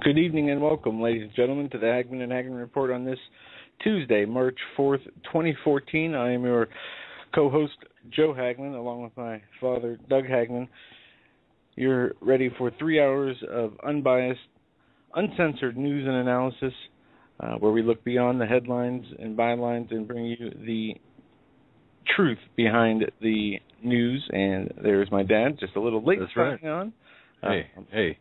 Good evening and welcome, ladies and gentlemen, to the Hagmann and Hagmann Report on this Tuesday, March 4th, 2014. I am your co-host, Joe Hagmann, along with my father, Doug Hagmann. You're ready for 3 hours of unbiased, uncensored news and analysis, where we look beyond the headlines and bylines and bring you the truth behind the news. And there's my dad, just a little late. That's right. On. Hey,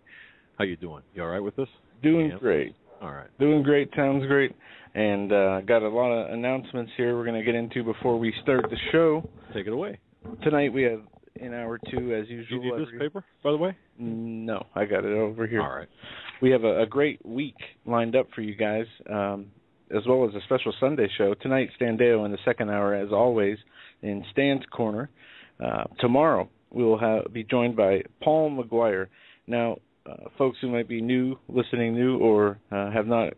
how you doing? You all right with this? Doing great. All right. Doing great. Sounds great. And got a lot of announcements here we're going to get into before we start the show. Take it away. Tonight we have in hour two, as usual. Do you need this paper, by the way? No, I got it over here. All right. We have a great week lined up for you guys, as well as a special Sunday show. Tonight, Stan Deo in the second hour, as always, in Stan's Corner. Tomorrow, we will be joined by Paul McGuire. Now, folks who might be listening new, or have not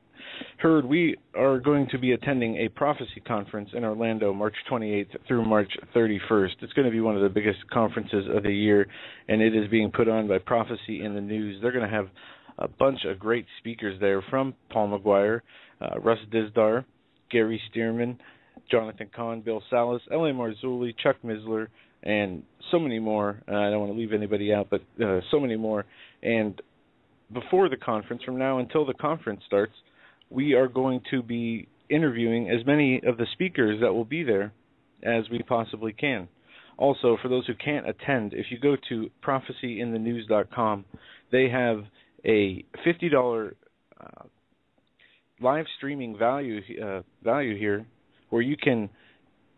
heard, we are going to be attending a prophecy conference in Orlando, March 28th through March 31st. It's going to be one of the biggest conferences of the year, and it is being put on by Prophecy in the News. They're going to have a bunch of great speakers there, from Paul McGuire, Russ Dizdar, Gary Stearman, Jonathan Kahn, Bill Salas, L.A. Marzulli, Chuck Misler, and so many more. I don't want to leave anybody out, but so many more. And before the conference, from now until the conference starts, we are going to be interviewing as many of the speakers that will be there as we possibly can. Also, for those who can't attend, if you go to prophecyinthenews.com, they have a $50 live streaming value here, where you can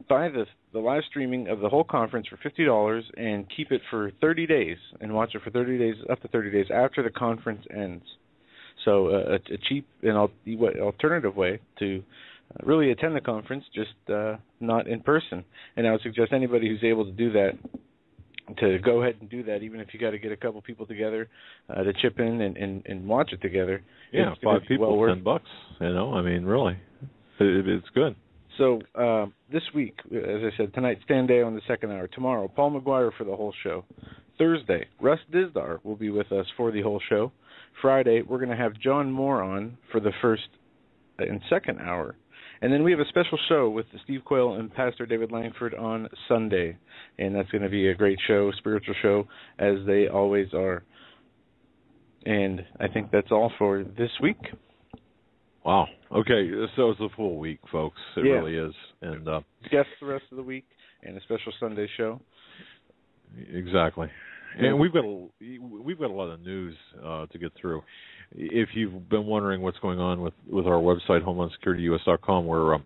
buy the live streaming of the whole conference for $50 and keep it for 30 days and watch it for 30 days, up to 30 days after the conference ends. So a cheap and alternative way to really attend the conference, just not in person. And I would suggest anybody who's able to do that to go ahead and do that, even if you got to get a couple people together to chip in and watch it together. Yeah, 5 people, $10. You know, I mean, really, it's good. So this week, as I said, tonight, Stan Day on the second hour. Tomorrow, Paul McGuire for the whole show. Thursday, Russ Dizdar will be with us for the whole show. Friday, we're going to have John Moore on for the first and second hour. And then we have a special show with Steve Quayle and Pastor David Langford on Sunday. And that's going to be a great show, spiritual show, as they always are. And I think that's all for this week. Wow. Okay, so it's a full week, folks. It really is. And guests the rest of the week, and a special Sunday show. Exactly. And we've got a lot of news to get through. If you've been wondering what's going on with our website, HomelandSecurityUS.com, where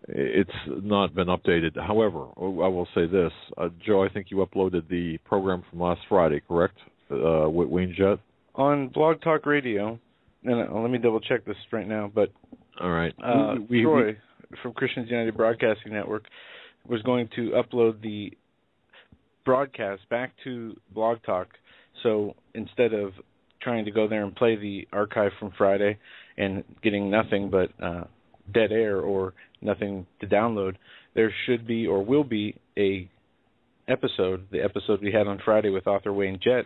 it's not been updated. However, I will say this, Joe, I think you uploaded the program from last Friday, correct? With Wayne Jett on Blog Talk Radio. And let me double check this right now. But all right, Troy from Christians United Broadcasting Network was going to upload the broadcast back to Blog Talk. So instead of trying to go there and play the archive from Friday and getting nothing but dead air or nothing to download, there should be or will be the episode we had on Friday with author Wayne Jett.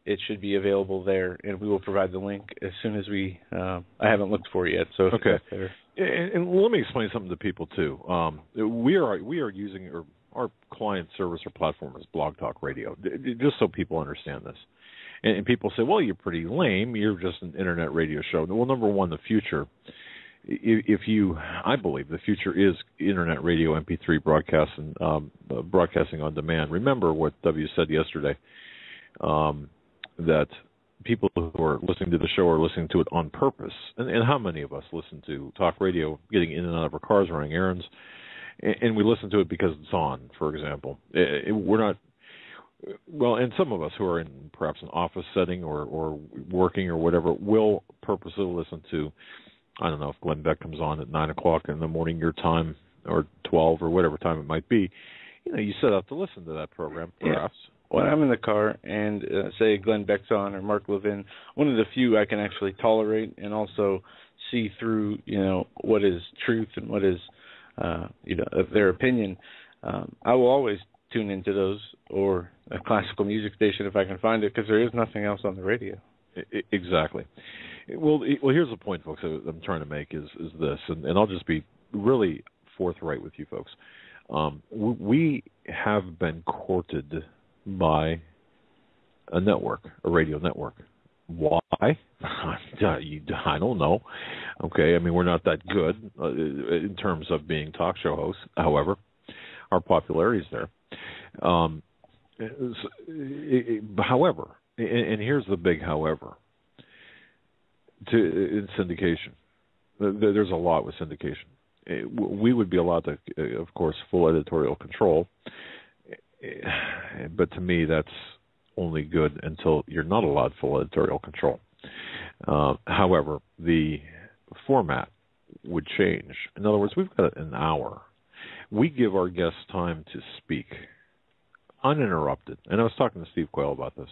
It should be available there, and we will provide the link as soon as we. I haven't looked for it yet, so okay. There. And let me explain something to people too. We are using our client service or platform is Blog Talk Radio, just so people understand this. And people say, "Well, you're pretty lame. You're just an internet radio show." Well, number one, the future. I believe the future is internet radio, MP3 broadcasting, broadcasting on demand. Remember what W said yesterday. That people who are listening to the show are listening to it on purpose. And how many of us listen to talk radio, getting in and out of our cars, running errands, and we listen to it because it's on, for example. We're not, well, and some of us who are in perhaps an office setting or working or whatever will purposely listen to, I don't know, if Glenn Beck comes on at 9 o'clock in the morning your time, or 12 or whatever time it might be. You set out to listen to that program, perhaps. Yeah. When I'm in the car and say Glenn Beck's on or Mark Levin, one of the few I can actually tolerate and also see through, what is truth and what is, of their opinion. I will always tune into those, or a classical music station if I can find it, because there is nothing else on the radio. Exactly. Well, here's the point, folks, that I'm trying to make is this, and I'll just be really forthright with you folks. We have been courted by a network, a radio network. Why? I don't know. Okay, I mean, we're not that good in terms of being talk show hosts. However, our popularity is there. However, and here's the big however, in syndication. There's a lot with syndication. We would be allowed to, of course, full editorial control, but to me that's only good until you're not allowed full editorial control. However, the format would change. In other words, we've got an hour. We give our guests time to speak uninterrupted. And I was talking to Steve Quayle about this.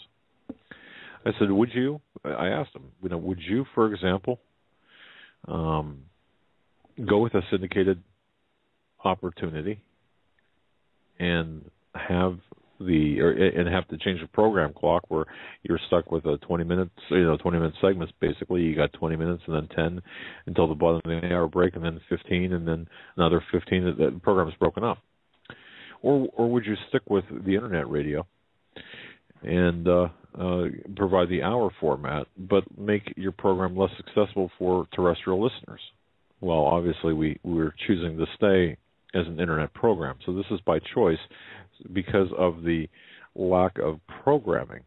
I said, I asked him, would you, for example, go with a syndicated opportunity and have to change the program clock where you're stuck with a 20 minute segments basically. You got 20 minutes and then 10 until the bottom of the hour break, and then 15 and then another 15. The program is broken up. Or would you stick with the internet radio and provide the hour format, but make your program less accessible for terrestrial listeners? Well, obviously we're choosing to stay as an internet program. So this is by choice because of the lack of programming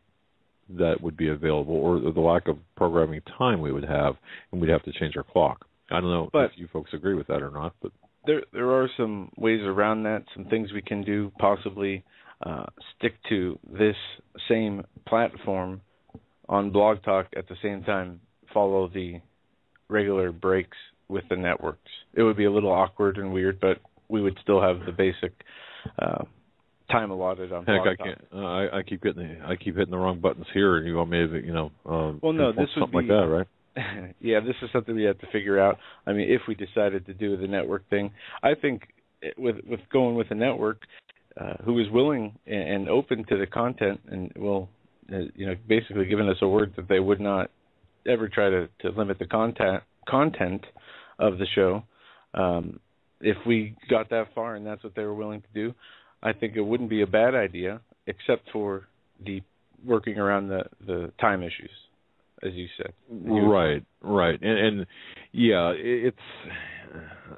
that would be available, or the lack of programming time we would have, and we'd have to change our clock. I don't know if you folks agree with that or not, but there are some ways around that, some things we can do, possibly stick to this same platform on Blog Talk at the same time, follow the regular breaks with the networks. It would be a little awkward and weird, but we would still have the basic time allotted on Blog Talk. I keep hitting the wrong buttons here, and you want me to, well, no, this would something like that, right? Yeah, this is something we have to figure out. I mean, if we decided to do the network thing, I think with going with a network who is willing and open to the content, and will, basically giving us a word that they would not ever try to limit the content of the show. If we got that far and that's what they were willing to do, I think it wouldn't be a bad idea, except for the working around the time issues, as you said. Right. And yeah, it's,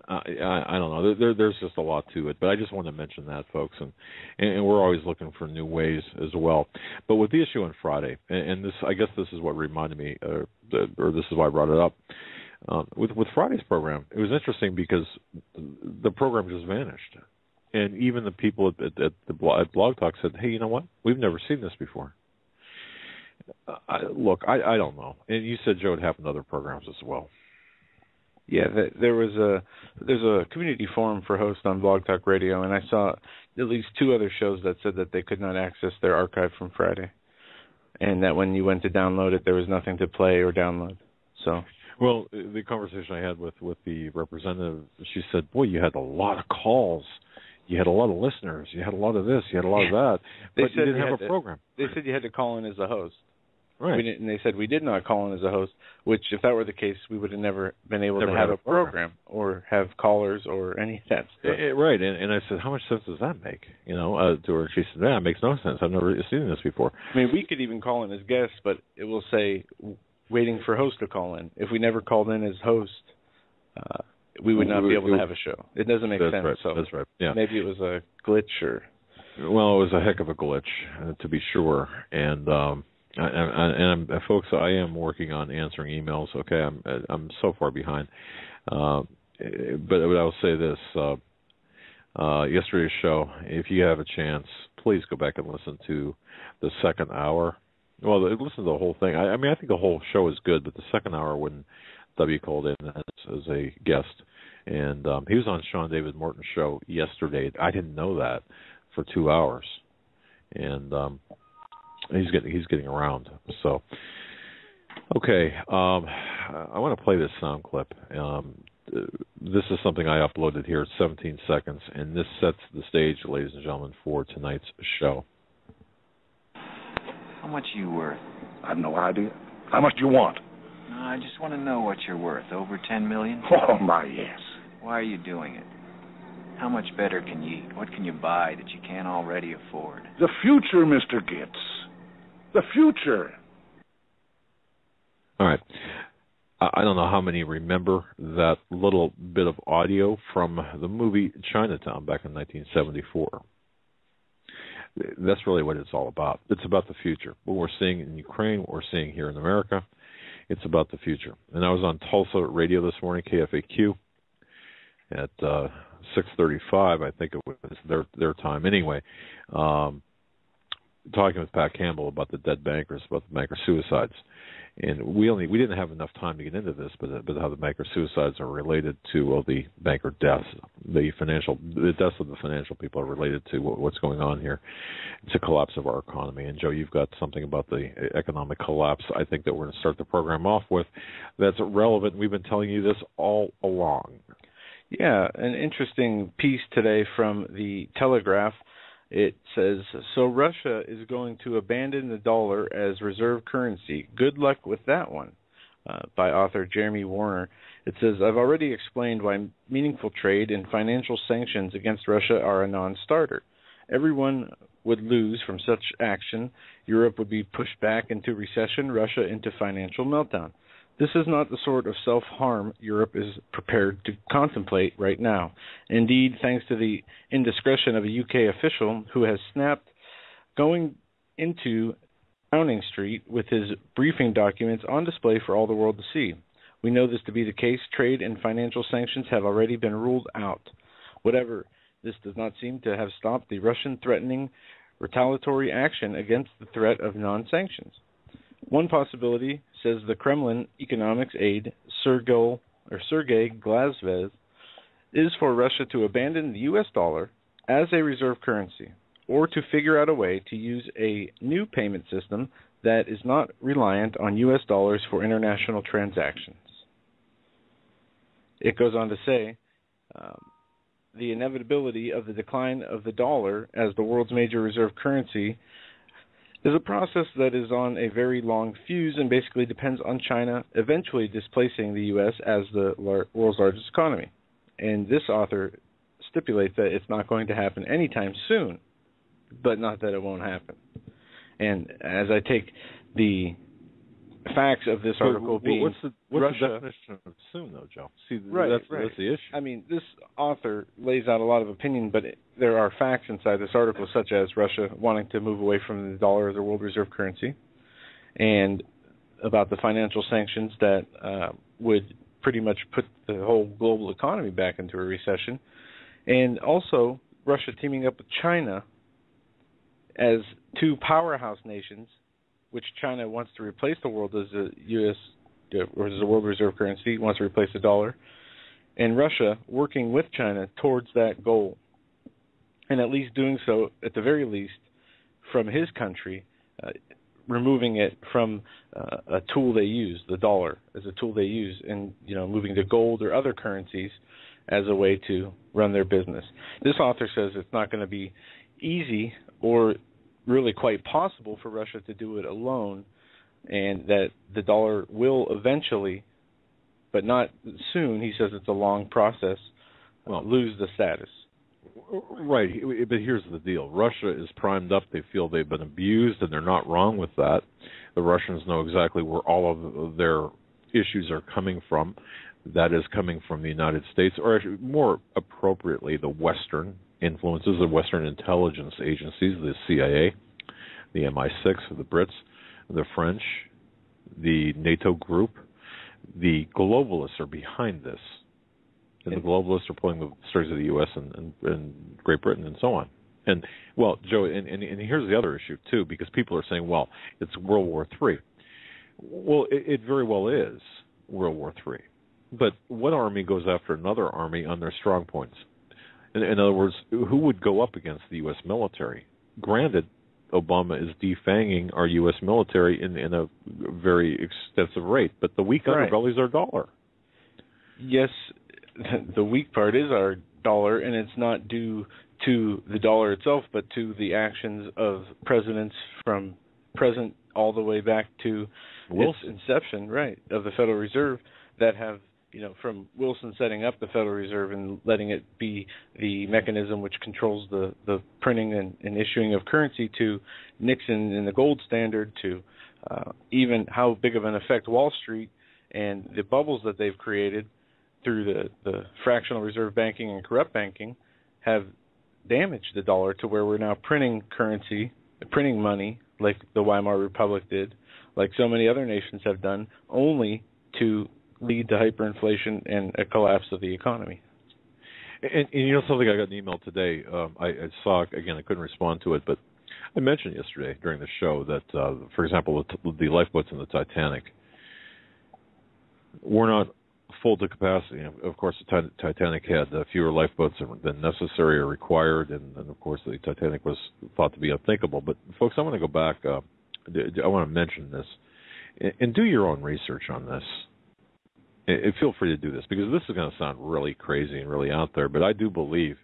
I don't know. There's just a lot to it, but I just want to mention that, folks, and we're always looking for new ways as well. But with the issue on Friday, and this, I guess this is what reminded me, or this is why I brought it up. With Friday's program, it was interesting because the program just vanished. And even the people at Blog Talk said, hey, you know what? We've never seen this before. Look, I don't know. And you said, Joe, it happened to other programs as well. Yeah, there's a community forum for hosts on Blog Talk Radio, and I saw at least 2 other shows that said that they could not access their archive from Friday, and that when you went to download it, there was nothing to play or download. So, well, the conversation I had with the representative, she said, boy, you had a lot of calls. You had a lot of listeners. You had a lot of this. You had a lot of that. But you didn't have a program. They said you had to call in as a host. Right. And they said we did not call in as a host, which, if that were the case, we would have never been able to have a program or have callers or any of that stuff. Right. And I said, how much sense does that make? To her, she said, it makes no sense. I've never seen this before. I mean, we could even call in as guests, but it will say waiting for host to call in. If we never called in as host, we would not be able to have a show. It doesn't make sense. Right. So that's right. Yeah. Maybe it was a glitch or. Well, it was a heck of a glitch, to be sure. And folks, I am working on answering emails. Okay, I'm so far behind. But I will say this: yesterday's show, if you have a chance, please go back and listen to the second hour. Well, listen to the whole thing. I mean, I think the whole show is good, but the second hour when W called in as a guest, and he was on Sean David Morton's show yesterday. I didn't know that, for 2 hours, and he's getting around. So, okay, I want to play this sound clip. This is something I uploaded here. It's 17 seconds, and this sets the stage, ladies and gentlemen, for tonight's show. How much are you worth? I have no idea. How much do you want? No, I just want to know what you're worth. Over $10 million? Oh, my, yes. Why are you doing it? How much better can you eat? What can you buy that you can't already afford? The future, Mr. Gitz. The future. All right. I don't know how many remember that little bit of audio from the movie Chinatown back in 1974. That's really what it's all about. It's about the future. What we're seeing in Ukraine, what we're seeing here in America, it's about the future. And I was on Tulsa radio this morning, KFAQ, at 6:35, I think it was their time anyway, talking with Pat Campbell about the dead bankers, about the banker suicides. And we didn't have enough time to get into this, but how the banker suicides are related to the banker deaths, the deaths of the financial people are related to what's going on here. It's a collapse of our economy. And Joe, you've got something about the economic collapse I think that we're going to start the program off with that's relevant. We've been telling you this all along. Yeah, an interesting piece today from the Telegraph. It says, so Russia is going to abandon the dollar as reserve currency. Good luck with that one, by author Jeremy Warner. It says, I've already explained why meaningful trade and financial sanctions against Russia are a non-starter. Everyone would lose from such action. Europe would be pushed back into recession, Russia into financial meltdown. This is not the sort of self-harm Europe is prepared to contemplate right now. Indeed, thanks to the indiscretion of a UK official who has snapped going into Downing Street with his briefing documents on display for all the world to see. We know this to be the case. Trade and financial sanctions have already been ruled out. However, this does not seem to have stopped the Russian threatening retaliatory action against the threat of non-sanctions. One possibility, says the Kremlin economics aide Sergei Glazvev, is for Russia to abandon the U.S. dollar as a reserve currency, or to figure out a way to use a new payment system that is not reliant on U.S. dollars for international transactions. It goes on to say, the inevitability of the decline of the dollar as the world's major reserve currency is a process that is on a very long fuse and basically depends on China eventually displacing the U.S. as the world's largest economy. And this author stipulates that it's not going to happen anytime soon, but not that it won't happen. And as I take the facts of this article being what's the Russia, definition of soon, though, Joe? See, right. That's the issue. I mean, this author lays out a lot of opinion, but there are facts inside this article, such as Russia wanting to move away from the dollar as a world reserve currency, and about the financial sanctions that would pretty much put the whole global economy back into a recession, and also Russia teaming up with China as two powerhouse nations, which China wants to replace the world as a U.S. or as a world reserve currency, wants to replace the dollar, and Russia working with China towards that goal, and at least doing so, at the very least, from his country, removing it from a tool they use, the dollar, as a tool they use, and moving to gold or other currencies as a way to run their business. This author says it's not going to be easy or really quite possible for Russia to do it alone, and that the dollar will eventually, but not soon, he says it's a long process, lose the status. Right, but here's the deal. Russia is primed up. They feel they've been abused, and they're not wrong with that. The Russians know exactly where all of their issues are coming from. That is coming from the United States, or actually more appropriately, the Western influences, the Western intelligence agencies, the CIA, the MI6, the Brits, the French, the NATO group. The globalists are behind this. And the globalists are pulling the strings of the U.S. and Great Britain and so on. And, well, Joe, and here's the other issue, too, because people are saying, well, it's World War III. Well, it very well is World War III. But one army goes after another army on their strong points. In other words, who would go up against the U.S. military? Granted, Obama is defanging our U.S. military in a very extensive rate, but the weak underbelly is our dollar. Yes, the weak part is our dollar, and it's not due to the dollar itself, but to the actions of presidents from present all the way back to its inception, right, of the Federal Reserve, that have, from Wilson setting up the Federal Reserve and letting it be the mechanism which controls the printing and issuing of currency, to Nixon and the gold standard, to even how big of an effect Wall Street and the bubbles that they've created through the fractional reserve banking and corrupt banking have damaged the dollar to where we're now printing currency, printing money like the Weimar Republic did, like so many other nations have done, only to lead to hyperinflation and a collapse of the economy. And something, I got an email today. I saw, again, I couldn't respond to it, but I mentioned yesterday during the show that, for example, the lifeboats in the Titanic were not full to capacity. Of course, the Titanic had fewer lifeboats than necessary or required, and of course, the Titanic was thought to be unthinkable. But, folks, I want to go back. I want to mention this, and do your own research on this. And feel free to do this, because this is going to sound really crazy and really out there, but I do believe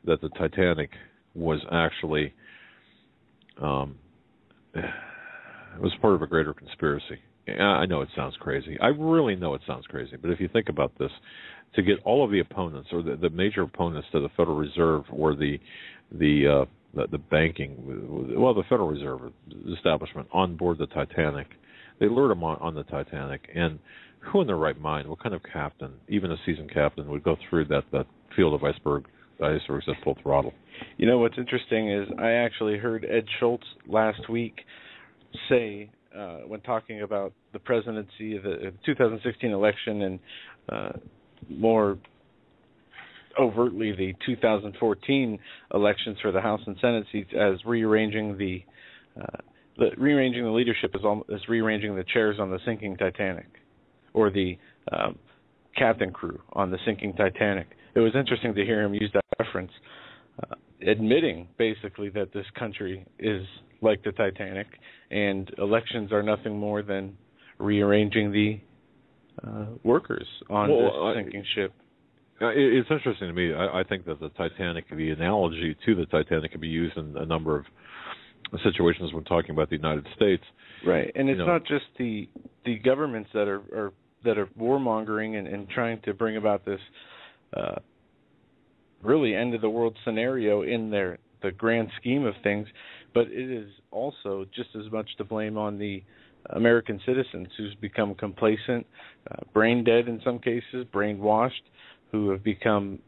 that the Titanic was actually it was part of a greater conspiracy. I know it sounds crazy. I really know it sounds crazy, but if you think about this, to get all of the opponents, or the major opponents to the Federal Reserve, or the banking, well, the Federal Reserve establishment on board the Titanic, they lured them on the Titanic, and who in their right mind, what kind of captain, even a seasoned captain, would go through that field of icebergs at full throttle? What's interesting is I actually heard Ed Schultz last week say, when talking about the presidency of the 2016 election, and more overtly the 2014 elections for the House and Senate seats, as rearranging the leadership as rearranging the chairs on the sinking Titanic, or the captain crew on the sinking Titanic. It was interesting to hear him use that reference, admitting basically that this country is like the Titanic, and elections are nothing more than rearranging the workers on this sinking ship. It's interesting to me. I think that the analogy to the Titanic can be used in a number of situations when talking about the United States. Right, and it's not just the governments that are warmongering and trying to bring about this really end of the world scenario in the grand scheme of things, but it is also just as much to blame on the American citizens who's become complacent, brain dead in some cases, brainwashed, who have become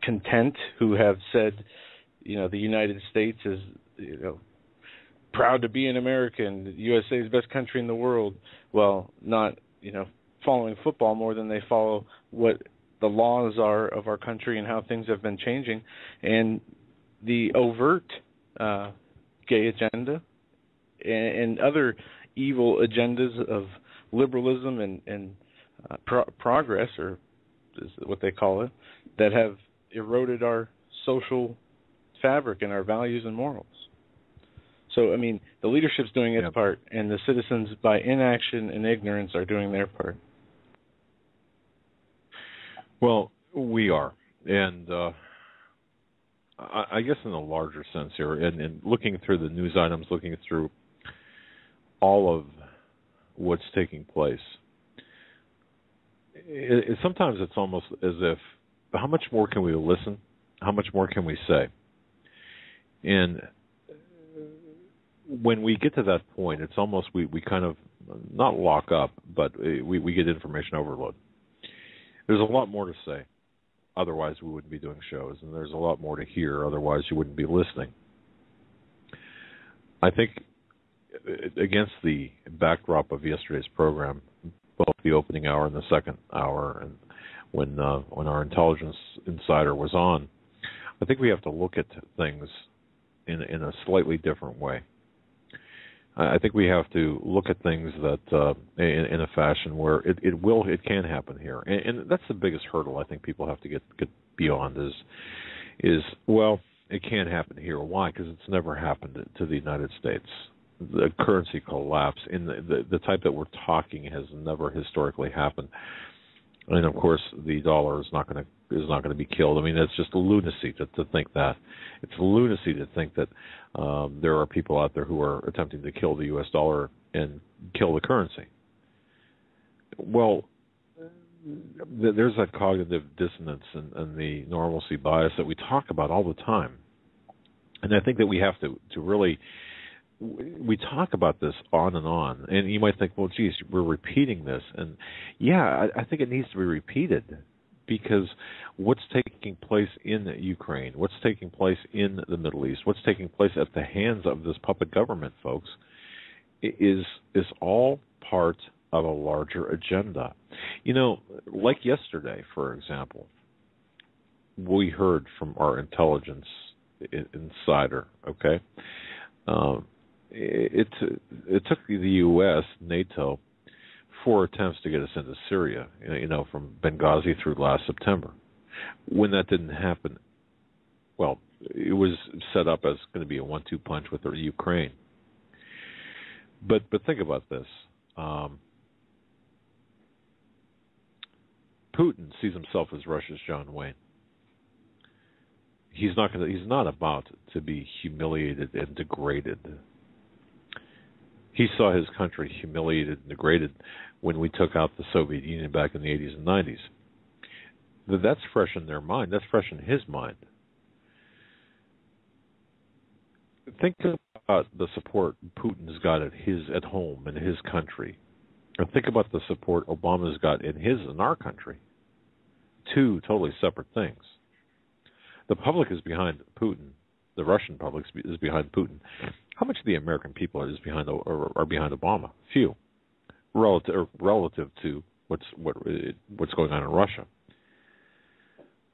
content, who have said, the United States is, proud to be an American, the USA is the best country in the world. Well, not, following football more than they follow what the laws are of our country and how things have been changing, and the overt gay agenda and other evil agendas of liberalism and progress, or is what they call it, that have eroded our social fabric and our values and morals. So, the leadership's doing its part, and the citizens, by inaction and ignorance, are doing their part. Well, we are. And I guess in a larger sense here, and looking through the news items, looking through all of what's taking place, sometimes it's almost as if, how much more can we listen? How much more can we say? And when we get to that point, it's almost we kind of not lock up, but we get information overload. There's a lot more to say. Otherwise, we wouldn't be doing shows. And there's a lot more to hear. Otherwise, you wouldn't be listening. I think against the backdrop of yesterday's program, both the opening hour and the second hour, and when our intelligence insider was on, I think we have to look at things in a slightly different way. I think we have to look at things that in a fashion where it can happen here, and that's the biggest hurdle I think people have to get beyond is well, it can't happen here. Why? Because it's never happened to the United States. The currency collapse in the type that we're talking has never historically happened, and of course the dollar is not going to be killed. That's just lunacy to think that. It's lunacy to think that there are people out there who are attempting to kill the U.S. dollar and kill the currency. Well, there's that cognitive dissonance and the normalcy bias that we talk about all the time. And I think that we have to really, we talk about this on, and you might think, well, geez, we're repeating this. And yeah, I think it needs to be repeated, because what's taking place in Ukraine, what's taking place in the Middle East, what's taking place at the hands of this puppet government, folks, is all part of a larger agenda. You know, like yesterday, for example, we heard from our intelligence insider, okay? It took the U.S., NATO, 4 attempts to get us into Syria, from Benghazi through last September. When that didn't happen, well, it was set up as going to be a 1-2 punch with the Ukraine. But think about this. Putin sees himself as Russia's John Wayne. He's not about to be humiliated and degraded. He saw his country humiliated and degraded when we took out the Soviet Union back in the 80s and 90s. That's fresh in their mind. That's fresh in his mind. Think about the support Putin's got at home in his country. Or think about the support Obama's got in our country. Two totally separate things. The public is behind Putin. The Russian public is behind Putin. How much of the American people are behind Obama? Few, relative to what's going on in Russia.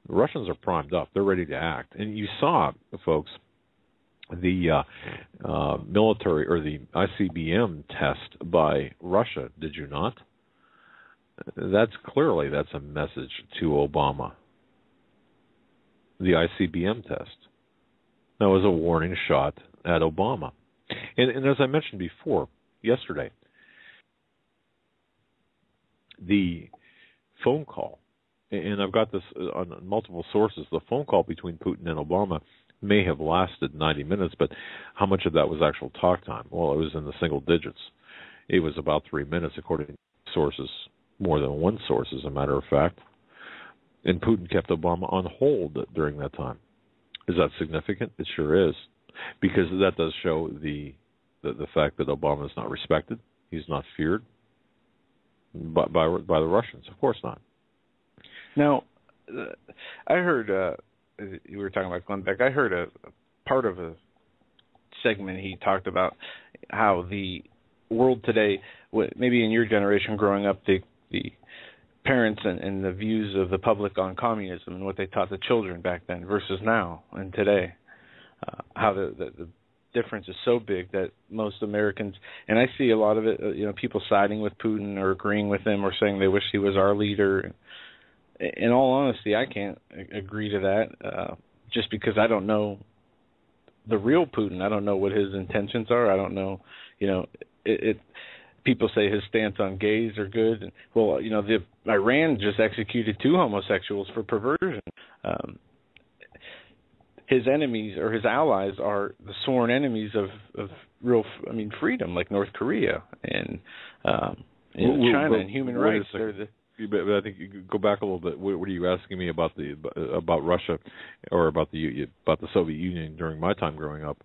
The Russians are primed up; they're ready to act. And you saw, folks, the military or the ICBM test by Russia. Did you not? That's a message to Obama. The ICBM test. That was a warning shot at Obama. And as I mentioned before, yesterday, the phone call, and I've got this on multiple sources, the phone call between Putin and Obama may have lasted 90 minutes, but how much of that was actual talk time? Well, it was in the single digits. It was about 3 minutes, according to sources, more than one source, as a matter of fact. And Putin kept Obama on hold during that time. Is that significant? It sure is, because that does show the fact that Obama is not respected. He's not feared by the Russians. Of course not. Now, I heard you were talking about Glenn Beck. I heard a part of a segment he talked about how the world today, maybe in your generation growing up, the parents and the views of the public on communism and what they taught the children back then versus now and today, how the difference is so big that most Americans, and I see a lot of it, people siding with Putin or agreeing with him or saying they wish he was our leader. In all honesty, I can't agree to that just because I don't know the real Putin. I don't know what his intentions are. I don't know, people say his stance on gays are good. And, well, Iran just executed 2 homosexuals for perversion. His enemies or his allies are the sworn enemies of freedom, like North Korea and China and human rights. But I think you could go back a little bit. What are you asking me about Russia or about the Soviet Union during my time growing up?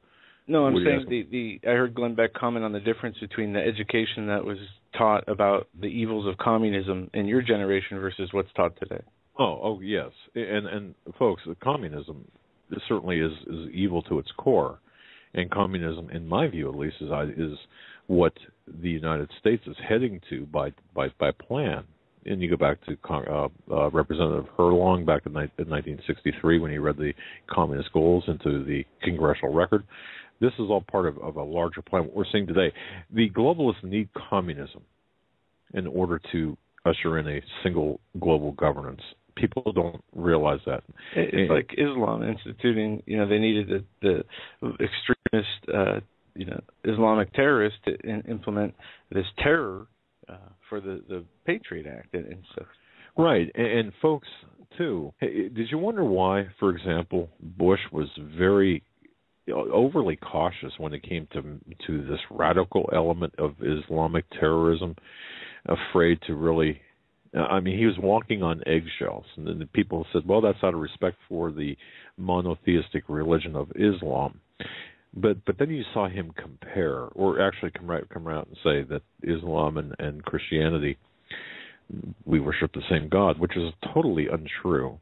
No, I'm saying I heard Glenn Beck comment on the difference between the education that was taught about the evils of communism in your generation versus what's taught today. Oh yes, and folks, communism certainly is evil to its core, and communism, in my view at least, is what the United States is heading to by plan. And you go back to Representative Herlong back in 1963 when he read the communist goals into the congressional record. This is all part of a larger plan. What we're seeing today, the globalists need communism in order to usher in a single global governance. People don't realize that. It's like Islam instituting, they needed the extremist, Islamic terrorists to implement this terror for the Patriot Act and stuff. Right, and folks, too, did you wonder why, for example, Bush was very overly cautious when it came to this radical element of Islamic terrorism, afraid to really. I mean, he was walking on eggshells, and then the people said, "Well, that's out of respect for the monotheistic religion of Islam." But then you saw him compare, or actually come out and say that Islam and Christianity, we worship the same God, which is totally untrue.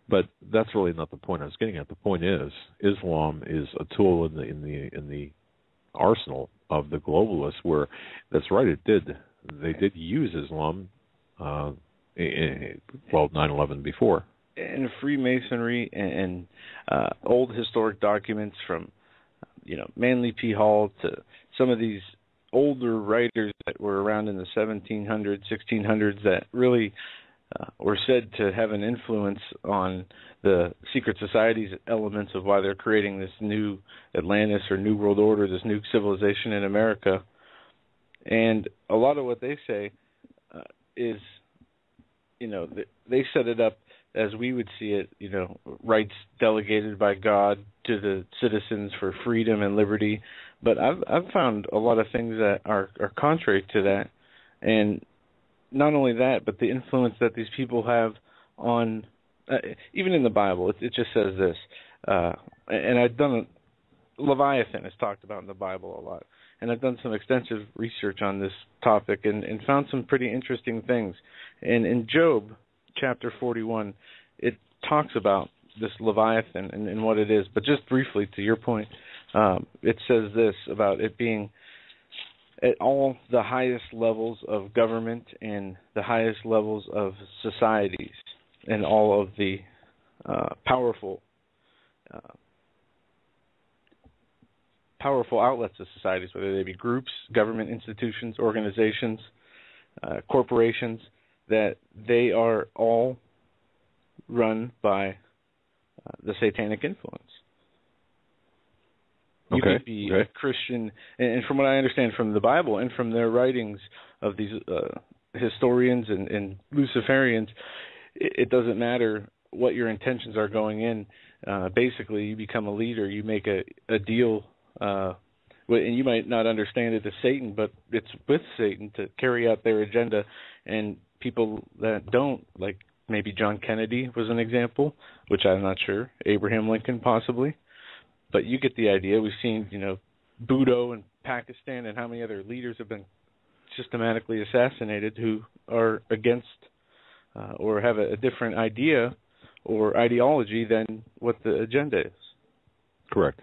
But that's really not the point I was getting at. The point is, Islam is a tool in the arsenal of the globalists. Where that's right, they did use Islam. 9/11 before. And Freemasonry and old historic documents from, Manly P. Hall to some of these older writers that were around in the 1700s, 1600s that really were said to have an influence on the secret society's elements of why they're creating this new Atlantis or New World Order, this new civilization in America. And a lot of what they say is, they set it up as we would see it, rights delegated by God to the citizens for freedom and liberty. But I've found a lot of things that are contrary to that. And not only that, but the influence that these people have on, even in the Bible, it just says this. And I've done, Leviathan is talked about in the Bible a lot. And I've done some extensive research on this topic and found some pretty interesting things. And in Job, chapter 41, it talks about this Leviathan and what it is. But just briefly, to your point, it says this about it being at all the highest levels of government and the highest levels of societies and all of the powerful outlets of societies, whether they be groups, government institutions, organizations, corporations, that they are all run by the satanic influence. You could be a Christian, and from what I understand from the Bible and from their writings of these historians and Luciferians, it doesn't matter what your intentions are going in. Basically, you become a leader. You make a deal, and you might not understand it as Satan, but it's with Satan to carry out their agenda. And people that don't, like maybe John Kennedy was an example, which I'm not sure, Abraham Lincoln possibly. But you get the idea. We've seen, Bhutto in Pakistan and how many other leaders have been systematically assassinated who are against or have a different idea or ideology than what the agenda is. Correct.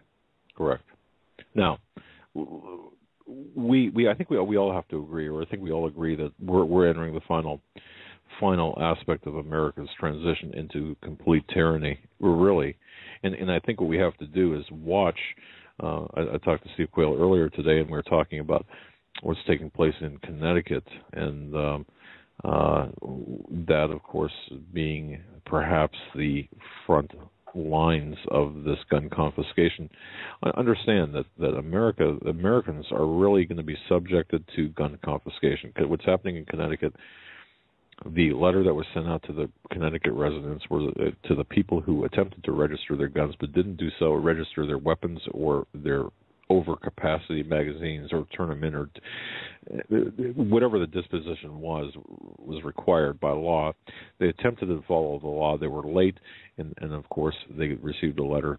Now, I think we all have to agree, or I think we all agree that we're entering the final aspect of America's transition into complete tyranny. We're really, and I think what we have to do is watch. I talked to Steve Quayle earlier today, and we were talking about what's taking place in Connecticut, and that, of course, being perhaps the front lines of this gun confiscation. I understand that Americans are really going to be subjected to gun confiscation. What's happening in Connecticut, the letter that was sent out to the Connecticut residents to the people who attempted to register their guns but didn't do so, or register their weapons or their overcapacity magazines, or turn them in, or whatever the disposition was required by law. They attempted to follow the law. They were late, and of course they received a letter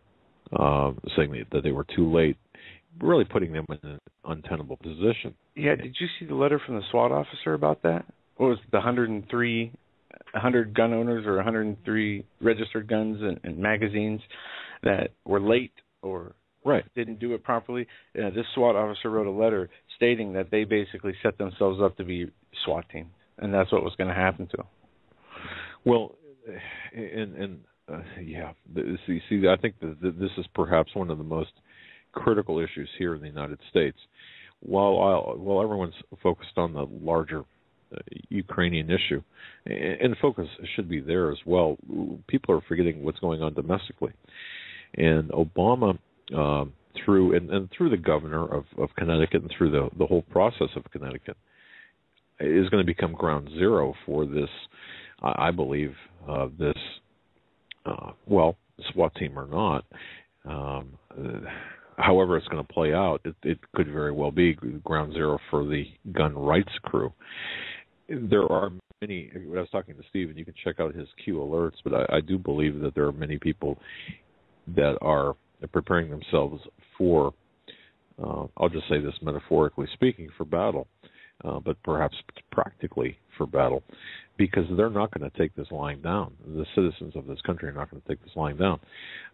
saying that they were too late, really putting them in an untenable position. Yeah, did you see the letter from the SWAT officer about that? What was it, the 100 gun owners or 103 registered guns and magazines that were late or didn't do it properly? This SWAT officer wrote a letter stating that they basically set themselves up to be SWAT team, and that's what was going to happen to them. Well, see, I think that this is perhaps one of the most critical issues here in the United States. While everyone's focused on the larger Ukrainian issue, and focus should be there as well, people are forgetting what's going on domestically. And Obama, through the governor of Connecticut and through the whole process of Connecticut, is going to become ground zero for this, I believe, SWAT team or not. however it's going to play out, it could very well be ground zero for the gun rights crew. There are many, I was talking to Steve, and you can check out his Q alerts, but I do believe that there are many people that are preparing themselves for, I'll just say this metaphorically speaking, for battle, but perhaps practically for battle, because they're not going to take this lying down. The citizens of this country are not going to take this lying down.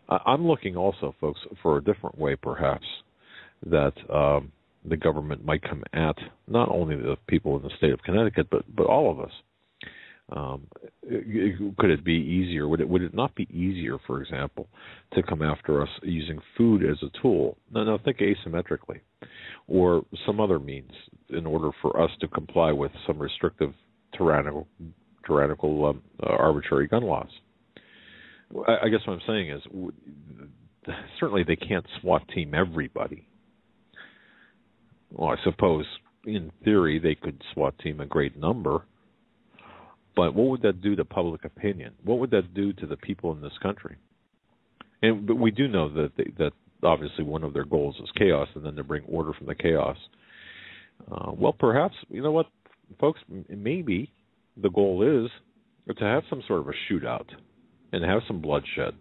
I'm looking also, folks, for a different way, perhaps, that the government might come at not only the people in the state of Connecticut, but all of us. Could it be easier? Would it not be easier, for example, to come after us using food as a tool? Now think asymmetrically, or some other means in order for us to comply with some restrictive, tyrannical, arbitrary gun laws. I guess what I'm saying is, certainly they can't SWAT team everybody. Well, I suppose in theory they could SWAT team a great number. But what would that do to public opinion? What would that do to the people in this country? But we do know that obviously one of their goals is chaos, and then to bring order from the chaos. Well, perhaps, you know what, folks, maybe the goal is to have some sort of a shootout and have some bloodshed.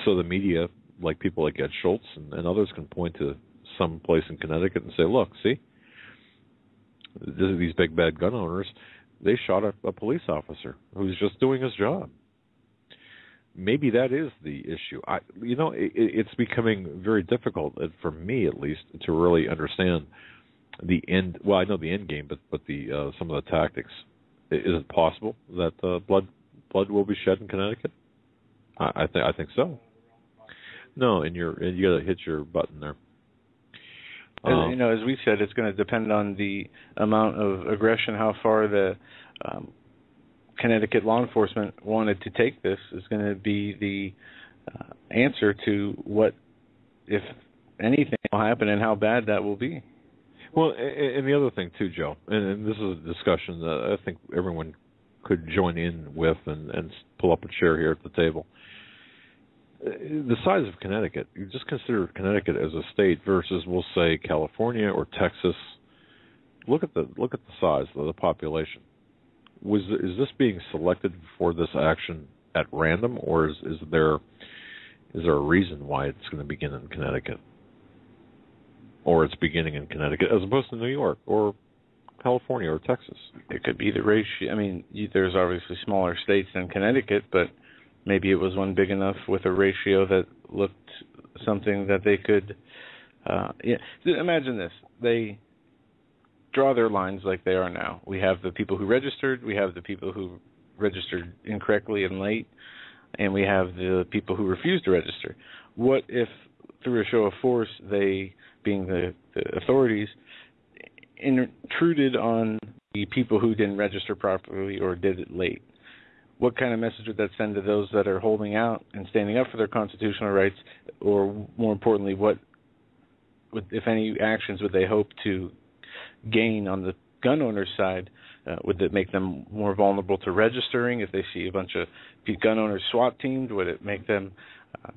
So the media, like people like Ed Schultz and others, can point to some place in Connecticut and say, look, see, these big bad gun owners, they shot a police officer who's just doing his job. Maybe that is the issue. It's becoming very difficult, for me at least, to really understand the end. Well, I know the end game, but the some of the tactics. Is it possible that blood will be shed in Connecticut? I think so. No, and you got to hit your button there. As we said, it's going to depend on the amount of aggression, how far the Connecticut law enforcement wanted to take this is going to be the answer to what, if anything, will happen and how bad that will be. Well, and the other thing, too, Joe, and this is a discussion that I think everyone could join in with and pull up a chair here at the table. The size of Connecticut, you just consider Connecticut as a state versus, we'll say, California or Texas. Look at the size of the population. Is this being selected for this action at random, or is there a reason why it's going to begin in Connecticut, or it's beginning in Connecticut as opposed to New York or California or Texas? It could be the ratio. I mean, there's obviously smaller states than Connecticut, but maybe it was one big enough with a ratio that looked something that they could. Imagine this: they draw their lines like they are now. We have the people who registered, we have the people who registered incorrectly and late, and we have the people who refused to register. What if, through a show of force, they, being the authorities, intruded on the people who didn't register properly or did it late? What kind of message would that send to those that are holding out and standing up for their constitutional rights? Or more importantly, what, if any, actions would they hope to gain on the gun owners' side? Would it make them more vulnerable to registering? If they see a bunch of gun owners SWAT teamed, would it make them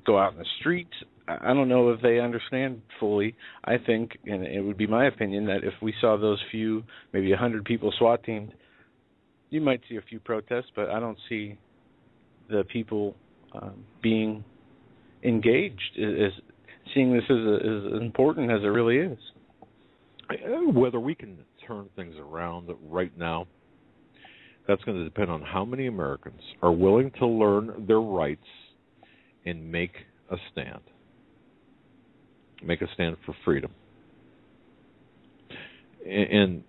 go out in the streets? I don't know if they understand fully. I think, and it would be my opinion, that if we saw those few, maybe 100 people SWAT teamed, you might see a few protests, but I don't see the people being engaged, seeing this as important as it really is. Whether we can turn things around right now, that's going to depend on how many Americans are willing to learn their rights and make a stand. Make a stand for freedom. And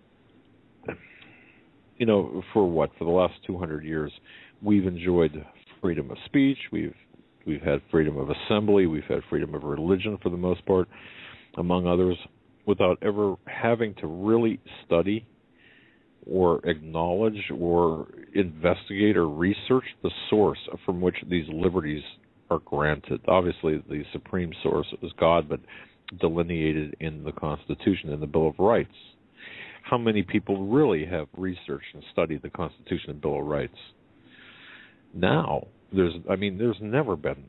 for what? For the last 200 years, we've enjoyed freedom of speech. We've had freedom of assembly. We've had freedom of religion for the most part, among others, without ever having to really study or acknowledge or investigate or research the source from which these liberties are granted. Obviously, the supreme source is God, but delineated in the Constitution and the Bill of Rights. How many people really have researched and studied the Constitution and Bill of Rights? Now, there's never been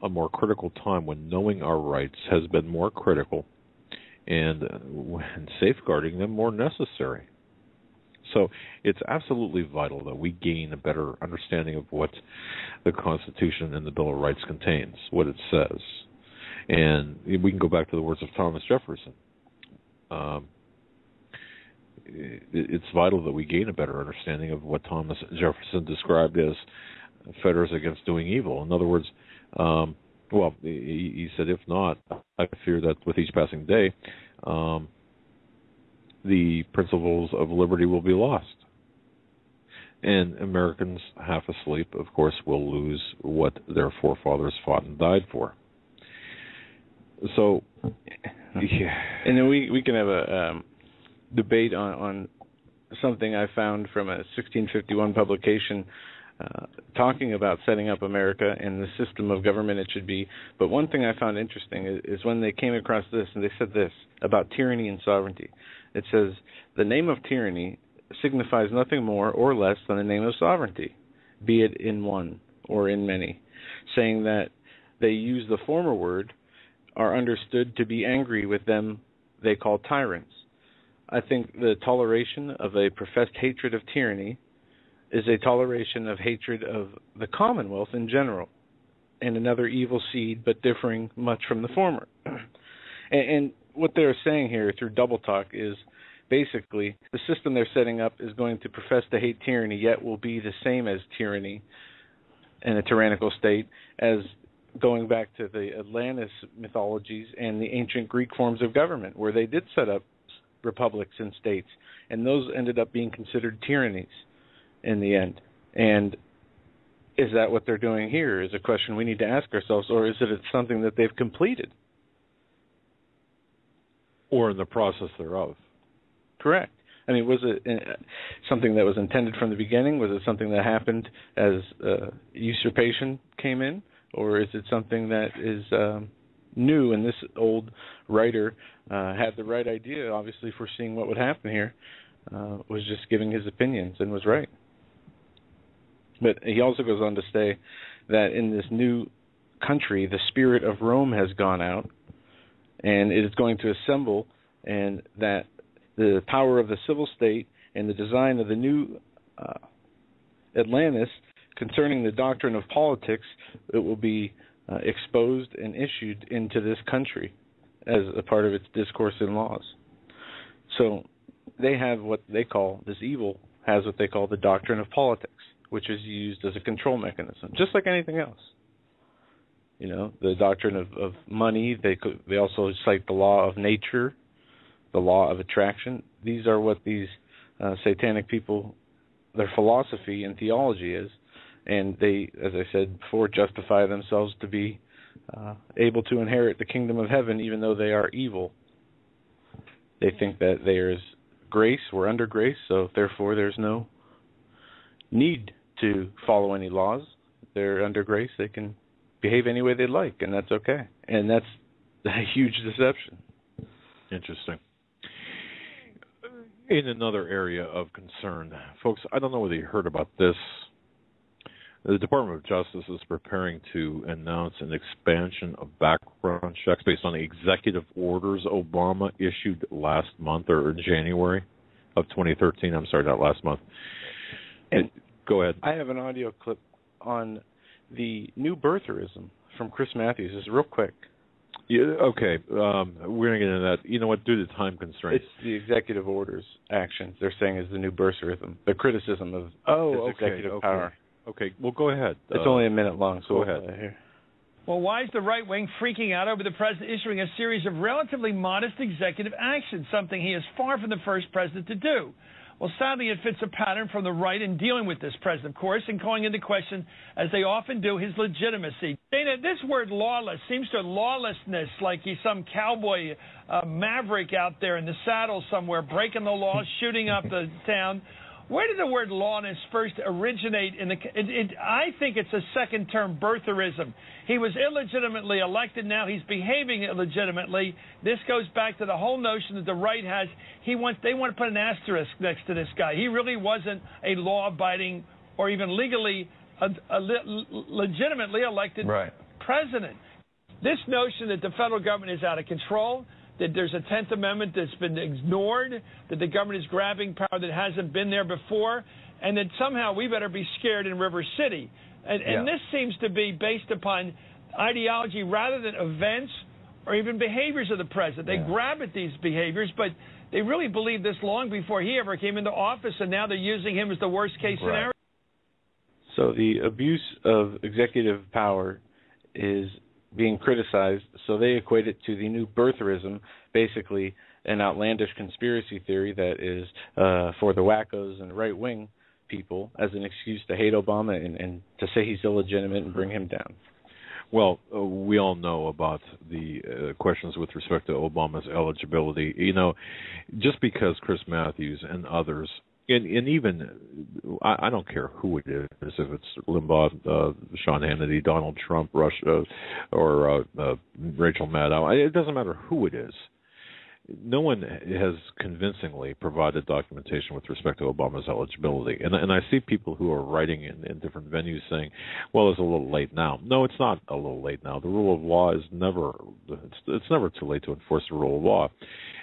a more critical time when knowing our rights has been more critical and safeguarding them more necessary. So it's absolutely vital that we gain a better understanding of what the Constitution and the Bill of Rights contains, what it says. And we can go back to the words of Thomas Jefferson. It's vital that we gain a better understanding of what Thomas Jefferson described as fetters against doing evil. In other words, he said, if not, I fear that with each passing day, the principles of liberty will be lost. And Americans, half asleep, of course, will lose what their forefathers fought and died for. So, yeah. And then we can have a debate on something I found from a 1651 publication talking about setting up America and the system of government it should be. But one thing I found interesting is when they came across this, and they said this about tyranny and sovereignty. It says, the name of tyranny signifies nothing more or less than the name of sovereignty, be it in one or in many, saying that they use the former word, are understood to be angry with them they call tyrants. I think the toleration of a professed hatred of tyranny is a toleration of hatred of the Commonwealth in general, and another evil seed, but differing much from the former. And what they're saying here through double talk is basically the system they're setting up is going to profess to hate tyranny, yet will be the same as tyranny and a tyrannical state as going back to the Atlantis mythologies and the ancient Greek forms of government, where they did set up republics and states, and those ended up being considered tyrannies in the end. And is that what they're doing here is a question we need to ask ourselves, or is it something that they've completed? Or in the process thereof. Correct. I mean, was it something that was intended from the beginning? Was it something that happened as usurpation came in? Or is it something that is new, and this old writer had the right idea, obviously, foreseeing what would happen here, was just giving his opinions and was right. But he also goes on to say that in this new country, the spirit of Rome has gone out, and it is going to assemble, and that the power of the civil state and the design of the new Atlantis concerning the doctrine of politics, it will be exposed and issued into this country as a part of its discourse and laws. So they have what they call, this evil has what they call the doctrine of politics, which is used as a control mechanism, just like anything else. You know, the doctrine of money, they also cite the law of nature, the law of attraction. These are what these satanic people, their philosophy and theology is. And they, as I said before, justify themselves to be able to inherit the kingdom of heaven, even though they are evil. They think that there is grace, we're under grace, so therefore there's no need to follow any laws. They're under grace, they can behave any way they like, and that's okay. And that's a huge deception. Interesting. In another area of concern, folks, I don't know whether you heard about this. The Department of Justice is preparing to announce an expansion of background checks based on the executive orders Obama issued last month, or in January of 2013. I'm sorry, not last month. And go ahead. I have an audio clip on the new birtherism from Chris Matthews. It's real quick. Yeah, okay. We're going to get into that. You know what? Due to time constraints. It's the executive orders actions they're saying is the new birtherism, the criticism of executive power. Okay, well, go ahead. It's only a minute long, so go ahead. Here. Well, why is the right wing freaking out over the president issuing a series of relatively modest executive actions, something he is far from the first president to do? Well, sadly, it fits a pattern from the right in dealing with this president, of course, and calling into question, as they often do, his legitimacy. Dana, this word lawless seems to lawlessness like he's some cowboy maverick out there in the saddle somewhere, breaking the law, shooting up the town. Where did the word lawless first originate? I think it's a second-term birtherism. He was illegitimately elected. Now he's behaving illegitimately. This goes back to the whole notion that the right has. They want to put an asterisk next to this guy. He really wasn't a law-abiding or even legally, legitimately elected president. This notion that the federal government is out of control, that there's a 10th Amendment that's been ignored, that the government is grabbing power that hasn't been there before, and that somehow we better be scared in River City. And this seems to be based upon ideology rather than events or even behaviors of the president. They grab at these behaviors, but they really believed this long before he ever came into office, and now they're using him as the worst-case scenario. So the abuse of executive power is being criticized, so they equate it to the new birtherism, basically an outlandish conspiracy theory that is for the wackos and right-wing people as an excuse to hate Obama and to say he's illegitimate and bring him down. Well, we all know about the questions with respect to Obama's eligibility. You know, just because Chris Matthews and others, and even, I don't care who it is, if it's Limbaugh, Sean Hannity, Donald Trump, Russia, or Rachel Maddow, it doesn't matter who it is. No one has convincingly provided documentation with respect to Obama's eligibility. And I see people who are writing in different venues saying, well, it's a little late now. No, it's not a little late now. The rule of law is never, it's never too late to enforce the rule of law.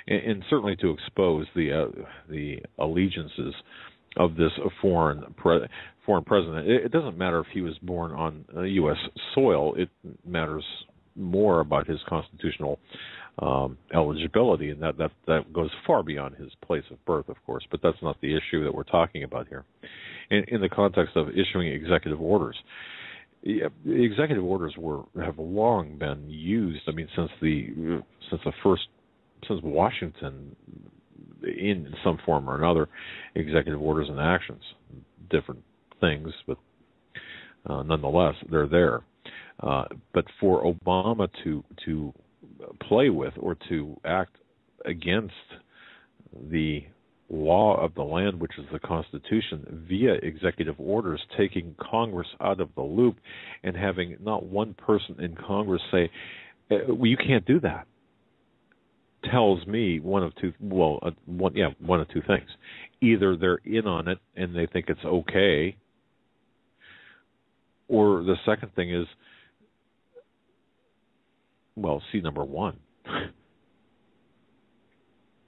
And certainly to expose the allegiances of this foreign president. It doesn't matter if he was born on U.S. soil. It matters more about his constitutional eligibility, and that goes far beyond his place of birth, of course, but that's not the issue that we're talking about here. In the context of issuing executive orders, executive orders have long been used. I mean, since Washington, in some form or another, executive orders and actions, different things, but nonetheless, they're there. But for Obama to play with or to act against the law of the land, which is the Constitution, via executive orders, taking Congress out of the loop and having not one person in Congress say, well, you can't do that, tells me one of two things. Either they're in on it and they think it's okay, or the second thing is, well, see number one.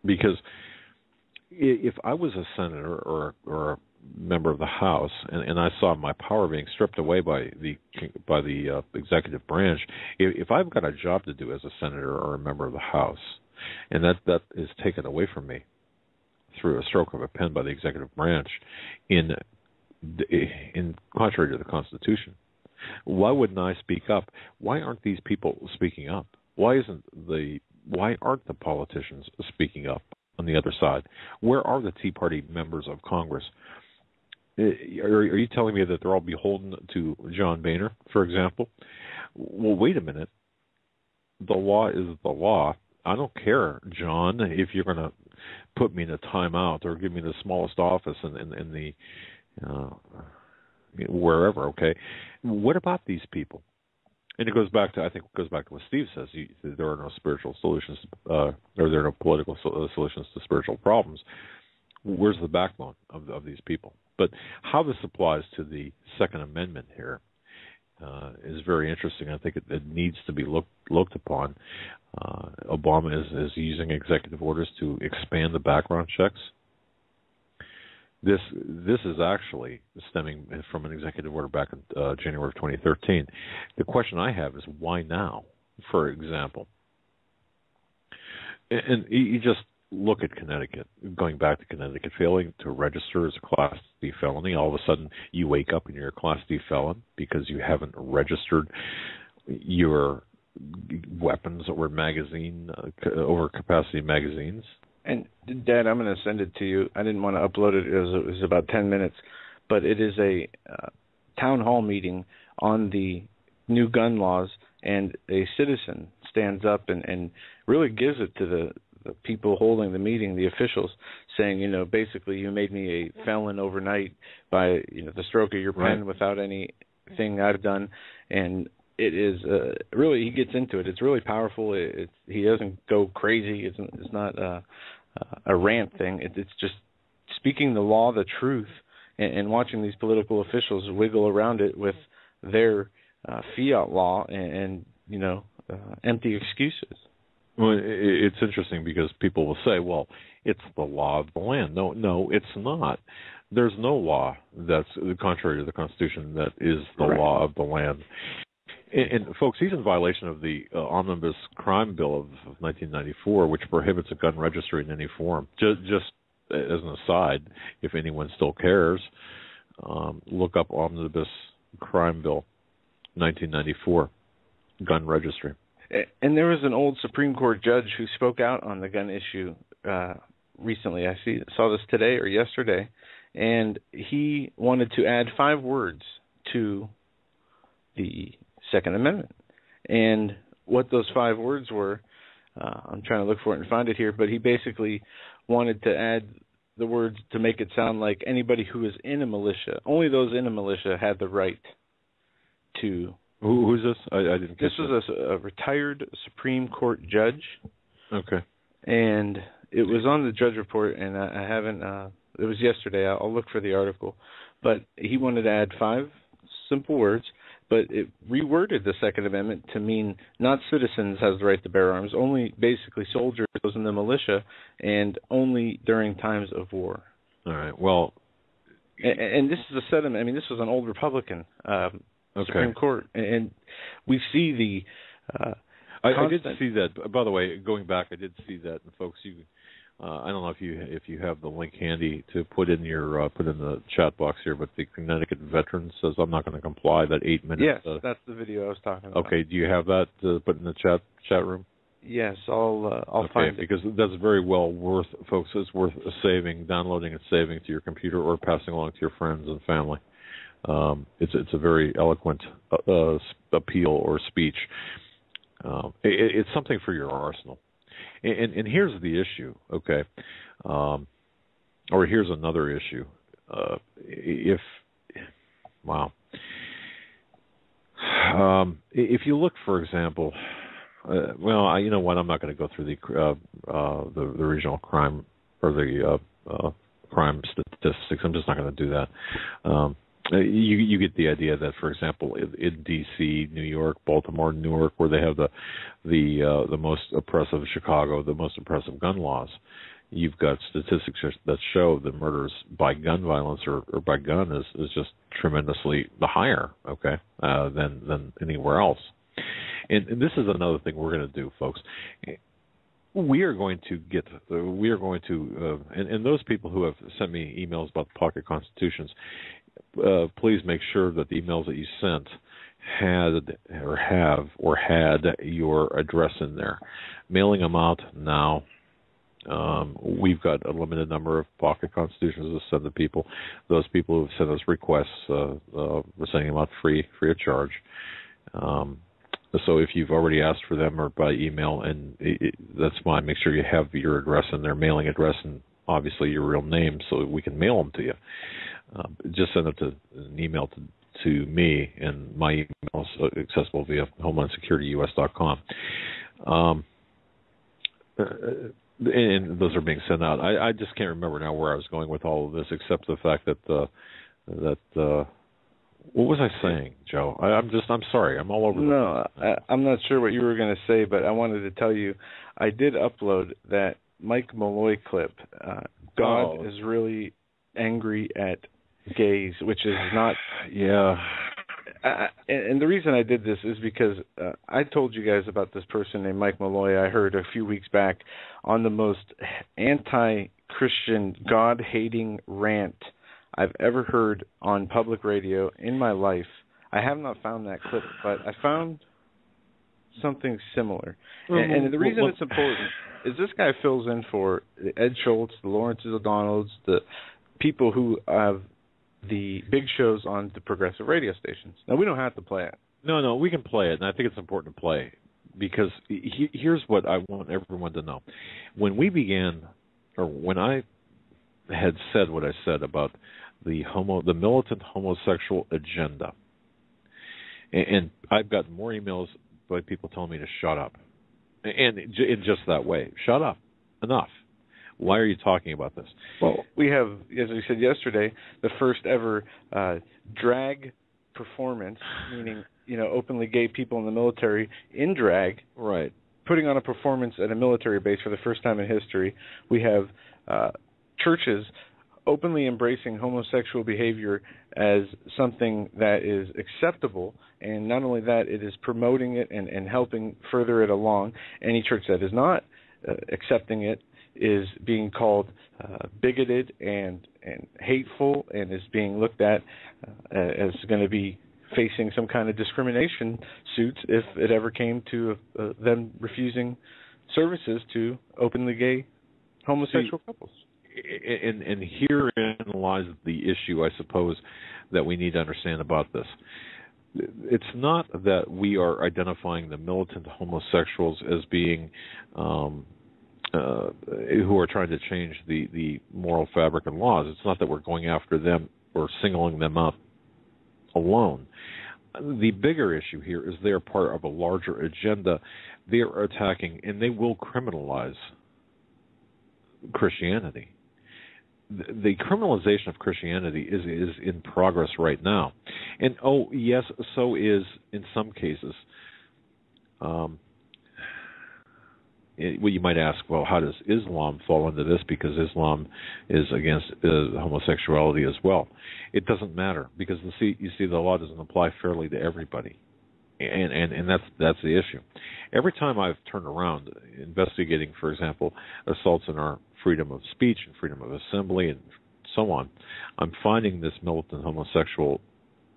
Because if I was a senator or a member of the House and I saw my power being stripped away by the executive branch, if I've got a job to do as a senator or a member of the House, and that is taken away from me through a stroke of a pen by the executive branch, in contrary to the Constitution, why wouldn't I speak up? Why aren't these people speaking up? Why aren't the politicians speaking up on the other side? Where are the Tea Party members of Congress? Are you telling me that they're all beholden to John Boehner, for example? Well, wait a minute. The law is the law. I don't care, John, if you're going to put me in a timeout or give me the smallest office in the wherever, okay? What about these people? And it goes back to what Steve says. There are no spiritual solutions, or there are no political solutions to spiritual problems. Where's the backbone of these people? But how this applies to the Second Amendment here is very interesting. I think it needs to be looked upon. Obama is using executive orders to expand the background checks. This is actually stemming from an executive order back in January of 2013. The question I have is why now, for example? And you just look at Connecticut, going back to Connecticut, failing to register as a Class D felony. All of a sudden, you wake up and you're a Class D felon because you haven't registered your weapons or overcapacity magazines. And, Dad, I'm going to send it to you. I didn't want to upload it. It was about 10 minutes. But it is a town hall meeting on the new gun laws, and a citizen stands up and really gives it to the people holding the meeting, the officials, saying, basically you made me a felon overnight by, the stroke of your pen, right, without anything I've done. And it is really, he gets into it. It's really powerful. He doesn't go crazy. It's not a rant thing. It's just speaking the law, the truth, and watching these political officials wiggle around it with their fiat law and empty excuses. Well, it's interesting because people will say, well, it's the law of the land. No, it's not. There's no law that's contrary to the Constitution that is the law of the land. And folks, he's in violation of the Omnibus Crime Bill of 1994, which prohibits a gun registry in any form. Just as an aside, if anyone still cares, look up Omnibus Crime Bill 1994, gun registry. And there was an old Supreme Court judge who spoke out on the gun issue recently. I saw this today or yesterday, and he wanted to add 5 words to the Second Amendment. And what those 5 words were, I'm trying to look for it and find it here, but he basically wanted to add the words to make it sound like anybody who is in a militia, only those in a militia had the right to... Who's this? I didn't catch this. This was a retired Supreme Court judge. Okay. And it was on the judge report, and I haven't... it was yesterday. I'll look for the article. But he wanted to add 5 simple words, but it reworded the Second Amendment to mean not citizens has the right to bear arms, only basically soldiers, those in the militia, and only during times of war. All right. Well... And this is a sediment. I mean, this was an old Republican... Supreme Court, and we see the. I did see that. By the way, going back, I did see that. And folks, I don't know if you have the link handy to put in the chat box here, but the Connecticut veteran says, "I'm not going to comply." That 8 minutes. Yes, that's the video I was talking about. Okay, do you have that to put in the chat room? Yes, I'll find it, because that's very well worth, folks. It's worth saving, downloading, and saving to your computer or passing along to your friends and family. It's a very eloquent appeal or speech. It's something for your arsenal. And here's the issue, okay? Or here's another issue. If you look, for example, you know what? I'm not going to go through the regional crime or the crime statistics. I'm just not going to do that. You get the idea that, for example, in D.C., New York, Baltimore, Newark, where they have the most oppressive, Chicago, the most oppressive gun laws, you've got statistics that show the murders by gun violence or by gun is just tremendously higher, okay, than anywhere else. And this is another thing we're going to do, folks. We are going to, and those people who have sent me emails about the pocket constitutions, please make sure that the emails that you sent had your address in there. Mailing them out now. We've got a limited number of pocket constitutions to send to people. Those people who have sent us requests, we're sending them out free of charge. So if you've already asked for them or by email, and that's fine, make sure you have your address in there, mailing address, and obviously your real name, so we can mail them to you. Just send an email to me, and my email is accessible via HomelandSecurityUS.com. And those are being sent out. I just can't remember now where I was going with all of this, except the fact that what was I saying, Joe? I'm sorry. I'm all over. No, I'm not sure what you were going to say, but I wanted to tell you I did upload that Mike Malloy clip. God is really angry at gays, which is not. Yeah. And the reason I did this is because I told you guys about this person named Mike Malloy I heard a few weeks back on the most anti-Christian, God-hating rant I've ever heard on public radio in my life. I have not found that clip, but I found something similar. And the reason it's important is this guy fills in for Ed Schultz, the Lawrences O'Donnells, the people who have the big shows on the progressive radio stations. Now, we don't have to play it. No, we can play it, and I think it's important to play because here's what I want everyone to know. When we began, or when I had said what I said about the militant homosexual agenda, and I've gotten more emails by people telling me to shut up, and in just that way, shut up, enough. Why are you talking about this? Well, we have, as we said yesterday, the first ever drag performance, meaning openly gay people in the military in drag, right, putting on a performance at a military base for the first time in history. We have churches openly embracing homosexual behavior as something that is acceptable, and not only that, it is promoting it and helping further it along. Any church that is not accepting it is being called bigoted and hateful, and is being looked at as going to be facing some kind of discrimination suits if it ever came to them refusing services to openly gay homosexual couples. And herein lies the issue, I suppose, that we need to understand about this. It's not that we are identifying the militant homosexuals as being who are trying to change the moral fabric and laws. It's not that we're going after them or singling them up alone. The bigger issue here is they're part of a larger agenda. They're attacking, and they will criminalize Christianity. The criminalization of Christianity is in progress right now. And, yes, so is, in some cases, you might ask, well, how does Islam fall into this? Because Islam is against homosexuality as well. It doesn't matter, because you see, the law doesn't apply fairly to everybody, and that's the issue. Every time I've turned around investigating, for example, assaults on our freedom of speech and freedom of assembly and so on, I'm finding this militant homosexual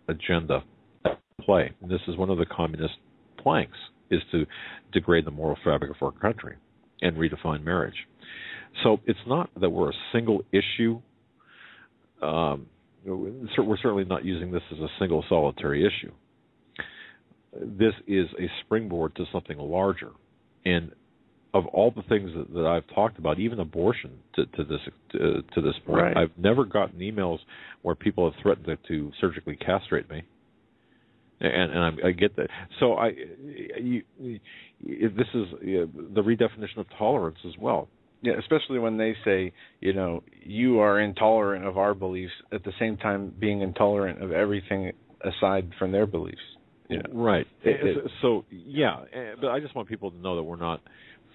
agenda at play. And this is one of the communist planks, is to degrade the moral fabric of our country and redefine marriage. So it's not that we're a single issue. We're certainly not using this as a single solitary issue. This is a springboard to something larger. And of all the things that I've talked about, even abortion to this point, right. I've never gotten emails where people have threatened to surgically castrate me. And I get that. So this is the redefinition of tolerance as well. Yeah, especially when they say, you are intolerant of our beliefs, at the same time being intolerant of everything aside from their beliefs. Right. But I just want people to know that we're not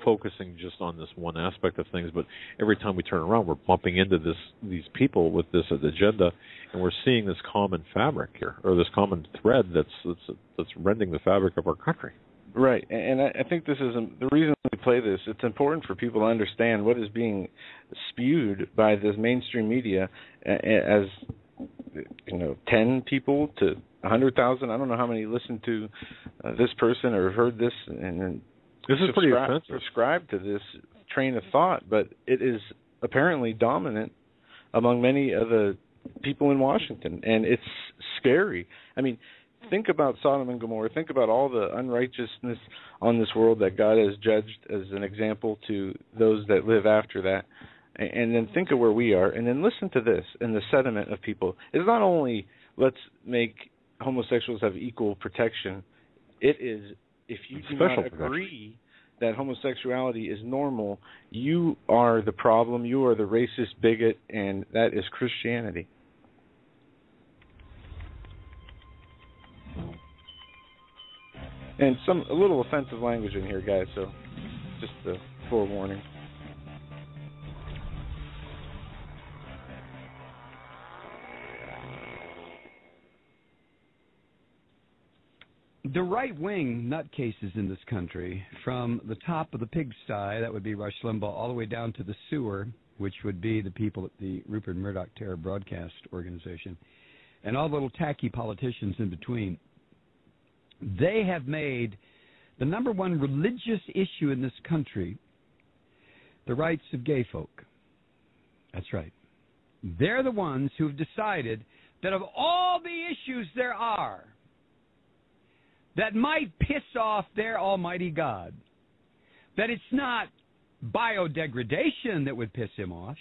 focusing just on this one aspect of things, but every time we turn around, we're bumping into these people with this agenda, and we're seeing this common fabric here, or this common thread that's rending the fabric of our country. Right, and I think this is the reason we play this. It's important for people to understand what is being spewed by this mainstream media as 10 people to 100,000. I don't know how many listen to this person or heard this and this is pretty offensive. Subscribe to this train of thought, but it is apparently dominant among many of the people in Washington, and it's scary. I mean, think about Sodom and Gomorrah. Think about all the unrighteousness on this world that God has judged as an example to those that live after that. And then think of where we are, and then listen to this, and the sentiment of people. It's not only let's make homosexuals have equal protection. It is, if you do not agree that homosexuality is normal, you are the problem, you are the racist bigot, and that is Christianity. And a little offensive language in here, guys, so just a forewarning. The right-wing nutcases in this country, from the top of the pigsty, that would be Rush Limbaugh, all the way down to the sewer, which would be the people at the Rupert Murdoch Terror Broadcast Organization, and all the little tacky politicians in between, they have made the number one religious issue in this country the rights of gay folk. That's right. They're the ones who have decided that of all the issues there are that might piss off their almighty God, that it's not biodegradation that would piss him off.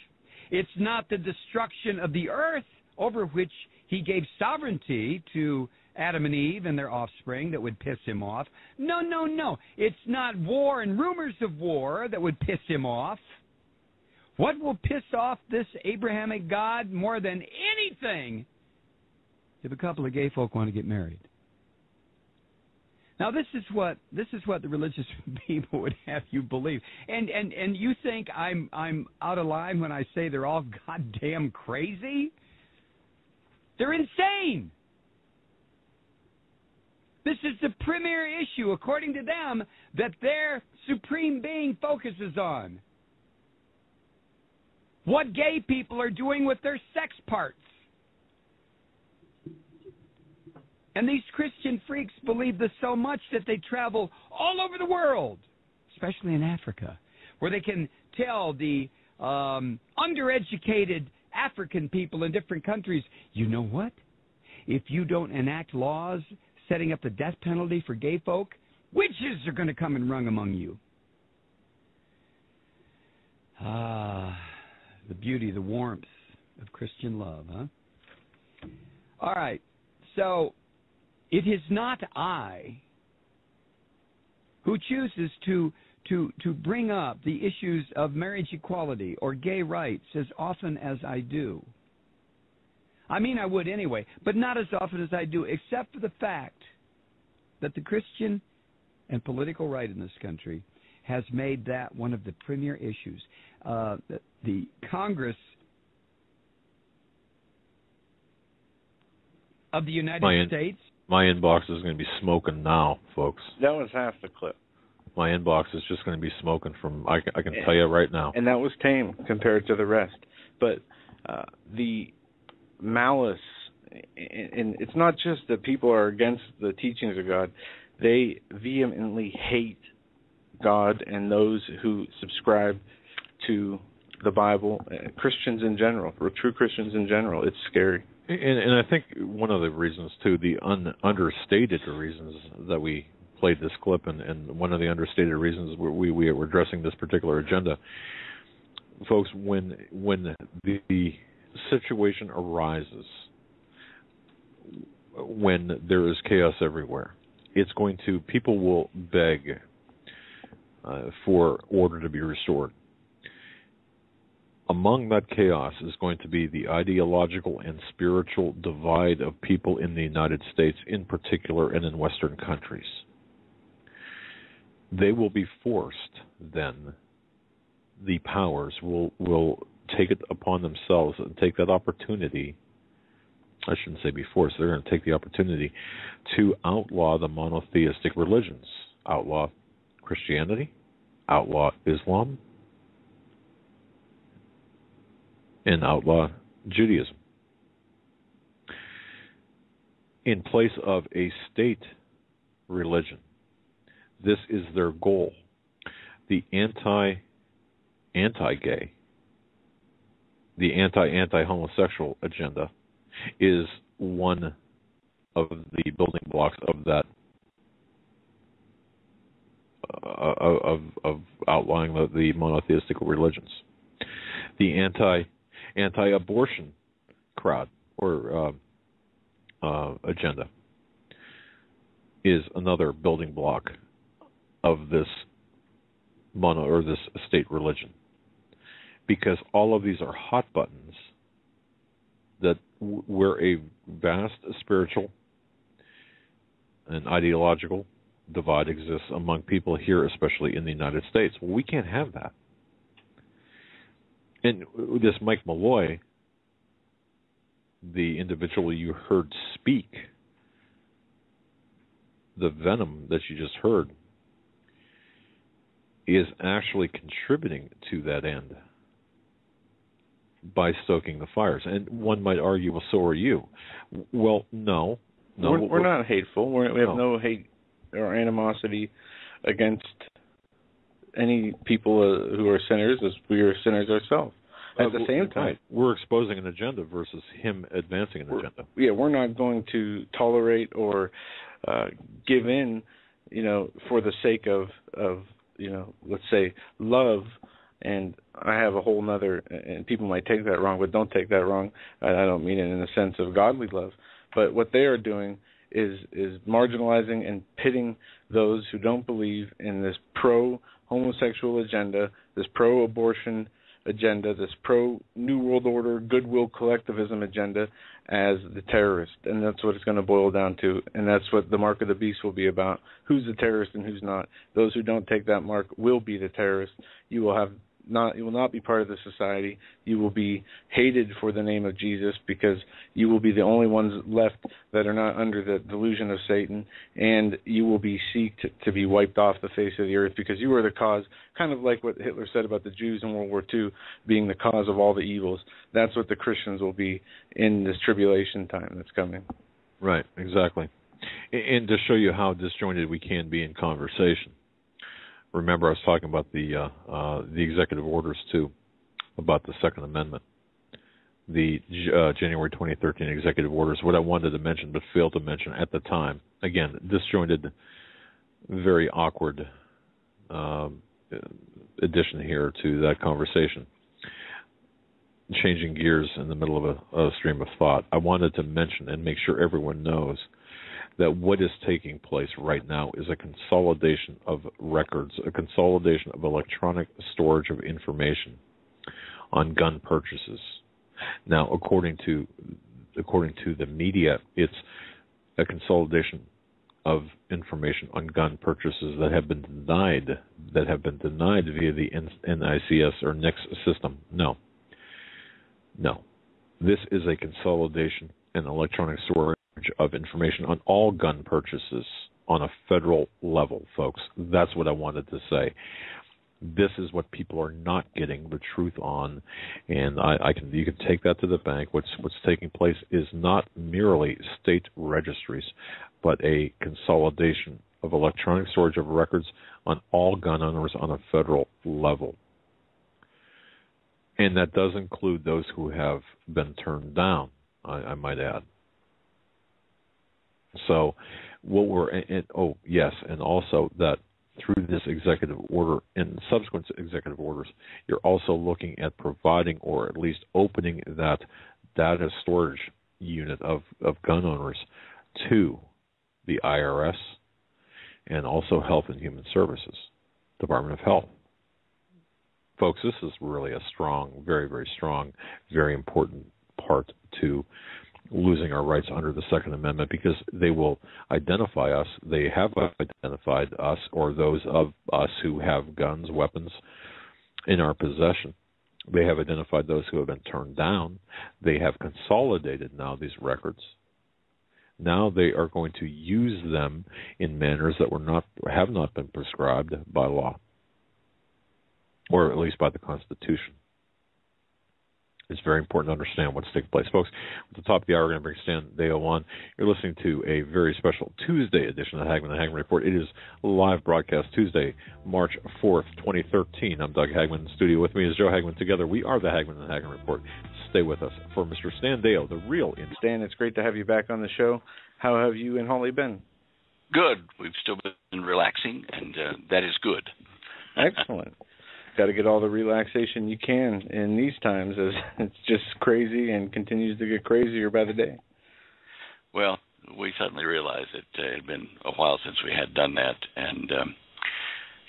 It's not the destruction of the earth over which he gave sovereignty to Adam and Eve and their offspring that would piss him off. No, no, no. It's not war and rumors of war that would piss him off. What will piss off this Abrahamic God more than anything? If a couple of gay folk want to get married. Now, this is what the religious people would have you believe, and you think I'm out of line when I say they're all goddamn crazy? They're insane. This is the premier issue, according to them, that their supreme being focuses on. What gay people are doing with their sex parts. And these Christian freaks believe this so much that they travel all over the world, especially in Africa, where they can tell the undereducated African people in different countries, you know what? If you don't enact laws setting up the death penalty for gay folk, witches are going to come and run among you. The beauty, the warmth of Christian love, huh? All right, so it is not I who chooses to bring up the issues of marriage equality or gay rights as often as I do. I mean, I would anyway, but not as often as I do, except for the fact that the Christian and political right in this country has made that one of the premier issues. The Congress of the United States. My inbox is going to be smoking now, folks. That was half the clip. My inbox is just going to be smoking from, I can tell you right now. And that was tame compared to the rest. But the malice, and it's not just that people are against the teachings of God. They vehemently hate God and those who subscribe to the Bible, Christians in general, or true Christians in general. It's scary. And I think one of the reasons, too, the understated reasons that we played this clip, and one of the understated reasons we were addressing this particular agenda, folks, when the situation arises, when there is chaos everywhere, people will beg for order to be restored. Among that chaos is going to be the ideological and spiritual divide of people in the United States in particular and in Western countries. They will be forced, then, the powers will take it upon themselves and take that opportunity. I shouldn't say be forced. They're going to take the opportunity to outlaw the monotheistic religions, outlaw Christianity, outlaw Islam, and outlaw Judaism in place of a state religion. This is their goal. The anti-gay, the anti-homosexual agenda is one of the building blocks of that, of outlawing the monotheistic religions. The anti-abortion crowd or agenda is another building block of this this state religion, because all of these are hot buttons where a vast spiritual and ideological divide exists among people here, especially in the United States. Well, we can't have that. And this Mike Malloy, the individual you heard speak, the venom that you just heard, is actually contributing to that end by stoking the fires. And one might argue, well, so are you. Well, no. We're not hateful. We have no hate or animosity against any people who are sinners, as we are sinners ourselves. At the same time, right. We're exposing an agenda versus him advancing an agenda. Yeah, we're not going to tolerate or give in, for the sake of let's say love. And I have a whole nother, and people might take that wrong, but don't take that wrong. I don't mean it in the sense of godly love. But what they are doing is marginalizing and pitting those who don't believe in this pro-homosexual agenda, this pro-abortion agenda, this pro-New World Order, goodwill collectivism agenda, as the terrorist. And that's what it's going to boil down to. And that's what the mark of the beast will be about. Who's the terrorist and who's not. Those who don't take that mark will be the terrorist. You will not be part of the society. You will be hated for the name of Jesus, because you will be the only ones left that are not under the delusion of Satan, and you will be seeked to be wiped off the face of the earth, because you are the cause, kind of like what Hitler said about the Jews in World War II being the cause of all the evils. That's what the Christians will be in this tribulation time that's coming. Right, exactly. And to show you how disjointed we can be in conversation, remember, I was talking about the executive orders, too, about the Second Amendment, the January 2013 executive orders. What I wanted to mention but failed to mention at the time, again, disjointed, very awkward addition here to that conversation, changing gears in the middle of a stream of thought. I wanted to mention and make sure everyone knows that what is taking place right now is a consolidation of records, a consolidation of electronic storage of information on gun purchases. Now, according to the media, it's a consolidation of information on gun purchases that have been denied via the NICS or NICS system. No. This is a consolidation and electronic storage of information on all gun purchases on a federal level, folks. That's what I wanted to say. This is what people are not getting the truth on, and you can take that to the bank. What's taking place is not merely state registries, but a consolidation of electronic storage of records on all gun owners on a federal level. And that does include those who have been turned down, I might add. So and also that through this executive order and subsequent executive orders, you're also looking at providing or at least opening that data storage unit of gun owners to the IRS and also Health and Human Services, Department of Health. Folks, this is really a strong, very, very strong, very important part to losing our rights under the Second Amendment, because they will identify us. They have identified us, or those of us who have guns, weapons in our possession. They have identified those who have been turned down. They have consolidated now these records. Now they are going to use them in manners that have not been prescribed by law, or at least by the Constitution. It's very important to understand what's taking place. Folks, at the top of the hour, we're going to bring Stan Deo on. You're listening to a very special Tuesday edition of Hagmann and Hagmann Report. It is a live broadcast Tuesday, March 4th, 2013. I'm Doug Hagmann. In the studio with me is Joe Hagmann. Together, we are the Hagmann and Hagmann Report. Stay with us for Mr. Stan Deo, the real Stan, it's great to have you back on the show. How have you and Holly been? Good. We've still been relaxing, and that is good. Excellent. Got to get all the relaxation you can in these times, as it's just crazy and continues to get crazier by the day. Well, we suddenly realized it had been a while since we had done that, and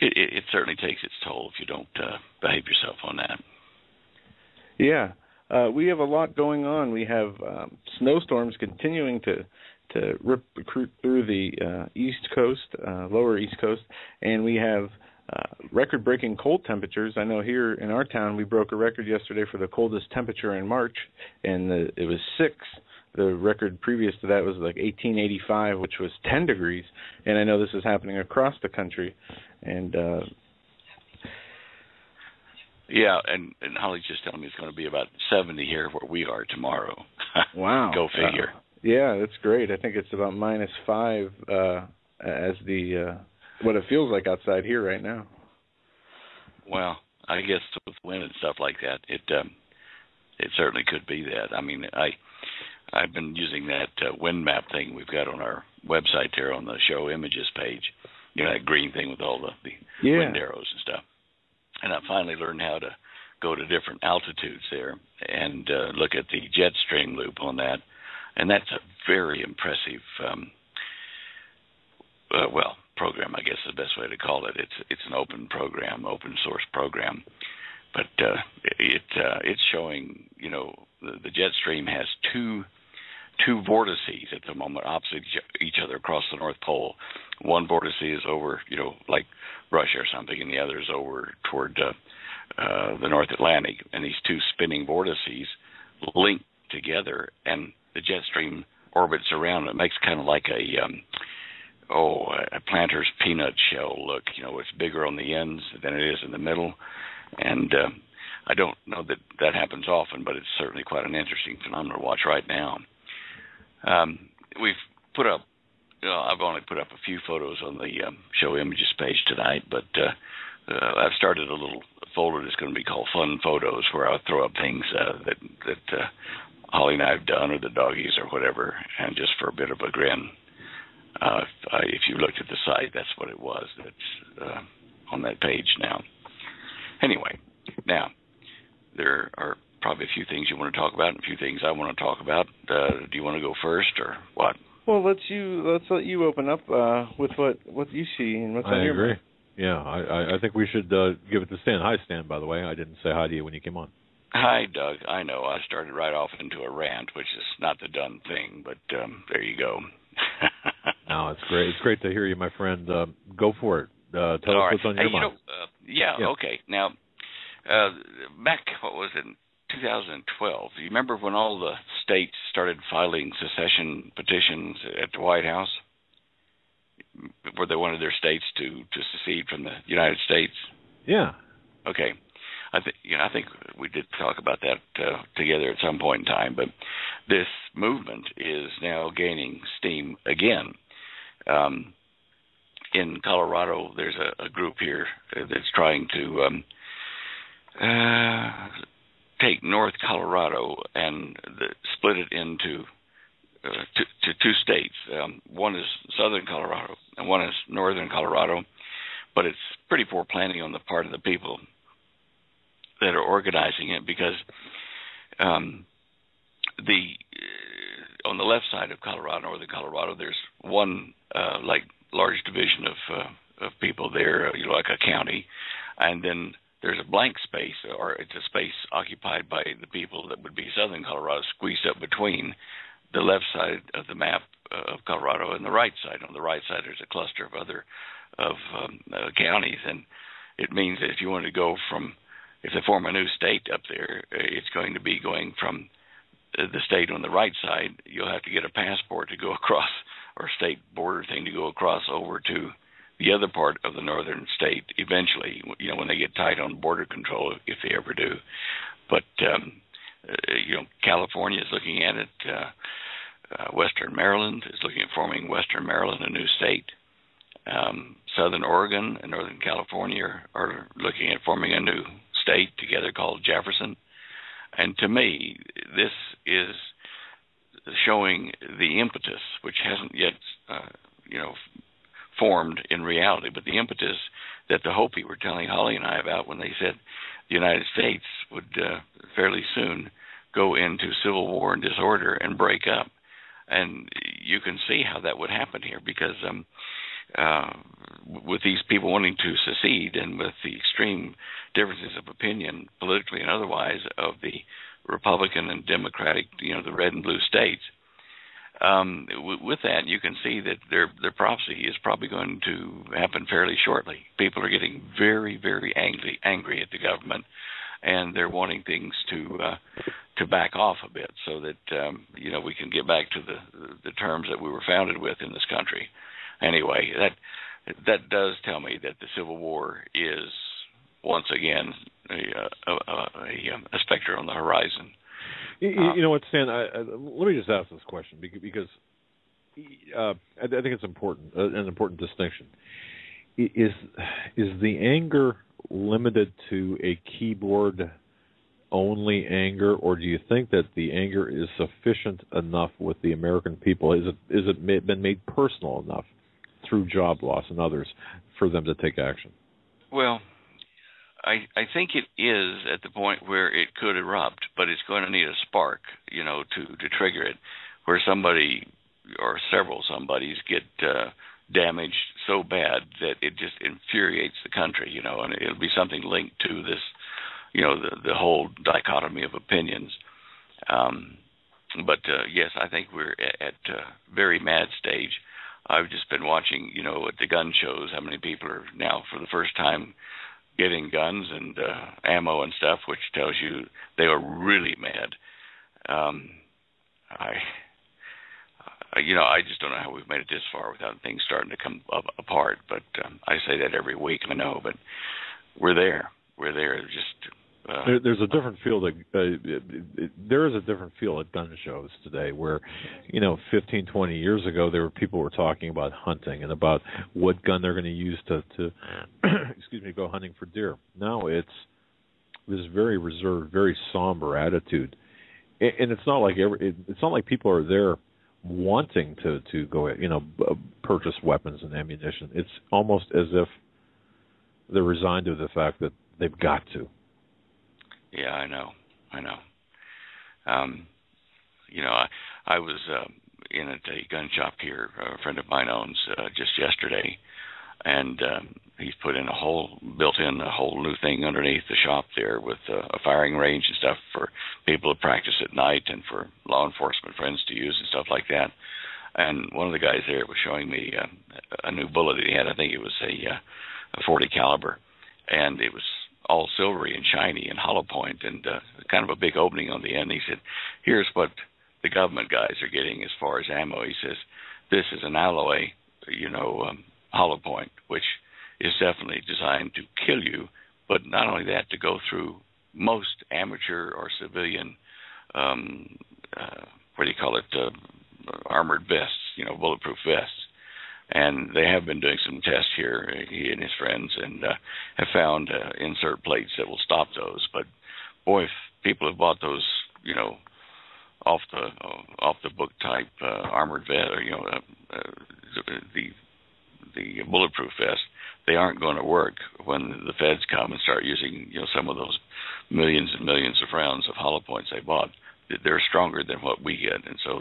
it certainly takes its toll if you don't behave yourself on that. Yeah. We have a lot going on. We have snowstorms continuing to recruit through the East Coast, lower East Coast, and we have record-breaking cold temperatures. I know here in our town we broke a record yesterday for the coldest temperature in March, and it was 6. The record previous to that was like 1885, which was 10 degrees, and I know this is happening across the country. And yeah, and Holly's just telling me it's going to be about 70 here where we are tomorrow. Wow. Go figure. Yeah, that's great. I think it's about -5 as the what it feels like outside here right now. Well, I guess with wind and stuff like that, it certainly could be that. I mean, I've been using that wind map thing we've got on our website there on the show images page. You know, that green thing with all the wind arrows and stuff. And I finally learned how to go to different altitudes there and look at the jet stream loop on that. And that's a very impressive, program, I guess is the best way to call it. It's an open program, open source program But it's showing, the jet stream has two vortices at the moment opposite each other across the North Pole. One vortice is over, like Russia or something, and the other is over toward the North Atlantic. And these two spinning vortices link together, and the jet stream orbits around. It makes kind of like a planter's peanut shell look. It's bigger on the ends than it is in the middle. And I don't know that happens often, but it's certainly quite an interesting phenomenon to watch right now. We've put up, I've only put up a few photos on the show images page tonight, but I've started a little folder that's going to be called Fun Photos, where I'll throw up things that Holly and I have done, or the doggies or whatever, and just for a bit of a grin. If you looked at the site, that's what it was. That's on that page now. Anyway, now, there are probably a few things you want to talk about and a few things I want to talk about. Do you want to go first, or what? Well, let's let you open up with what you see and what's on your mind. I agree. Yeah, I think we should give it to Stan. Hi, Stan, by the way. I didn't say hi to you when you came on. Hi, Doug. I know I started right off into a rant, which is not the done thing, but there you go. No, it's great. It's great to hear you, my friend. Go for it. Tell us what's on your mind. Yeah, okay. Now, back, what was it, 2012, do you remember when all the states started filing secession petitions at the White House, where they wanted their states to secede from the United States? Yeah. Okay. I think we did talk about that together at some point in time, but this movement is now gaining steam again. In Colorado, there's a group here that's trying to take North Colorado and split it into two states. One is Southern Colorado and one is Northern Colorado, but it's pretty poor planning on the part of the people that are organizing it, because on the left side of Colorado, Northern Colorado, there's one large division of people there, like a county, and then there's a blank space, or it's a space occupied by the people that would be Southern Colorado, squeezed up between the left side of the map of Colorado and the right side. On the right side, there's a cluster of other counties, and it means that if you want to go if they form a new state up there, it's going to be going from the state on the right side. You'll have to get a passport to go across, or state border thing to go across over to the other part of the northern state eventually, when they get tight on border control, if they ever do. But, California is looking at it. Western Maryland is looking at forming Western Maryland a new state. Southern Oregon and Northern California are looking at forming a new state together called Jefferson. And to me, this is showing the impetus, which hasn't yet, formed in reality, but the impetus that the Hopi were telling Holly and I about when they said the United States would fairly soon go into civil war and disorder and break up. And you can see how that would happen here, because with these people wanting to secede, and with the extreme differences of opinion, politically and otherwise, of the Republican and Democratic, the red and blue states, with that, you can see that their prophecy is probably going to happen fairly shortly. People are getting very, very angry at the government, and they're wanting things to back off a bit, so that we can get back to the terms that we were founded with in this country. Anyway, that does tell me that the Civil War is once again a specter on the horizon. You know what, Stan? Let me just ask this question, because I think it's important, an important distinction. Is the anger limited to a keyboard-only anger, or do you think that the anger is sufficient enough with the American people? Is it been made personal enough through job loss and others for them to take action? Well, I think it is at the point where it could erupt, but it's going to need a spark, to trigger it, where somebody or several somebodies get damaged so bad that it just infuriates the country, and it'll be something linked to this the whole dichotomy of opinions. But yes, I think we're at a very mad stage. I've just been watching, at the gun shows, how many people are now for the first time getting guns and ammo and stuff, which tells you they are really mad. I just don't know how we've made it this far without things starting to come apart. But I say that every week, I know, but we're there. We're there. Just there's a different feel there is a different feel at gun shows today where 15, 20 years ago people were talking about hunting and about what gun they're going to use to go hunting for deer. Now it's this very reserved, very somber attitude, and it's not like people are there wanting to go purchase weapons and ammunition. It's almost as if they're resigned to the fact that they've got to. Yeah, I know. I was in at a gun shop here. A friend of mine owns just yesterday, and he's built in a whole new thing underneath the shop there with a firing range and stuff for people to practice at night and for law enforcement friends to use and stuff like that. And one of the guys there was showing me a new bullet that he had. I think it was a 40 caliber, and it was all silvery and shiny and hollow point and kind of a big opening on the end. He said, here's what the government guys are getting as far as ammo. He says, this is an alloy, hollow point, which is definitely designed to kill you, but not only that, to go through most amateur or civilian, armored vests, bulletproof vests. And they have been doing some tests here, he and his friends, and have found insert plates that will stop those. But boy, if people have bought those, off the book type armored vest, or the bulletproof vest, they aren't going to work when the feds come and start using some of those millions and millions of rounds of hollow points they bought. They're stronger than what we get, and so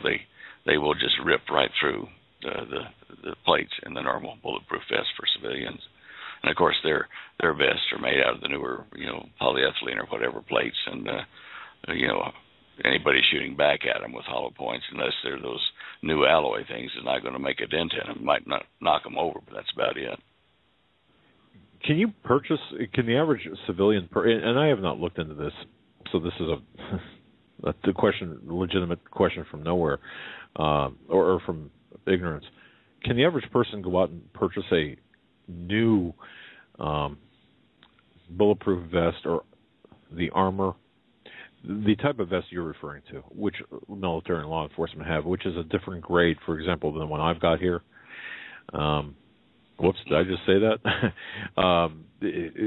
they will just rip right through the plates in the normal bulletproof vest for civilians. And of course their vests are made out of the newer polyethylene or whatever plates, and anybody shooting back at them with hollow points, unless they're those new alloy things, is not going to make a dent in them. Might not knock them over, but that's about it. Can the average civilian and I have not looked into this, so this is a legitimate question from nowhere, or from ignorance. Can the average person go out and purchase a new bulletproof vest or the armor, the type of vest you're referring to, which military and law enforcement have, which is a different grade, for example, than the one I've got here? Whoops, did I just say that?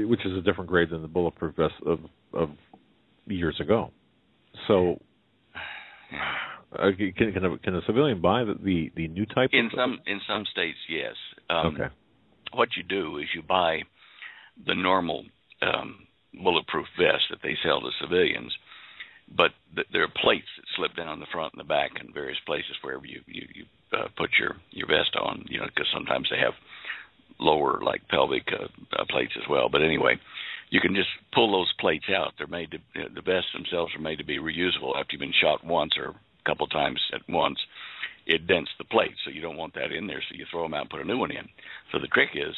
Which is a different grade than the bulletproof vest of years ago. So can a civilian buy the new type? In some states, yes. Okay. What you do is you buy the normal bulletproof vest that they sell to civilians, but there are plates that slip down the front and the back in various places wherever you put your vest on. Because sometimes they have lower, like pelvic plates as well. But anyway, you can just pull those plates out. They're made to the vests themselves are made to be reusable after you've been shot once or couple times at once. It dents the plate, so you don't want that in there, so you throw them out and put a new one in. So the trick is,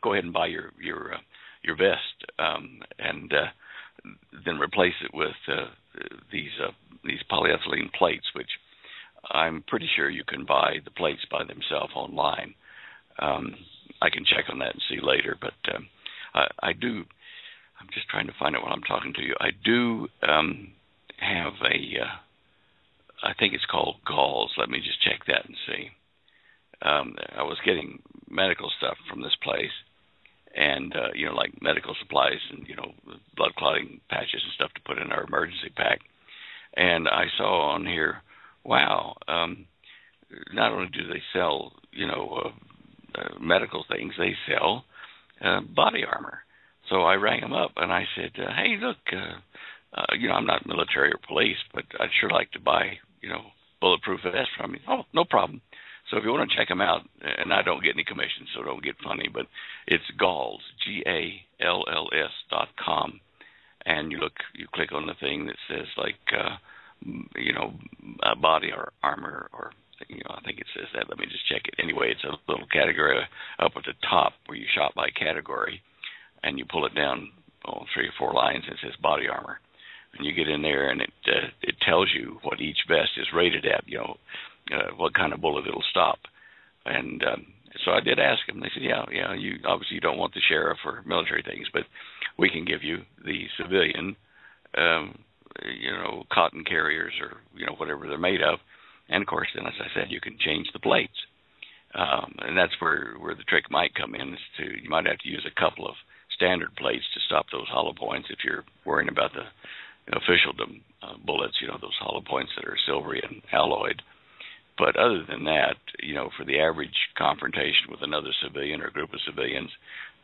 go ahead and buy your vest, and then replace it with these polyethylene plates, which I'm pretty sure you can buy the plates by themselves online. I can check on that and see later, but I do. I'm just trying to find out while I'm talking to you. I do have I think it's called galls. Let me just check that and see. I was getting medical stuff from this place, and like medical supplies and blood clotting patches and stuff to put in our emergency pack. And I saw on here, wow, not only do they sell medical things, they sell body armor. So I rang them up and I said, hey, look, I'm not military or police, but I'd sure like to buy, bulletproof vest from you. Oh, no problem. So if you want to check them out, and I don't get any commissions, so don't get funny, but it's galls, GALLS.com, and you click on the thing that says like, body or armor, or I think it says that. Let me just check it. Anyway, it's a little category up at the top where you shop by category, and you pull it down 3 or 4 lines, and it says body armor. And you get in there, and it tells you what each vest is rated at, what kind of bullet it'll stop. And so I did ask them. They said, yeah, you obviously don't want the sheriff or military things, but we can give you the civilian, cotton carriers or, whatever they're made of. And, of course, then, as I said, you can change the plates. And that's where the trick might come in, is you might have to use a couple of standard plates to stop those hollow points if you're worrying about the officialdom bullets, those hollow points that are silvery and alloyed. But other than that, for the average confrontation with another civilian or group of civilians,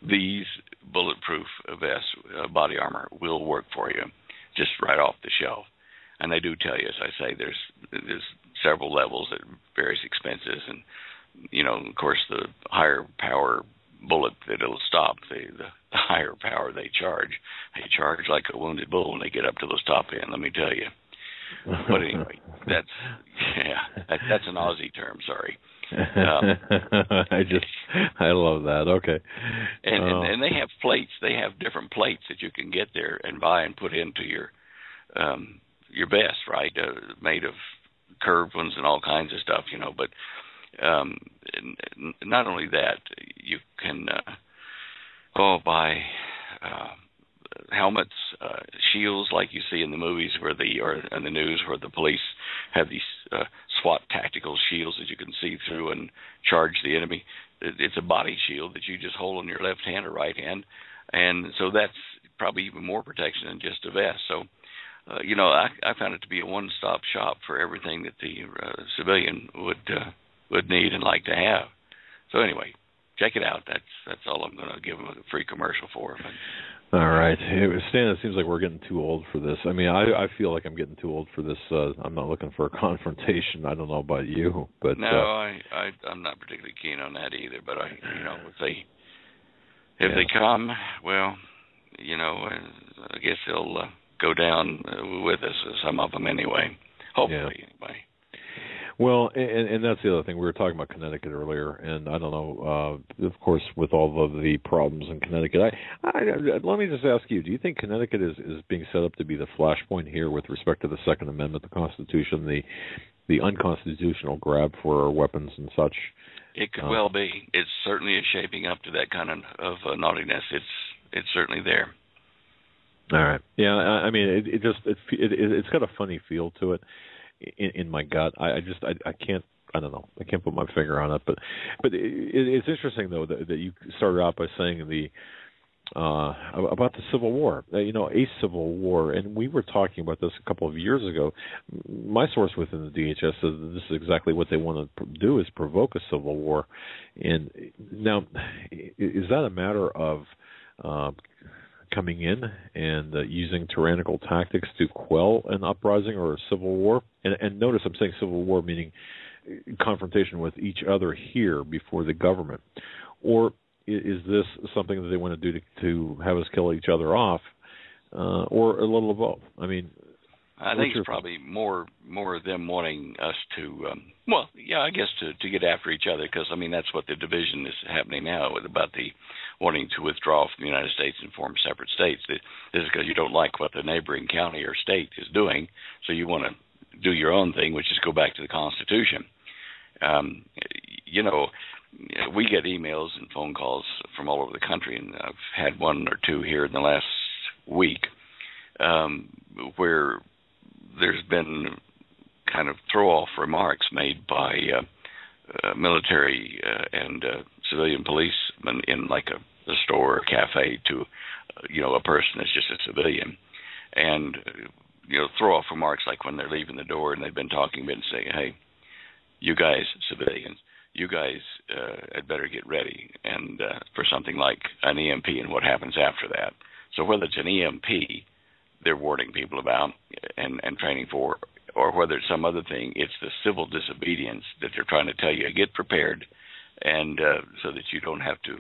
these bulletproof vests, body armor, will work for you just right off the shelf. And they do tell you, as I say, there's several levels at various expenses. And, of course, the higher power bullet that it'll stop, the higher power they charge. They charge like a wounded bull when they get up to those top end, let me tell you. But anyway, that's an Aussie term, sorry. I love that. Okay. And they have plates. They have different plates that you can get there and buy and put into your vest, right? Made of curved ones and all kinds of stuff, But not only that, you can buy helmets, shields, like you see in the movies or in the news, where the police have these SWAT tactical shields that you can see through and charge the enemy. It's a body shield that you just hold in your left hand or right hand, and so that's probably even more protection than just a vest. So, I found it to be a one-stop shop for everything that the civilian would need and like to have. So anyway, check it out. That's all I'm going to give them a free commercial for. All right. Stan, it seems like we're getting too old for this. I mean, I feel like I'm getting too old for this. I'm not looking for a confrontation. I don't know about you, but no, I'm not particularly keen on that either. But if they come, well, I guess they'll go down with us. Some of them anyway. Hopefully, anyway. Well, and that's the other thing. We were talking about Connecticut earlier, and I don't know, of course, with all of the problems in Connecticut. Let me just ask you, do you think Connecticut is being set up to be the flashpoint here with respect to the Second Amendment, the Constitution, the unconstitutional grab for our weapons and such? It could well be. It certainly is shaping up to that kind of naughtiness. It's certainly there. All right. Yeah, I mean, it's got a funny feel to it. In my gut, I can't. I don't know. I can't put my finger on it, but it's interesting though that you started out by saying about the Civil War. A civil war, and we were talking about this a couple of years ago. My source within the DHS says that this is exactly what they want to do: is provoke a civil war. And now, is that a matter of coming in and using tyrannical tactics to quell an uprising or a civil war? And notice I'm saying civil war, meaning confrontation with each other here before the government. Or is this something that they want to do to have us kill each other off, or a little of both? I mean, I think it's probably more of them wanting us to, I guess to get after each other, because, I mean, that's what the division is happening now about the wanting to withdraw from the United States and form separate states. This is because you don't like what the neighboring county or state is doing, so you want to do your own thing, which is go back to the Constitution. We get emails and phone calls from all over the country, and I've had one or two here in the last week where there's been kind of throw-off remarks made by military and civilian policemen in like a store or cafe to, a person that's just a civilian. And, throw-off remarks like when they're leaving the door and they've been talking a bit and saying, hey, you guys, civilians, you guys had better get ready and for something like an EMP and what happens after that. So whether it's an EMP they're warning people about and training for, or whether it's some other thing, it's the civil disobedience that they're trying to tell you, get prepared, and so that you don't have to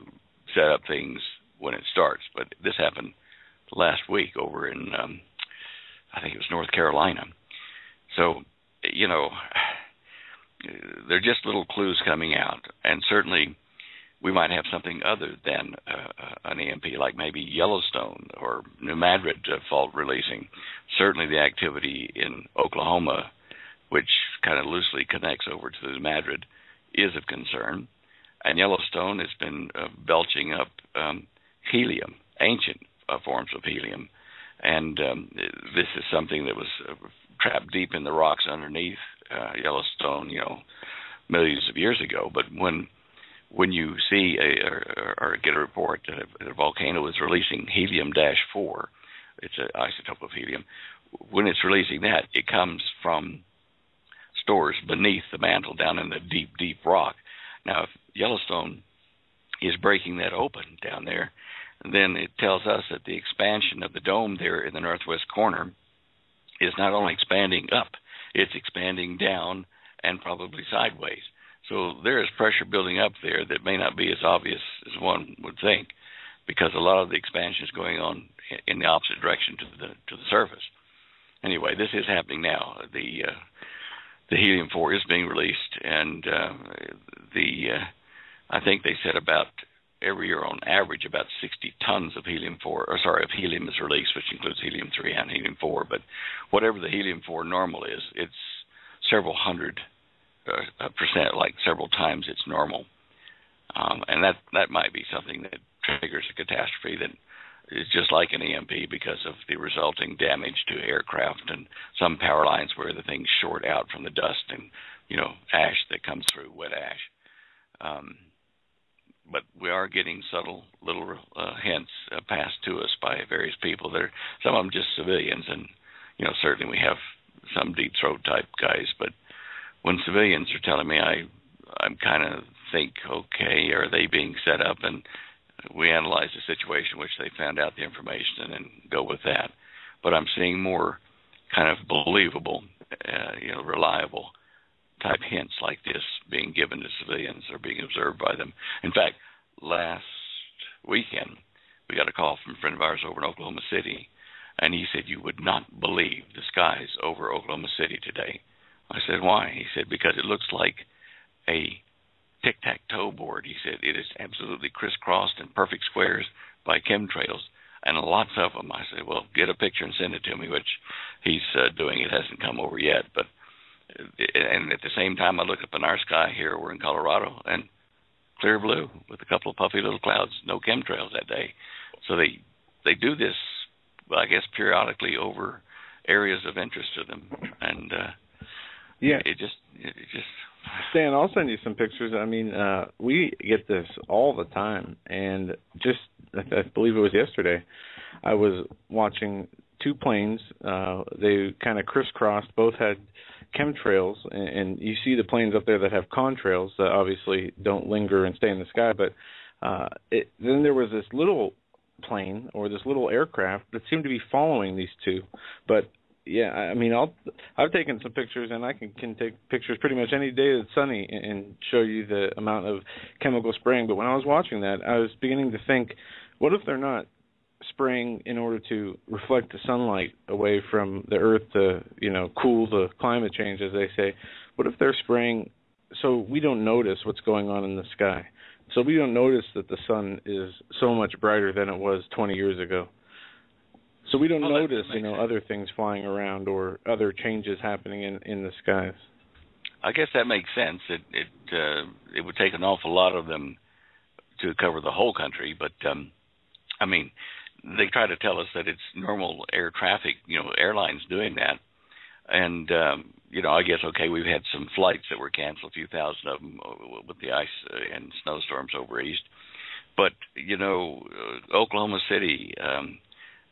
set up things when it starts. But this happened last week over in, I think it was North Carolina. So, you know, there are just little clues coming out, and certainly we might have something other than an EMP, like maybe Yellowstone or New Madrid fault releasing. Certainly the activity in Oklahoma, which kind of loosely connects over to the New Madrid, is of concern. And Yellowstone has been belching up helium, ancient forms of helium. And this is something that was trapped deep in the rocks underneath Yellowstone, you know, millions of years ago. But when you see or get a report that a volcano is releasing helium-4, it's an isotope of helium. When it's releasing that, it comes from stores beneath the mantle down in the deep, deep rock. Now, if Yellowstone is breaking that open down there, then it tells us that the expansion of the dome there in the northwest corner is not only expanding up, it's expanding down and probably sideways. So there is pressure building up there that may not be as obvious as one would think, because a lot of the expansion is going on in the opposite direction to the surface. Anyway, this is happening now. The helium-4 is being released, and I think they said about every year on average about 60 tons of helium is released, which includes helium-3 and helium-4. But whatever the helium-4 normal is, it's several hundred percent, like several times its normal. And that might be something that triggers a catastrophe that is just like an EMP because of the resulting damage to aircraft and some power lines where the things short out from the dust and, you know, ash that comes through, wet ash. But we are getting subtle little hints passed to us by various people. Some of them just civilians, and, you know, certainly we have some deep throat type guys. But when civilians are telling me, I'm kind of think, okay, are they being set up? And we analyze the situation, which they found out the information, and go with that. But I'm seeing more kind of believable, reliable type hints like this being given to civilians or being observed by them. In fact, last weekend, we got a call from a friend of ours over in Oklahoma City, and he said, you would not believe the skies over Oklahoma City today. I said, why? He said, because it looks like a tic-tac-toe board. He said, it is absolutely crisscrossed in perfect squares by chemtrails, and lots of them. I said, well, get a picture and send it to me, which he's doing. It hasn't come over yet, but and at the same time, I look up in our sky here, we're in Colorado, and clear blue with a couple of puffy little clouds, no chemtrails that day. So they do this, I guess, periodically over areas of interest to them, and it just. Stan, I'll send you some pictures. I mean, we get this all the time, and I believe it was yesterday, I was watching two planes. They kind of crisscrossed. Both had chemtrails, and you see the planes up there that have contrails that obviously don't linger and stay in the sky. But then there was this little plane or this little aircraft that seemed to be following these two. But yeah, I mean, I've taken some pictures, and I can take pictures pretty much any day that's sunny and show you the amount of chemical spraying. But when I was watching that, I was beginning to think, what if they're not spraying in order to reflect the sunlight away from the earth to, cool the climate change, as they say? What if they're spraying so we don't notice what's going on in the sky? So we don't notice that the sun is so much brighter than it was 20 years ago. So we don't notice, other things flying around or other changes happening in the skies. I guess that makes sense. It would take an awful lot of them to cover the whole country, but I mean, they try to tell us that it's normal air traffic, airlines doing that. And, I guess, okay, we've had some flights that were canceled, a few thousand of them with the ice and snowstorms over east. But, Oklahoma City,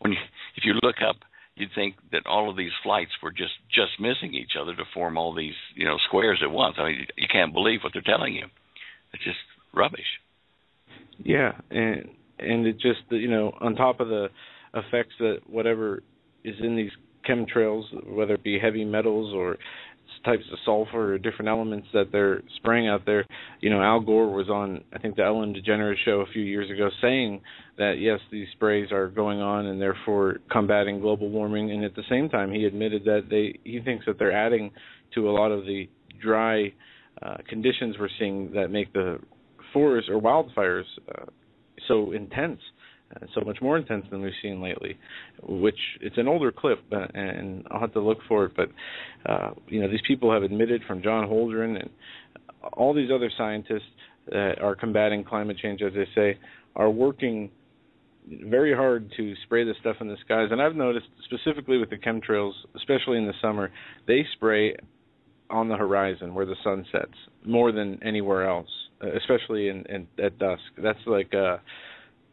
if you look up, you'd think that all of these flights were just missing each other to form all these, squares at once. I mean, you can't believe what they're telling you. It's just rubbish. Yeah, and it just, on top of the effects that whatever is in these chemtrails, whether it be heavy metals or types of sulfur or different elements that they're spraying out there. You know, Al Gore was on, I think, the Ellen DeGeneres show a few years ago saying that, yes, these sprays are going on and therefore combating global warming, and at the same time he admitted that he thinks that they're adding to a lot of the dry conditions we're seeing that make the forest or wildfires so intense. So much more intense than we've seen lately, which it's an older clip, and I'll have to look for it. But, you know, these people have admitted, from John Holdren and all these other scientists that are combating climate change, as they say, are working very hard to spray this stuff in the skies. And I've noticed, specifically with the chemtrails, especially in the summer, they spray on the horizon where the sun sets more than anywhere else, especially at dusk. That's like...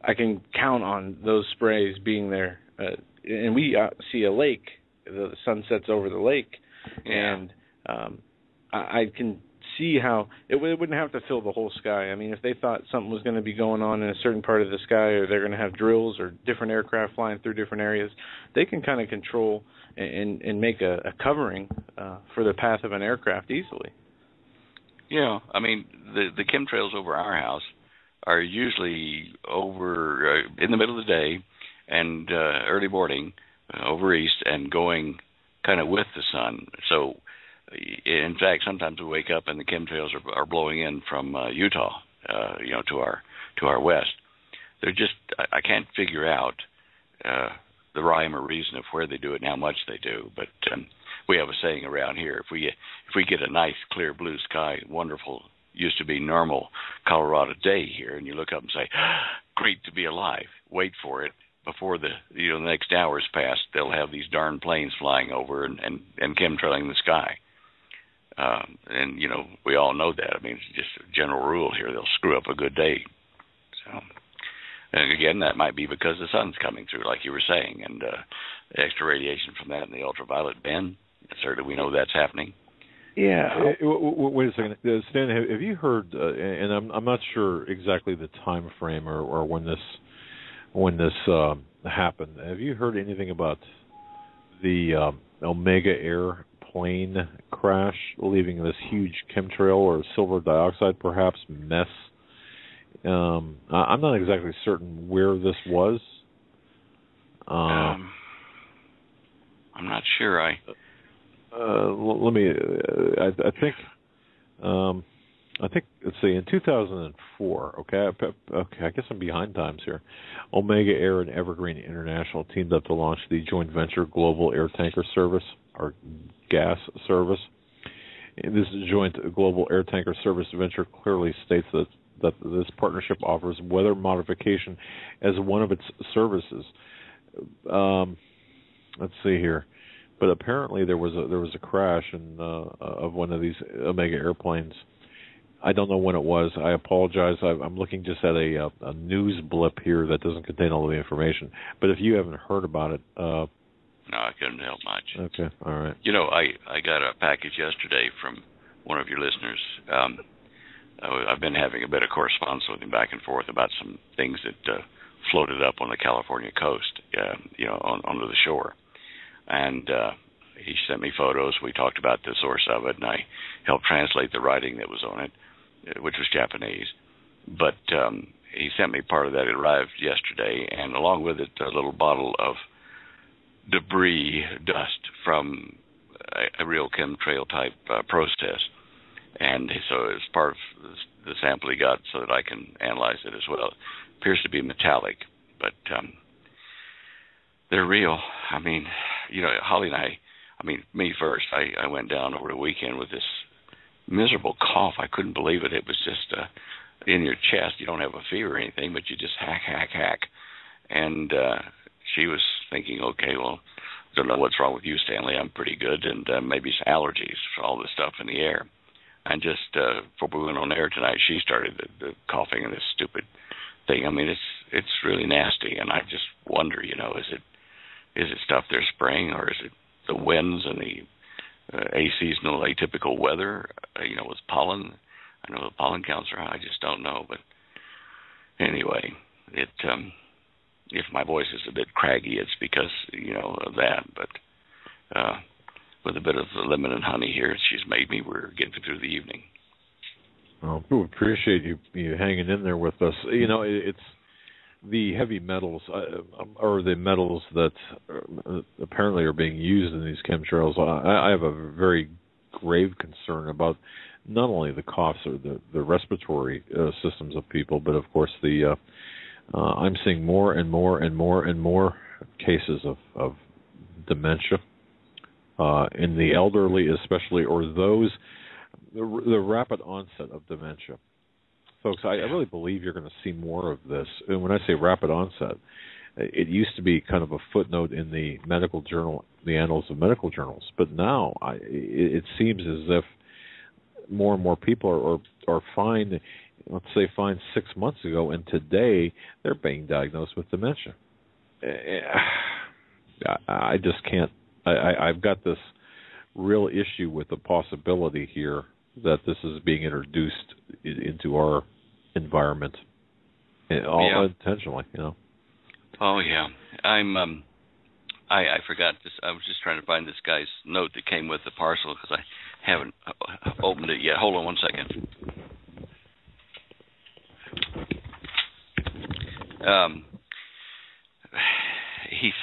I can count on those sprays being there. And we see a lake, the sun sets over the lake, and I can see how it wouldn't have to fill the whole sky. I mean, if they thought something was going to be going on in a certain part of the sky, or they're going to have drills or different aircraft flying through different areas, they can kind of control and make a covering for the path of an aircraft easily. Yeah, I mean, the chemtrails over our house are usually over in the middle of the day and early morning over east and going kind of with the sun. So, in fact, sometimes we wake up and the chemtrails are blowing in from Utah, you know, to our west. They're just, I can't figure out the rhyme or reason of where they do it and how much they do. But we have a saying around here: if we get a nice clear blue sky, wonderful, used to be normal Colorado day here, and you look up and say, great to be alive. Wait for it. Before the next hour's passed, they'll have these darn planes flying over and chemtrailing the sky. And, you know, we all know that. I mean, it's just a general rule here. They'll screw up a good day. So, and again, that might be because the sun's coming through, like you were saying, and extra radiation from that in the ultraviolet band. Certainly we know that's happening. Yeah. Wait a second, Stan. Have you heard? And I'm not sure exactly the time frame or when this happened. Have you heard anything about the Omega airplane crash, leaving this huge chemtrail or silver dioxide, perhaps, mess? I'm not exactly certain where this was. I'm not sure. Let me. I think. Let's see. In 2004. Okay. I guess I'm behind times here. Omega Air and Evergreen International teamed up to launch the joint venture Global Air Tanker Service, or GAS service. This joint Global Air Tanker Service venture clearly states that this partnership offers weather modification as one of its services. Let's see here. But apparently there was a crash of one of these Omega airplanes. I don't know when it was. I apologize. I'm looking just at a news blip here that doesn't contain all the information. But if you haven't heard about it, no, I couldn't help much. Okay, all right. You know, I got a package yesterday from one of your listeners. I've been having a bit of correspondence with him back and forth about some things that floated up on the California coast, you know, onto the shore. And he sent me photos. We talked about the source of it, and I helped translate the writing that was on it, which was Japanese. But he sent me part of that. It arrived yesterday, and along with it, a little bottle of debris, dust from a real chemtrail-type process. And so it's part of the sample he got so that I can analyze it as well. It appears to be metallic, but they're real. I mean, you know, Holly and me first, I went down over the weekend with this miserable cough. I couldn't believe it. It was just in your chest. You don't have a fever or anything, but you just hack. And she was thinking, okay, well, I don't know what's wrong with you, Stanley. I'm pretty good, and maybe it's allergies for all this stuff in the air. And just before we went on air tonight, she started the coughing and this stupid thing. I mean, it's really nasty, and I just wonder, you know, is it stuff they're spraying, or is it the winds and the aseasonal, atypical weather, you know, with pollen? I know the pollen counts are high. I just don't know. But anyway, if my voice is a bit craggy, it's because, you know, of that. But with a bit of lemon and honey here she's made me. We're getting through the evening. Well, we appreciate you hanging in there with us. You know, it's the heavy metals, or the metals that apparently are being used in these chemtrails. I have a very grave concern about not only the coughs or the respiratory systems of people, but of course I'm seeing more and more and more and more cases of dementia in the elderly, especially, or those the rapid onset of dementia. Folks, I really believe you're going to see more of this. And when I say rapid onset, it used to be kind of a footnote in the medical journal, the annals of medical journals, but now it seems as if more and more people are fine. Let's say fine 6 months ago, and today they're being diagnosed with dementia. I just can't. I've got this real issue with the possibility here that this is being introduced into our environment, all intentionally, you know. Oh yeah, I forgot this. I was just trying to find this guy's note that came with the parcel because I haven't opened it yet. Hold on one second.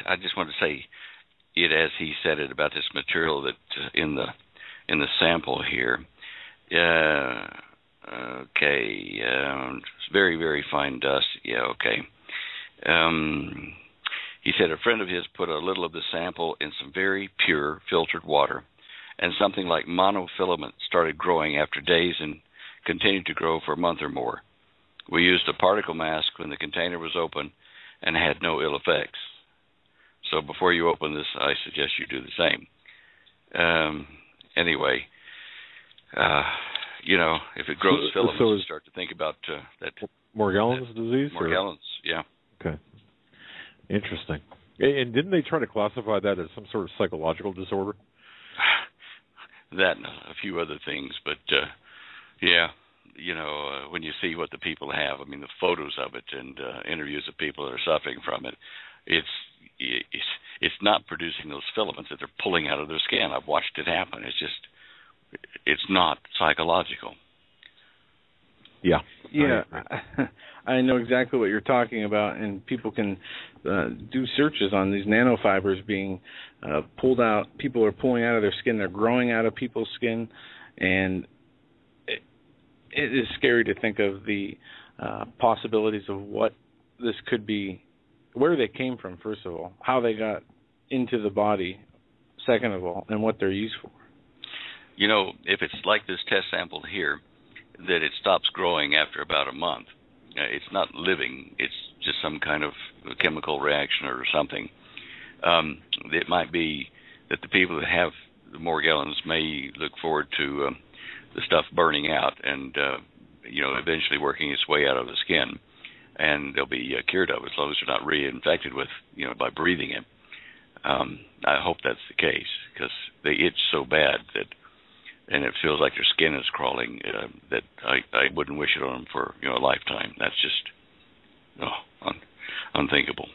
I just want to say it as he said it about this material that in the sample here. Okay. It's very, very fine dust. Yeah. Okay. He said a friend of his put a little of the sample in some very pure filtered water, and something like monofilament started growing after days and continued to grow for a month or more. We used a particle mask when the container was open and had no ill effects. So before you open this, I suggest you do the same. Anyway, you know, if it grows filaments, you start to think about that. Morgellons disease? Morgellons, yeah. Okay. Interesting. And didn't they try to classify that as some sort of psychological disorder? That and a few other things, but yeah, you know, when you see what the people have, I mean, the photos of it and interviews of people that are suffering from it, it's not producing those filaments that they're pulling out of their skin. I've watched it happen. It's not psychological. Yeah. Yeah, I know exactly what you're talking about, and people can do searches on these nanofibers being pulled out. People are pulling out of their skin. They're growing out of people's skin, and it is scary to think of the possibilities of what this could be, where they came from, first of all, how they got into the body, second of all, and what they're used for. You know, if it's like this test sample here, that it stops growing after about a month, it's not living, it's just some kind of chemical reaction or something. It might be that the people that have the Morgellons may look forward to the stuff burning out and, you know, eventually working its way out of the skin, and they'll be cured of it as long as they're not reinfected with, you know, by breathing it. I hope that's the case, because they itch so bad that, and it feels like their skin is crawling, that I wouldn't wish it on them for, you know, a lifetime. That's just unthinkable.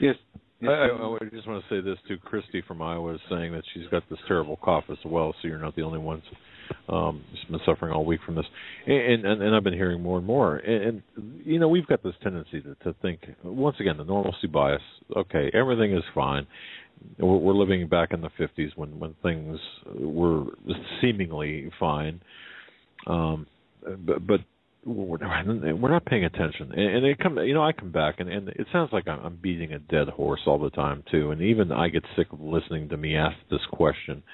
Yes. I just want to say this too. Christy from Iowa is saying that she's got this terrible cough as well, so you're not the only ones. She's been suffering all week from this, and I've been hearing more and more. And you know, we've got this tendency to think, once again, the normalcy bias. Okay, everything is fine. We're living back in the 50s when things were seemingly fine, but we're not paying attention. And I come back, and it sounds like I'm beating a dead horse all the time too. And even I get sick of listening to me ask this question: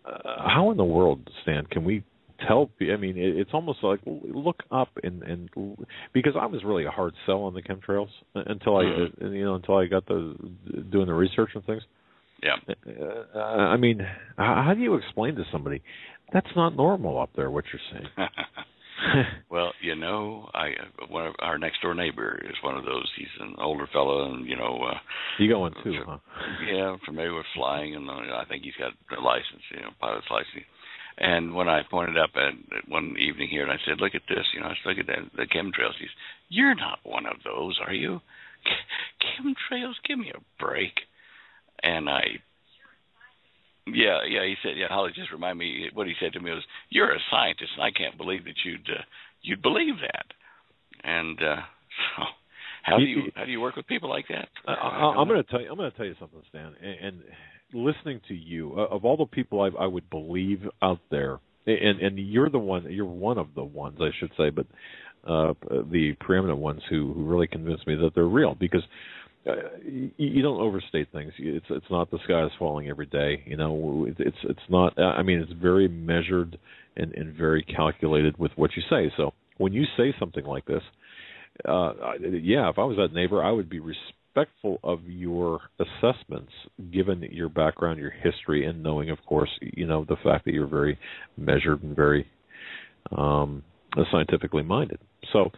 how in the world, Stan, can we tell? I mean, it's almost like look up and because I was really a hard sell on the chemtrails until I got doing the research and things. Yeah. I mean, how do you explain to somebody that's not normal up there? What you're saying? Well, you know, one of our next door neighbor is one of those. He's an older fellow, and you know, you got one too, huh? Yeah, familiar with flying, and I think he's got a license, you know, pilot's license. And when I pointed up at one evening here, and I said, "Look at this," you know, I said, "Look at the chemtrails." He said, "You're not one of those, are you? Chemtrails? Give me a break." And I Yeah. He said, Holly just reminded me what he said to me was, "You're a scientist, and I can't believe that you'd believe that." And so, how do you work with people like that? I'm going to tell you something, Stan. And listening to you, of all the people I would believe out there, and you're one of the ones, I should say, but the preeminent ones who really convinced me that they're real, because you don't overstate things. It's not the sky is falling every day. It's not. I mean, it's very measured and very calculated with what you say. So when you say something like this, if I was that neighbor, I would be respectful of your assessments, given your background, your history, and knowing, of course, the fact that you're very measured and very scientifically minded. So,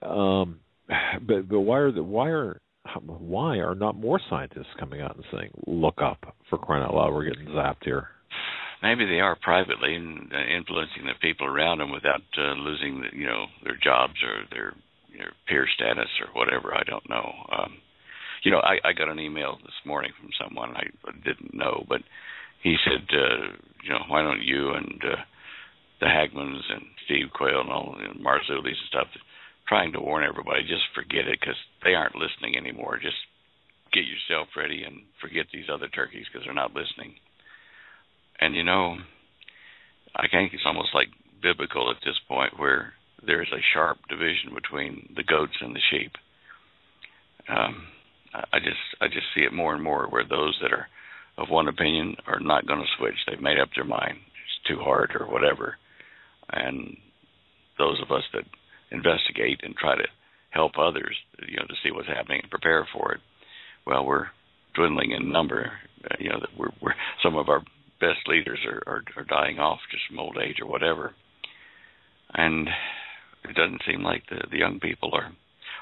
but why are not more scientists coming out and saying, "Look up, for crying out loud, we're getting zapped here"? Maybe they are privately and influencing the people around them without losing, their jobs or their peer status or whatever. I don't know. I got an email this morning from someone I didn't know, but he said, why don't you and the Hagmanns and Steve Quayle and all the Marzulis and stuff, trying to warn everybody, just forget it because they aren't listening anymore. Just get yourself ready and forget these other turkeys because they're not listening. And, I think it's almost like biblical at this point, where there is a sharp division between the goats and the sheep. I just see it more and more where those that are of one opinion are not going to switch. They've made up their mind. It's too hard or whatever. And those of us that investigate and try to help others, to see what's happening and prepare for it, well, we're dwindling in number. That we're some of our best leaders are dying off just from old age or whatever. And it doesn't seem like the young people are.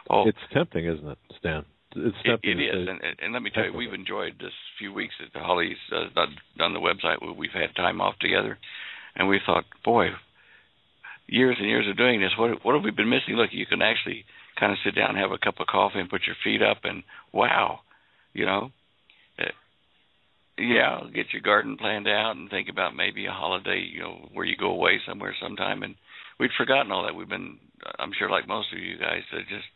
Oh, it's tempting, isn't it, Stan? It's tempting. It is, and let me tell you, we've enjoyed this few weeks that Holly's done the website. We've had time off together, and we thought, boy, years and years of doing this, what have we been missing? Look, you can actually kind of sit down and have a cup of coffee and put your feet up, and wow, get your garden planned out and think about maybe a holiday, where you go away somewhere sometime. And we'd forgotten all that. We've been, I'm sure, like most of you guys, just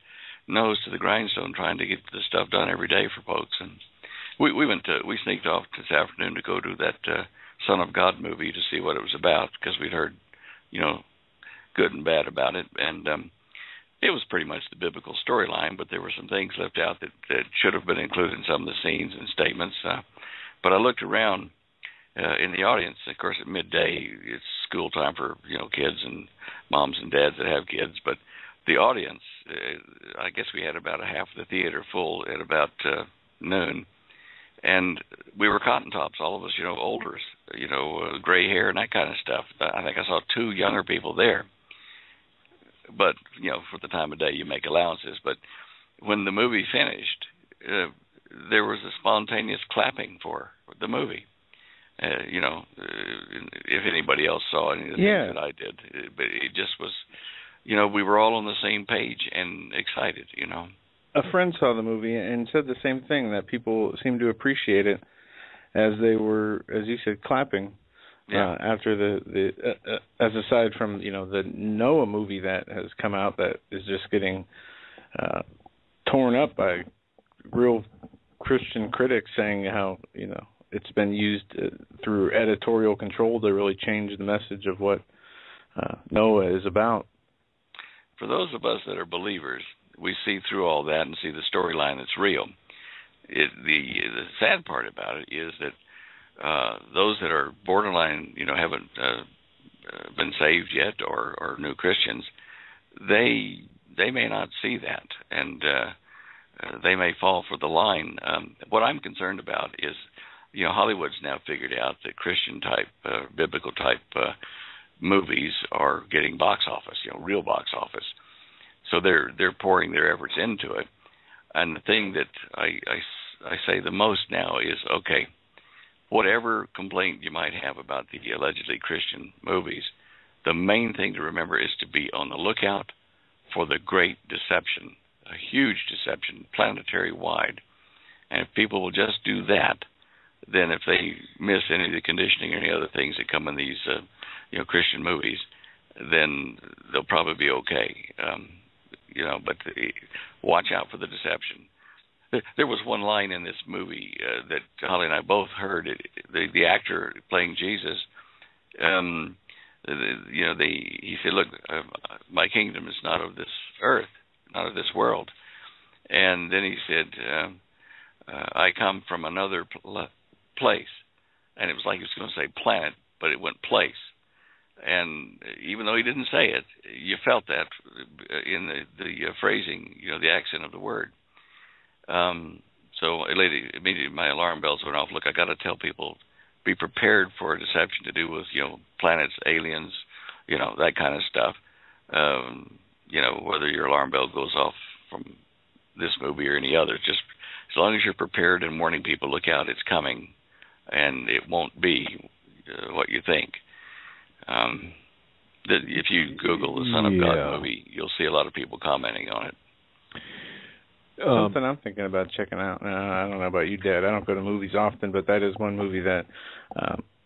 nose to the grindstone trying to get the stuff done every day for folks. And we sneaked off this afternoon to go to that Son of God movie to see what it was about, because we'd heard, good and bad about it. And it was pretty much the biblical storyline, but there were some things left out that should have been included in some of the scenes and statements. But I looked around in the audience. Of course, at midday, it's school time for kids and moms and dads that have kids. But the audience, I guess we had about a half of the theater full at about noon, and we were cotton tops, all of us, older, gray hair and that kind of stuff. I think I saw two younger people there. But for the time of day, you make allowances. But when the movie finished, there was a spontaneous clapping for the movie. If anybody else saw any of the things that I did, but it just was, we were all on the same page and excited. A friend saw the movie and said the same thing, that people seemed to appreciate it as they were, as you said, clapping. After as aside from the Noah movie that has come out that is just getting torn up by real Christian critics, saying how it's been used through editorial control to really change the message of what Noah is about. For those of us that are believers, we see through all that and see the storyline that's real. The sad part about it is that those that are borderline, haven't been saved yet or are new Christians, they may not see that, and they may fall for the line. What I'm concerned about is, Hollywood's now figured out that Christian-type, biblical-type movies are getting box office, real box office. So they're pouring their efforts into it. And the thing that I say the most now is, okay, whatever complaint you might have about the allegedly Christian movies, the main thing to remember is to be on the lookout for the great deception, a huge deception, planetary wide. And if people will just do that, then if they miss any of the conditioning or any other things that come in these, Christian movies, then they'll probably be okay. But watch out for the deception. There was one line in this movie that Holly and I both heard. The actor playing Jesus, he said, "Look, my kingdom is not of this earth, not of this world." And then he said, "I come from another place," and it was like he was going to say planet, but it went place. And even though he didn't say it, you felt that in the phrasing, the accent of the word. So immediately my alarm bells went off. Look, I got to tell people, be prepared for a deception to do with, planets, aliens, that kind of stuff. Whether your alarm bell goes off from this movie or any other, just as long as you're prepared and warning people, look out, it's coming, and it won't be what you think. If you Google the Son of God movie, you'll see a lot of people commenting on it. Something I'm thinking about checking out. I don't know about you, Dad. I don't go to movies often, but that is one movie that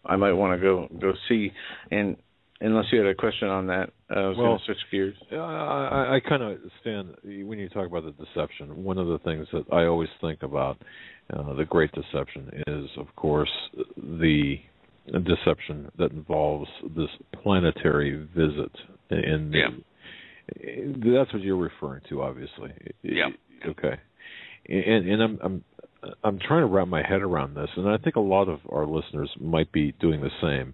I might want to go see. And unless you had a question on that, I was going to switch gears. I kind of stand, when you talk about the deception, one of the things that I always think about the Great Deception is, of course, the deception that involves this planetary visit. And that's what you're referring to, obviously. Yeah. Okay. And I'm trying to wrap my head around this, and I think a lot of our listeners might be doing the same.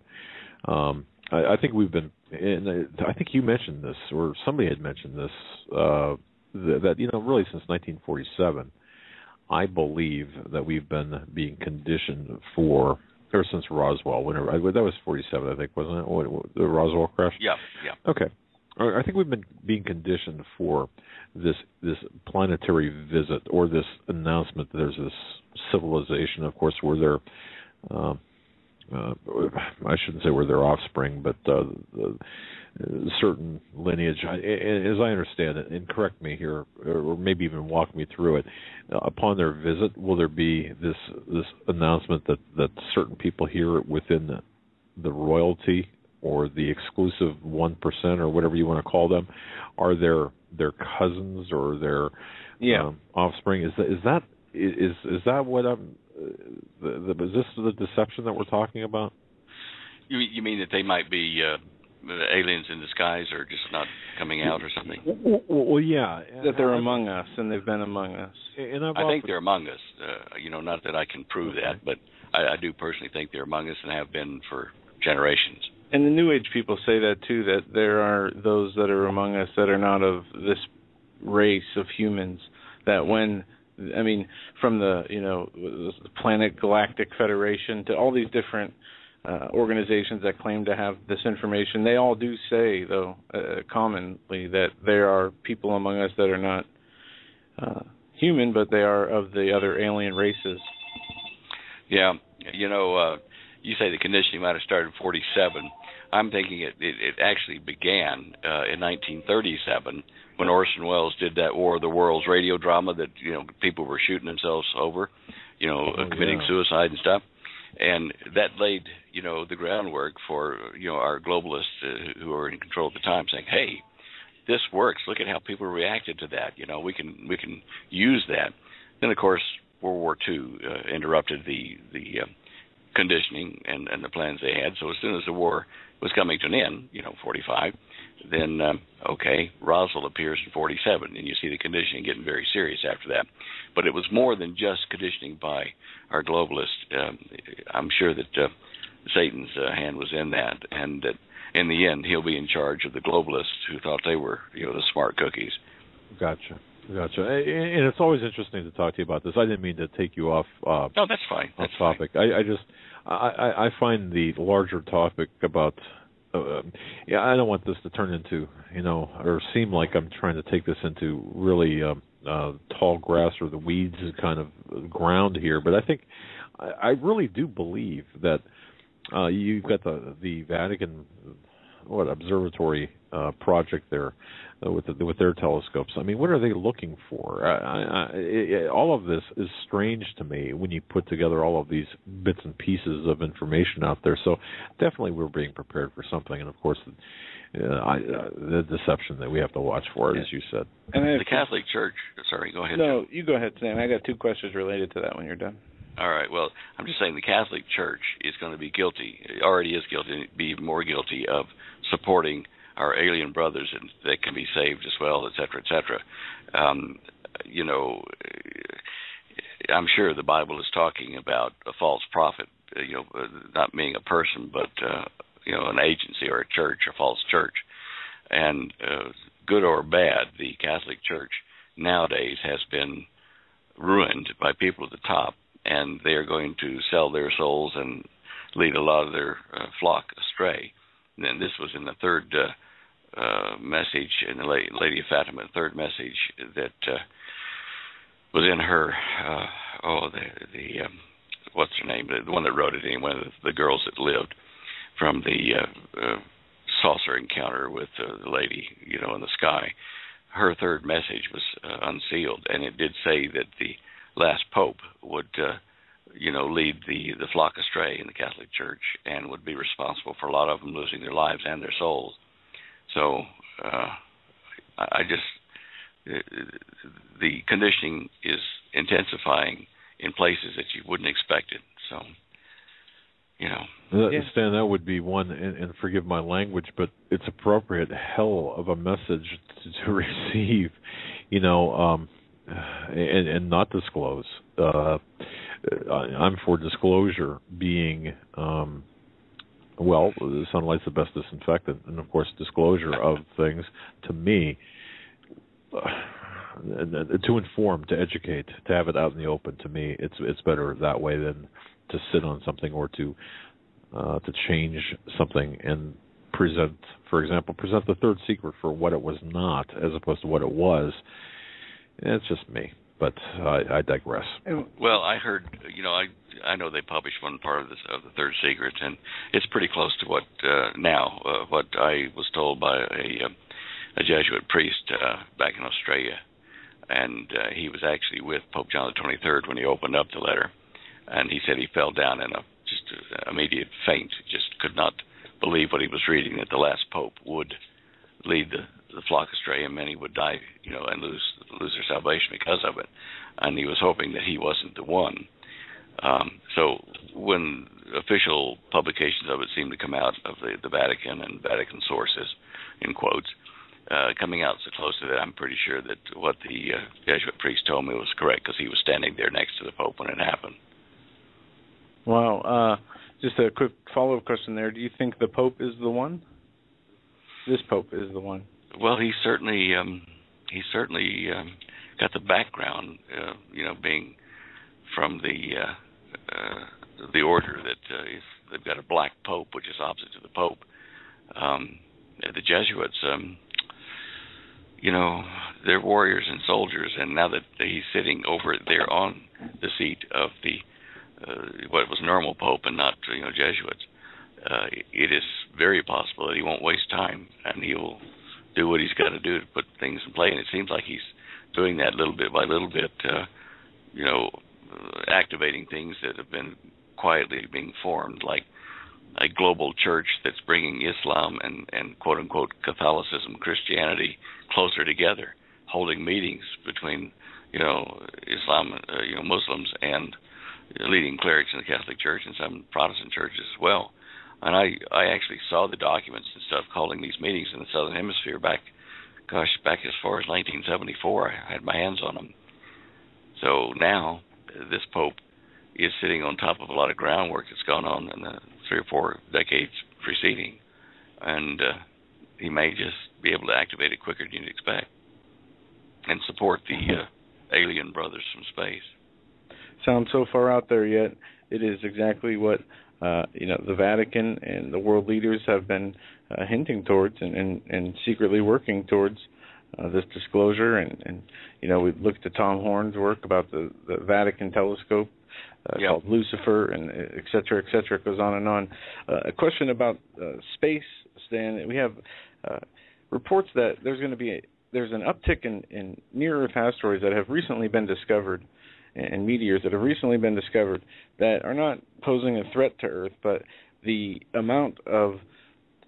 I think we've been, and I think you mentioned this, or somebody had mentioned this, that really since 1947, I believe that we've been being conditioned for, ever since Roswell, that was 47, I think, wasn't it? The Roswell crash? Yeah. Okay. I think we've been being conditioned for this planetary visit, or this announcement that there's this civilization, of course, where they're, I shouldn't say we're their offspring, but certain lineage. As I understand it, and correct me here, or maybe even walk me through it, upon their visit, will there be this announcement that certain people here within the royalty, or the exclusive 1%, or whatever you want to call them, are their cousins or their offspring? Is that what is this the deception that we're talking about? You mean that they might be aliens in disguise, or just not coming out, or something? Well, yeah. That they're among us, and they've been among us. And I think they're among us. Not that I can prove that, but I do personally think they're among us and have been for generations. And the New Age people say that too, that there are those that are among us that are not of this race of humans, that from the Planet Galactic Federation to all these different organizations that claim to have this information, they all do say, though, commonly, that there are people among us that are not human, but they are of the other alien races. Yeah, you say the conditioning might have started in 47. I'm thinking it actually began in 1937 when Orson Welles did that War of the Worlds radio drama that people were shooting themselves over, committing suicide and stuff, and that laid the groundwork for our globalists who were in control at the time, saying, "Hey, this works. Look at how people reacted to that. We can use that." Then of course World War II interrupted the conditioning and the plans they had. So as soon as the war was coming to an end, 45, then, Roswell appears in 47, and you see the conditioning getting very serious after that. But it was more than just conditioning by our globalists. I'm sure that Satan's hand was in that, and that in the end he'll be in charge of the globalists who thought they were, the smart cookies. Gotcha. And it's always interesting to talk to you about this. I didn't mean to take you off. No, that's fine. Off topic. I find the larger topic about. I don't want this to turn into, or seem like I'm trying to take this into really tall grass or the weeds kind of ground here. But I think I really do believe that you've got the Vatican observatory project there with their telescopes. I mean, what are they looking for? All of this is strange to me when you put together all of these bits and pieces of information out there. So definitely we're being prepared for something, and of course the deception that we have to watch for, as you said. And the Catholic Church. Sorry, go ahead. No, Joe. you go ahead, Sam. I got 2 questions related to that when you're done. All right. Well, I'm just saying the Catholic Church is going to be guilty. It already is guilty, and be even more guilty of supporting our alien brothers, and they can be saved as well, et cetera, et cetera. You know, I'm sure the Bible is talking about a false prophet. You know, not being a person, but you know, an agency or a church, a false church. And good or bad, the Catholic Church nowadays has been ruined by people at the top, and they are going to sell their souls and lead a lot of their flock astray. And then this was in the third message, in the Lady of Fatima, the third message that was in her, what's her name? The one that wrote it, anyway, the girls that lived from the saucer encounter with the lady, you know, in the sky. Her third message was unsealed, and it did say that the last pope would, you know, lead the flock astray in the Catholic Church and would be responsible for a lot of them losing their lives and their souls. So the conditioning is intensifying in places that you wouldn't expect it. So, you know. Stan, that would be one, and forgive my language, but it's appropriate hell of a message to receive, you know, and not disclose. I'm for disclosure being, sunlight's the best disinfectant, and of course disclosure of things, to me, to inform, to educate, to have it out in the open, to me, it's better that way than to sit on something or to change something and present the third secret for what it was not, as opposed to what it was. It's just me, but I digress. Well, I heard, you know, I know they published one part of the third secret, and it's pretty close to what I was told by a Jesuit priest back in Australia, and he was actually with Pope John the 23rd when he opened up the letter, and he said he fell down in just immediate faint, just could not believe what he was reading, that the last pope would lead the flock astray, and many would die, you know, and lose their salvation because of it. And he was hoping that he wasn't the one. So when official publications of it seemed to come out of the Vatican and Vatican sources, in quotes, coming out so close to that, I'm pretty sure that what the Jesuit priest told me was correct, because he was standing there next to the Pope when it happened. Wow. Just a quick follow-up question there. Do you think the Pope is the one? This Pope is the one. Well, he certainly got the background, you know, being from the order that they've got a black Pope, which is opposite to the Pope. The Jesuits, you know, they're warriors and soldiers, and now that he's sitting over there on the seat of the what was normal Pope and not, you know, Jesuits, it is very possible that he won't waste time, and he'll do what he's got to do to put things in play. And it seems like he's doing that little bit by little bit, you know, activating things that have been quietly being formed, like a global church that's bringing Islam and quote-unquote Catholicism, Christianity closer together, holding meetings between, you know, Islam, you know, Muslims and leading clerics in the Catholic Church and some Protestant churches as well. And I actually saw the documents and stuff calling these meetings in the Southern Hemisphere back as far as 1974. I had my hands on them. So now this Pope is sitting on top of a lot of groundwork that's gone on in the 3 or 4 decades preceding, and he may just be able to activate it quicker than you'd expect and support the alien brothers from space. Sounds so far out there, yet it is exactly what you know, the Vatican and the world leaders have been hinting towards and secretly working towards this disclosure. And you know, we looked at Tom Horn's work about the Vatican telescope called Lucifer, and et cetera, et cetera. It goes on and on. A question about space Stan. We have reports that there's an uptick in near-Earth asteroids that have recently been discovered, and meteors that have recently been discovered that are not posing a threat to Earth, but the amount of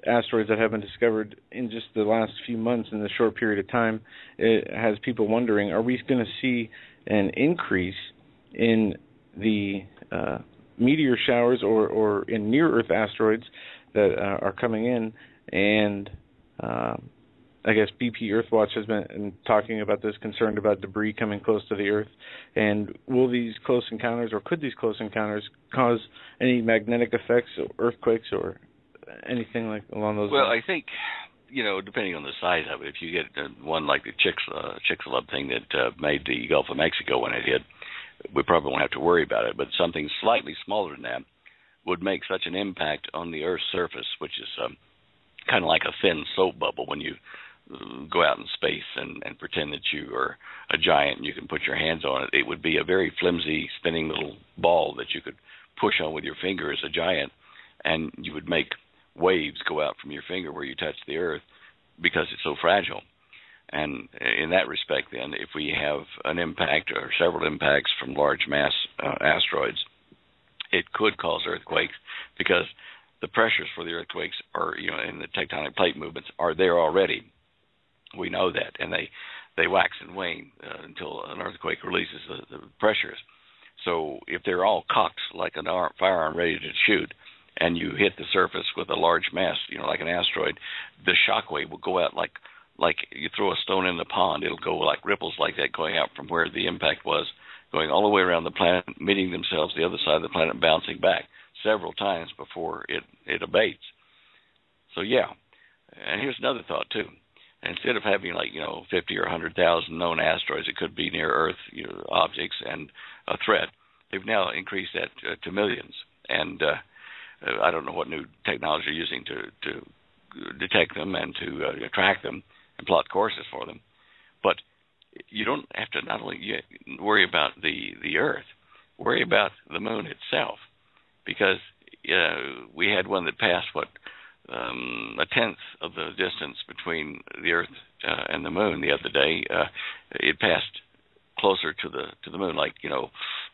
asteroids that have been discovered in just the last few months in this short period of time, it has people wondering, are we going to see an increase in the meteor showers or in near-Earth asteroids that are coming in? And I guess BP Earthwatch has been talking about this, concerned about debris coming close to the Earth. And will these close encounters, or could these close encounters, cause any magnetic effects, or earthquakes, or anything like along those lines? Well, I think, depending on the size of it, if you get one like the Chicxulub thing that made the Gulf of Mexico when it hit, we probably won't have to worry about it. But something slightly smaller than that would make such an impact on the Earth's surface, which is kind of like a thin soap bubble when you go out in space and pretend that you are a giant and you can put your hands on it. It would be a very flimsy, spinning little ball that you could push on with your finger as a giant, and you would make waves go out from your finger where you touch the Earth because it's so fragile. And in that respect, then, if we have an impact or several impacts from large mass asteroids, it could cause earthquakes because the pressures for the earthquakes are, and the tectonic plate movements are there already. We know that, and they wax and wane until an earthquake releases the pressures. So if they're all cocked like a firearm ready to shoot, and you hit the surface with a large mass, like an asteroid, the shock wave will go out like you throw a stone in the pond. It'll go like ripples like that going out from where the impact was, going all the way around the planet, meeting themselves the other side of the planet, bouncing back several times before it abates. So, yeah. And here's another thought, too. Instead of having 50 or 100,000 known asteroids, it could be near Earth objects and a threat. They've now increased that to millions. And I don't know what new technology they're using to detect them and to track them and plot courses for them. But you don't have to not only worry about the Earth, worry about the moon itself, because we had one that passed, a tenth of the distance between the Earth and the moon the other day. It passed closer to the moon,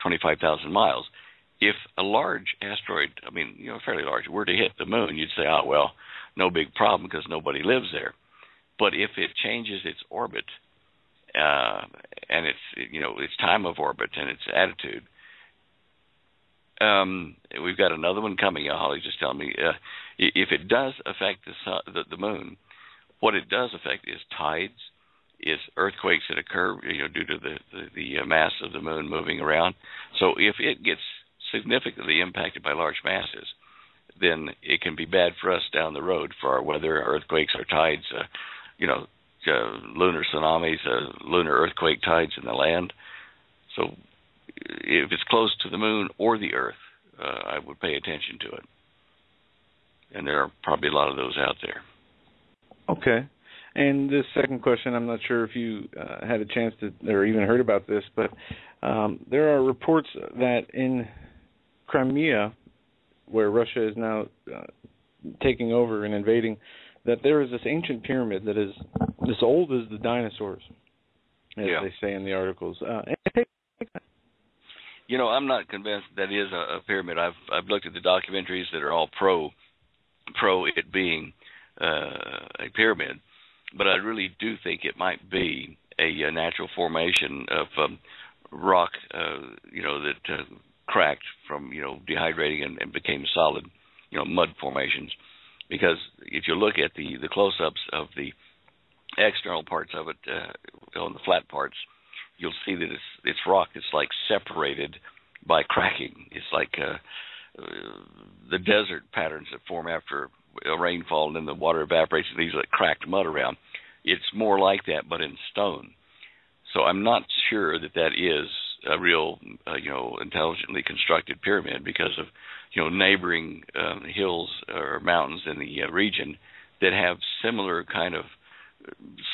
25,000 miles. If a large asteroid, fairly large, were to hit the moon, you'd say, no big problem because nobody lives there. But if it changes its orbit and its time of orbit and its attitude, we've got another one coming. Holly's just telling me if it does affect the moon, what it does affect is tides, is earthquakes that occur due to the mass of the moon moving around. So if it gets significantly impacted by large masses, then it can be bad for us down the road for our weather, earthquakes, or tides, lunar tsunamis, lunar earthquake tides in the land. So if it's close to the moon or the Earth, I would pay attention to it. And there are probably a lot of those out there. Okay. And this second question, I'm not sure if you had a chance to or even heard about this, but there are reports that in Crimea, where Russia is now taking over and invading, that there is this ancient pyramid that is as old as the dinosaurs, as they say in the articles. I'm not convinced that is a pyramid. I've looked at the documentaries that are all pro it being a pyramid, but I really do think it might be a natural formation of rock, that cracked from dehydrating and became solid, mud formations. Because if you look at the close-ups of the external parts of it, on the flat parts, you'll see that it's rock that's like separated by cracking. It's like the desert patterns that form after a rainfall and then the water evaporates and leaves like cracked mud around. It's more like that, but in stone. So I'm not sure that is a real, intelligently constructed pyramid because of, neighboring hills or mountains in the region that have similar kind of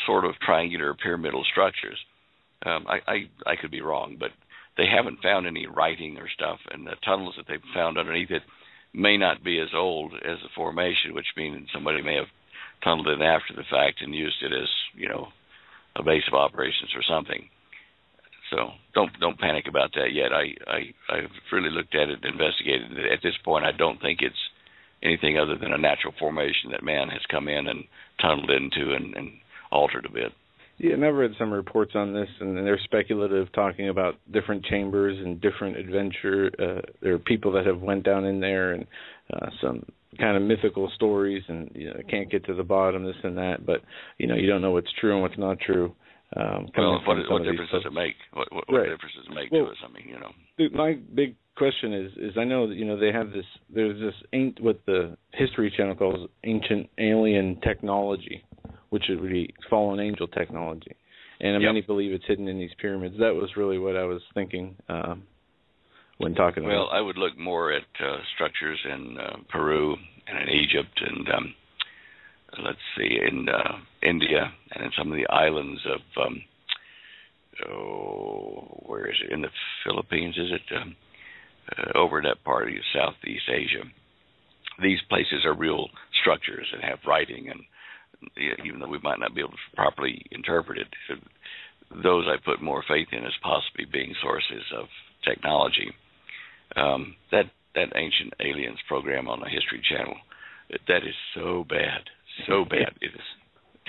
sort of triangular pyramidal structures. I could be wrong, but they haven't found any writing or stuff, and the tunnels that they've found underneath it may not be as old as the formation, which means somebody may have tunneled in after the fact and used it as, a base of operations or something. So don't panic about that yet. I've really looked at it and investigated it. At this point, I don't think it's anything other than a natural formation that man has come in and tunneled into and altered a bit. Yeah, and I've read some reports on this, and they're speculative, talking about different chambers and different adventure. There are people that have went down in there, and some kind of mythical stories, and can't get to the bottom, this and that. But you don't know what's true and what's not true. What difference does it make? What right. difference does it make to us? I mean, Dude, my big question is I know that they have this. There's this what the History Channel calls ancient alien technology, which would be fallen angel technology, and many believe it's hidden in these pyramids. That was really what I was thinking when talking about it. Well, I would look more at structures in Peru and in Egypt and, let's see, in India and in some of the islands of, where is it? In the Philippines, is it? Over in that part of Southeast Asia. These places are real structures and have writing, and even though we might not be able to properly interpret it, those I put more faith in as possibly being sources of technology. That Ancient Aliens program on the History Channel, that is so bad. So bad. It is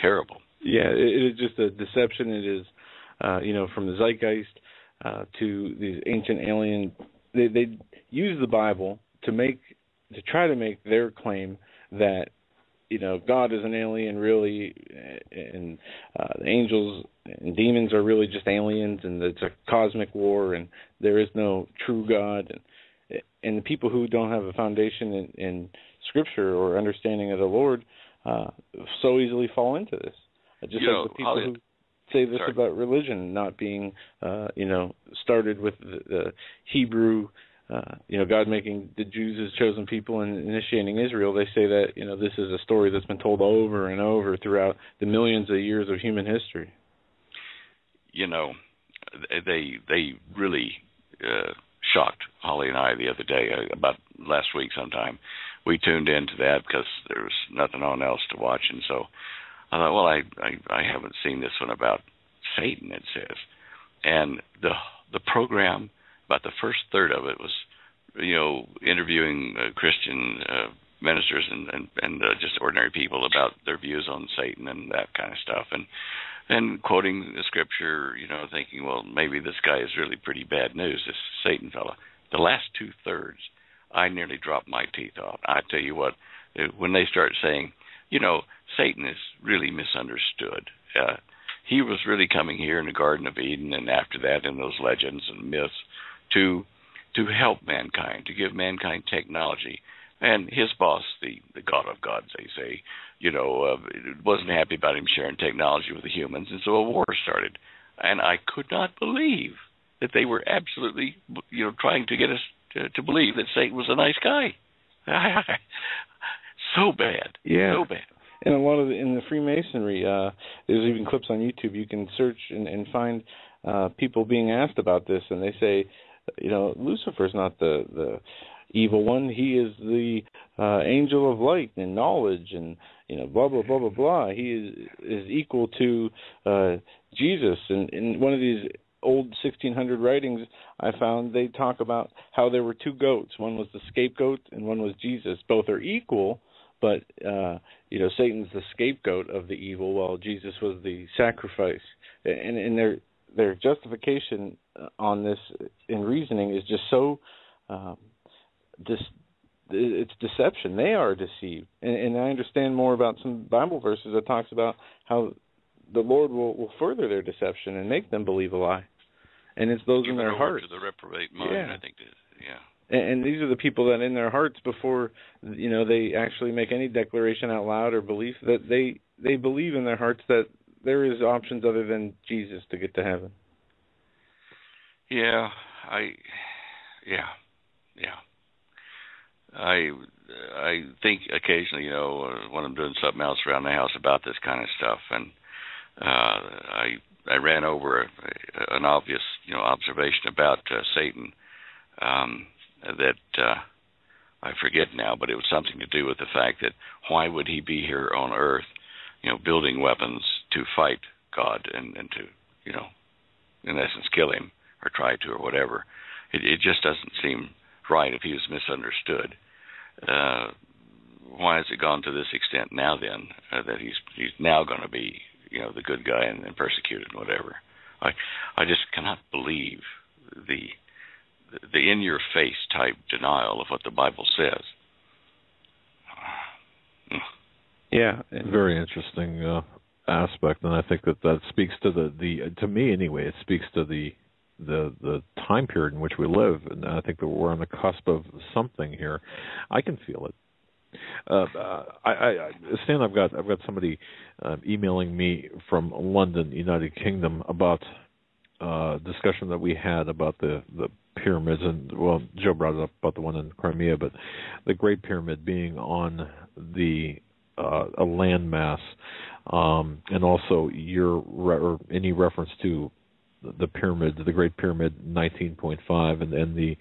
terrible. Yeah, it is just a deception. It is, from the zeitgeist to these ancient alien. They use the Bible to try to make their claim that God is an alien, really, and the angels and demons are really just aliens, and it's a cosmic war, and there is no true God. And the people who don't have a foundation in Scripture or understanding of the Lord so easily fall into this. Just like the people who say this about religion not being, started with the Hebrew. God making the Jews his chosen people and initiating Israel. They say that this is a story that's been told over and over throughout the millions of years of human history. They really shocked Holly and I the other day, about last week sometime. We tuned into that because there was nothing on else to watch, and so I thought, well, I haven't seen this one about Satan, it says. And the program, about the first third of it was, interviewing Christian ministers and just ordinary people about their views on Satan and that kind of stuff, and quoting the scripture, thinking, well, maybe this guy is really pretty bad news, this Satan fella. The last 2/3, I nearly dropped my teeth off. I tell you what, when they start saying, Satan is really misunderstood. He was really coming here in the Garden of Eden, and after that in those legends and myths, to help mankind, to give mankind technology. And his boss, the God of gods, they say, wasn't happy about him sharing technology with the humans, and so a war started. And I could not believe that they were absolutely, trying to get us to believe that Satan was a nice guy. So bad. Yeah. So bad. And a lot of in the Freemasonry, there's even clips on YouTube. You can search and find people being asked about this, and they say, Lucifer's not the evil one. He is the angel of light and knowledge, and blah blah blah blah blah. He is equal to Jesus. And in one of these old 1600 writings, I found they talk about how there were two goats. One was the scapegoat, and one was Jesus. Both are equal, but Satan's the scapegoat of the evil, while Jesus was the sacrifice. And their justification on this in reasoning is just so it's deception. They are deceived. And I understand more about some Bible verses that talks about how the Lord will further their deception and make them believe a lie. And it's those in their hearts. To the reprobate mind, yeah. I think yeah. And these are the people that in their hearts, before they actually make any declaration out loud or belief, that they believe in their hearts that there is options other than Jesus to get to heaven. Yeah, I think occasionally, when I'm doing something else around the house about this kind of stuff, and I ran over an obvious, observation about Satan that I forget now, but it was something to do with the fact that why would he be here on Earth building weapons to fight God and to, in essence, kill him or try to or whatever. It just doesn't seem right if he was misunderstood. Why has it gone to this extent now then, that he's now going to be, the good guy and persecuted and whatever? I just cannot believe the in-your-face type denial of what the Bible says. Yeah, very interesting aspect, and I think that speaks to the to me anyway. It speaks to the time period in which we live, and I think that we're on the cusp of something here. I can feel it. Stan, I've got somebody emailing me from London, United Kingdom, about discussion that we had about the pyramids, and Joe brought it up about the one in Crimea, but the Great Pyramid being on a landmass, and also any reference to the pyramid, the Great Pyramid 19.5, and the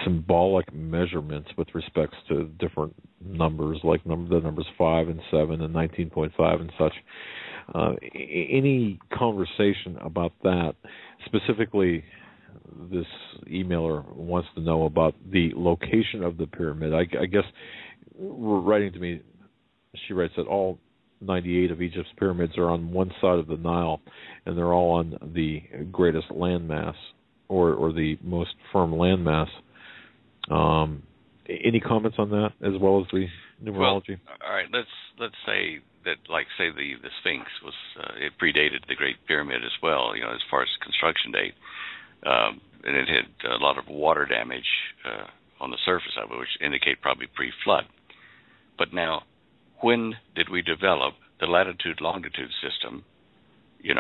symbolic measurements with respects to different numbers, like the numbers 5 and 7 and 19.5 and such. Any conversation about that? Specifically, this emailer wants to know about the location of the pyramid. I guess, writing to me, she writes that all 98 of Egypt's pyramids are on one side of the Nile, and they're all on the greatest landmass, or the most firm landmass. Any comments on that, as well as the numerology? Well, all right, let's say that, the Sphinx was it predated the Great Pyramid as well, as far as construction date, and it had a lot of water damage on the surface of it, which indicate probably pre-flood. But now, when did we develop the latitude-longitude system, in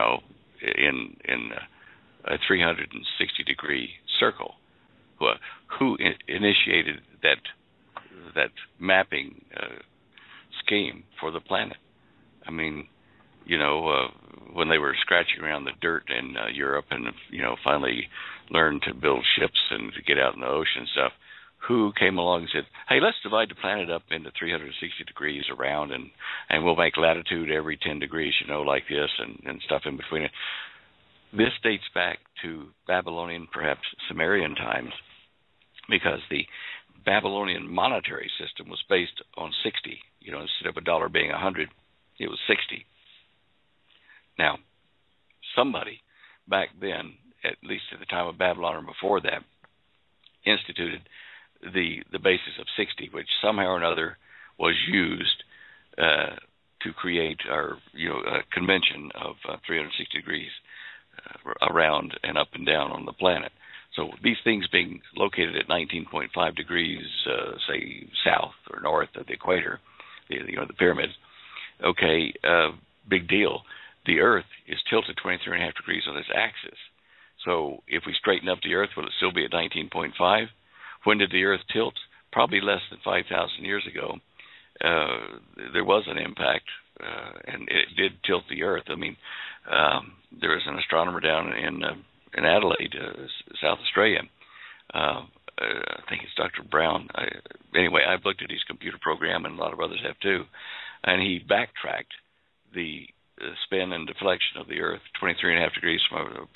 a 360-degree circle? Who initiated that mapping scheme for the planet? I mean, when they were scratching around the dirt in Europe and, finally learned to build ships and to get out in the ocean and stuff, who came along and said, hey, let's divide the planet up into 360 degrees around, and we'll make latitude every 10 degrees, like this, and stuff in between it. This dates back to Babylonian, perhaps Sumerian times, because the Babylonian monetary system was based on 60. Instead of a dollar being 100, it was 60. Now, somebody back then, at least at the time of Babylon or before that, instituted the basis of 60, which somehow or another was used to create a convention of 360 degrees around and up and down on the planet. So these things being located at 19.5 degrees, say south or north of the equator, the pyramids. Okay, big deal. The Earth is tilted 23.5 degrees on its axis. So if we straighten up the Earth, will it still be at 19.5? When did the Earth tilt? Probably less than 5,000 years ago. There was an impact, and it did tilt the Earth. I mean, there was an astronomer down in Adelaide, South Australia. I think it's Dr. Brown. Anyway, I've looked at his computer program, and a lot of others have too. And he backtracked the spin and deflection of the Earth 23.5 degrees from a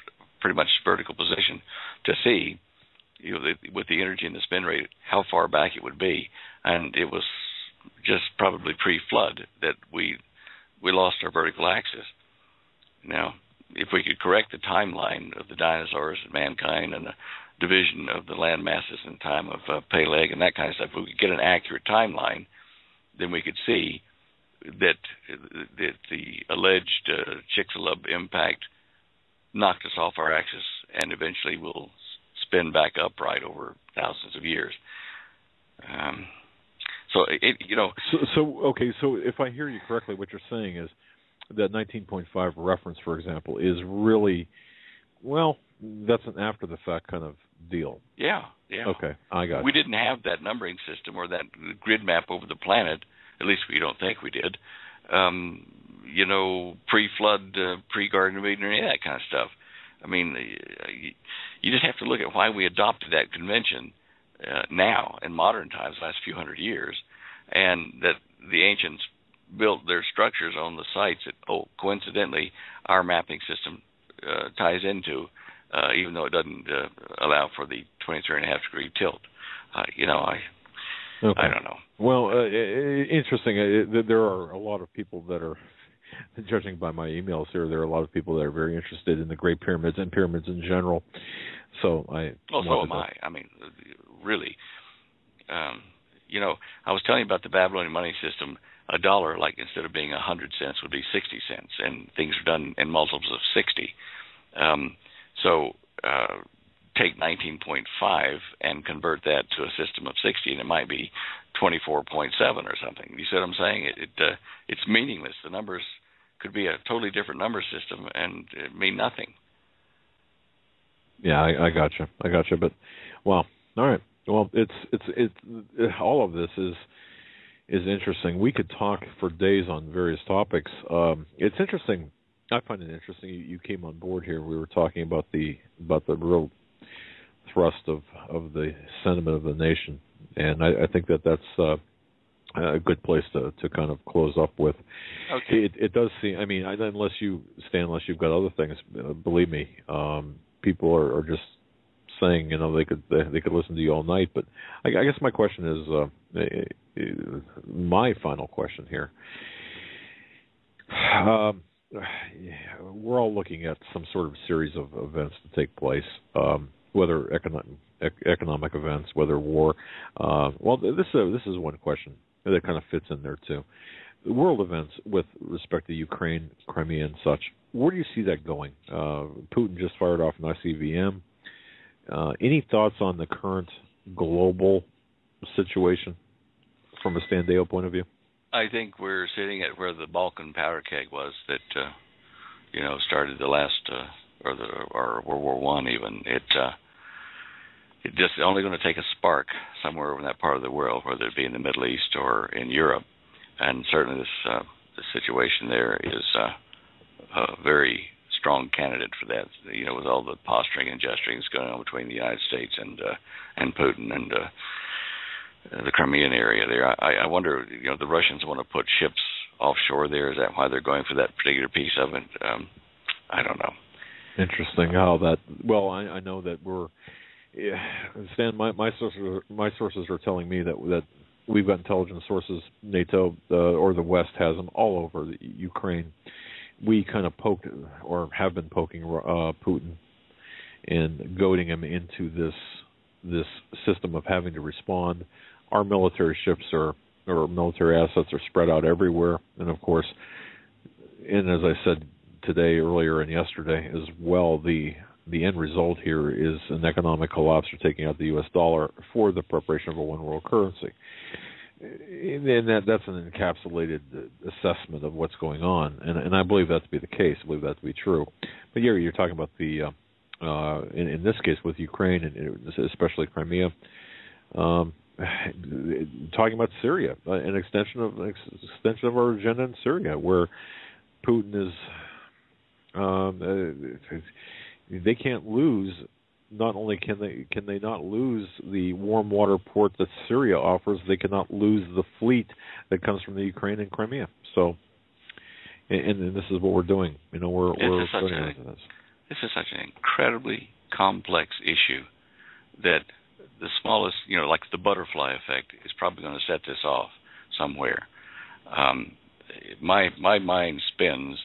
pretty much vertical position to see, with the energy and the spin rate, how far back it would be. And it was just probably pre-flood that we lost our vertical axis. Now, if we could correct the timeline of the dinosaurs and mankind and the division of the land masses in the time of Peleg and that kind of stuff, if we could get an accurate timeline, then we could see that the alleged Chicxulub impact knocked us off our axis and eventually will spin back upright over thousands of years. So if I hear you correctly, what you're saying is that 19.5 reference, for example, is really, that's an after-the-fact kind of deal. Yeah. Okay, I got it. We didn't have that numbering system or that grid map over the planet. At least we don't think we did. Pre-flood, pre-Garden of Eden, or any of that kind of stuff. I mean, you just have to look at why we adopted that convention now in modern times, the last few hundred years, and that the ancients built their structures on the sites that, coincidentally, our mapping system ties into, even though it doesn't allow for the 23.5-degree tilt. Okay. I don't know. Well, interesting. There are a lot of people that are, judging by my emails here, there are a lot of people that are very interested in the Great Pyramids and pyramids in general. So so am I. I mean, really. I was telling you about the Babylonian money system. $1, like instead of being 100 cents, would be 60 cents, and things are done in multiples of 60. Take 19.5 and convert that to a system of 60, and it might be 24.7 or something. You see what I'm saying? It's meaningless. The numbers could be a totally different number system and mean nothing. Yeah, I got you. But all right. Well, it's all of this is interesting. We could talk for days on various topics. It's interesting. I find it interesting. You came on board here. We were talking about the real thrust of the sentiment of the nation, and I think that's a good place to kind of close up with. Okay. It does seem. I mean, unless you've got other things, believe me, people are just saying, they could listen to you all night. But I guess my question is, my final question here. We're all looking at some sort of series of events to take place, whether economic events, whether war. This is one question that kind of fits in there too. The world events with respect to Ukraine, Crimea, and such. Where do you see that going? Putin just fired off an ICBM. Any thoughts on the current global situation from a Standeo point of view? I think we're sitting at where the Balkan powder keg was that, started the last, or World War I even. It just only going to take a spark somewhere in that part of the world, whether it be in the Middle East or in Europe. And certainly this situation there is a very strong candidate for that, with all the posturing and gesturing going on between the United States and Putin and the Crimean area there. I wonder, the Russians want to put ships offshore there. Is that why they're going for that particular piece of it? I don't know. Interesting how that. Well, I know that we're. Yeah, Stan, my sources are telling me that we've got intelligence sources. NATO or the West has them all over the Ukraine. We kind of poked or have been poking Putin and goading him into this system of having to respond. Our military ships or military assets are spread out everywhere, and of course, and as I said today, earlier, and yesterday as well, the end result here is an economic collapse or taking out the U.S. dollar for the preparation of a one world currency. And that's an encapsulated assessment of what's going on, and I believe that to be the case. I believe that to be true. But you're talking about the in this case with Ukraine and especially Crimea, talking about Syria, an extension of our agenda in Syria, where Putin is. They can't lose. Not only can they not lose the warm water port that Syria offers, they cannot lose the fleet that comes from the Ukraine and Crimea. So, and this is what we're doing. This is such an incredibly complex issue that the smallest, like the butterfly effect, is probably going to set this off somewhere. My mind spins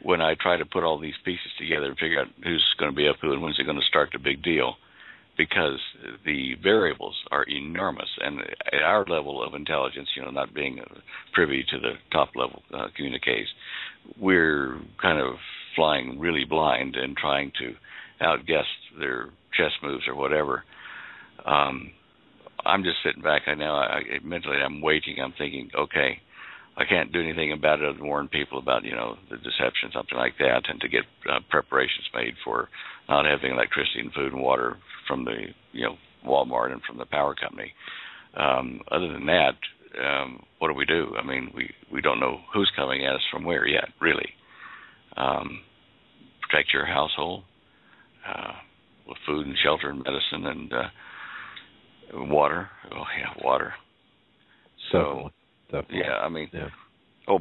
when I try to put all these pieces together and figure out who's going to be up who and when's it going to start the big deal, because the variables are enormous. And at our level of intelligence, not being privy to the top-level communiques, we're kind of flying really blind and trying to outguess their chess moves or whatever. I'm just sitting back. Mentally I'm waiting. I'm thinking, okay, I can't do anything about it other than warn people about, the deception, something like that, and to get preparations made for not having electricity and food and water from the, Walmart and from the power company. Other than that, what do we do? I mean, we don't know who's coming at us from where yet, really. Protect your household with food and shelter and medicine and water. Oh, yeah, water. So... Definitely. Yeah, I mean, Oh,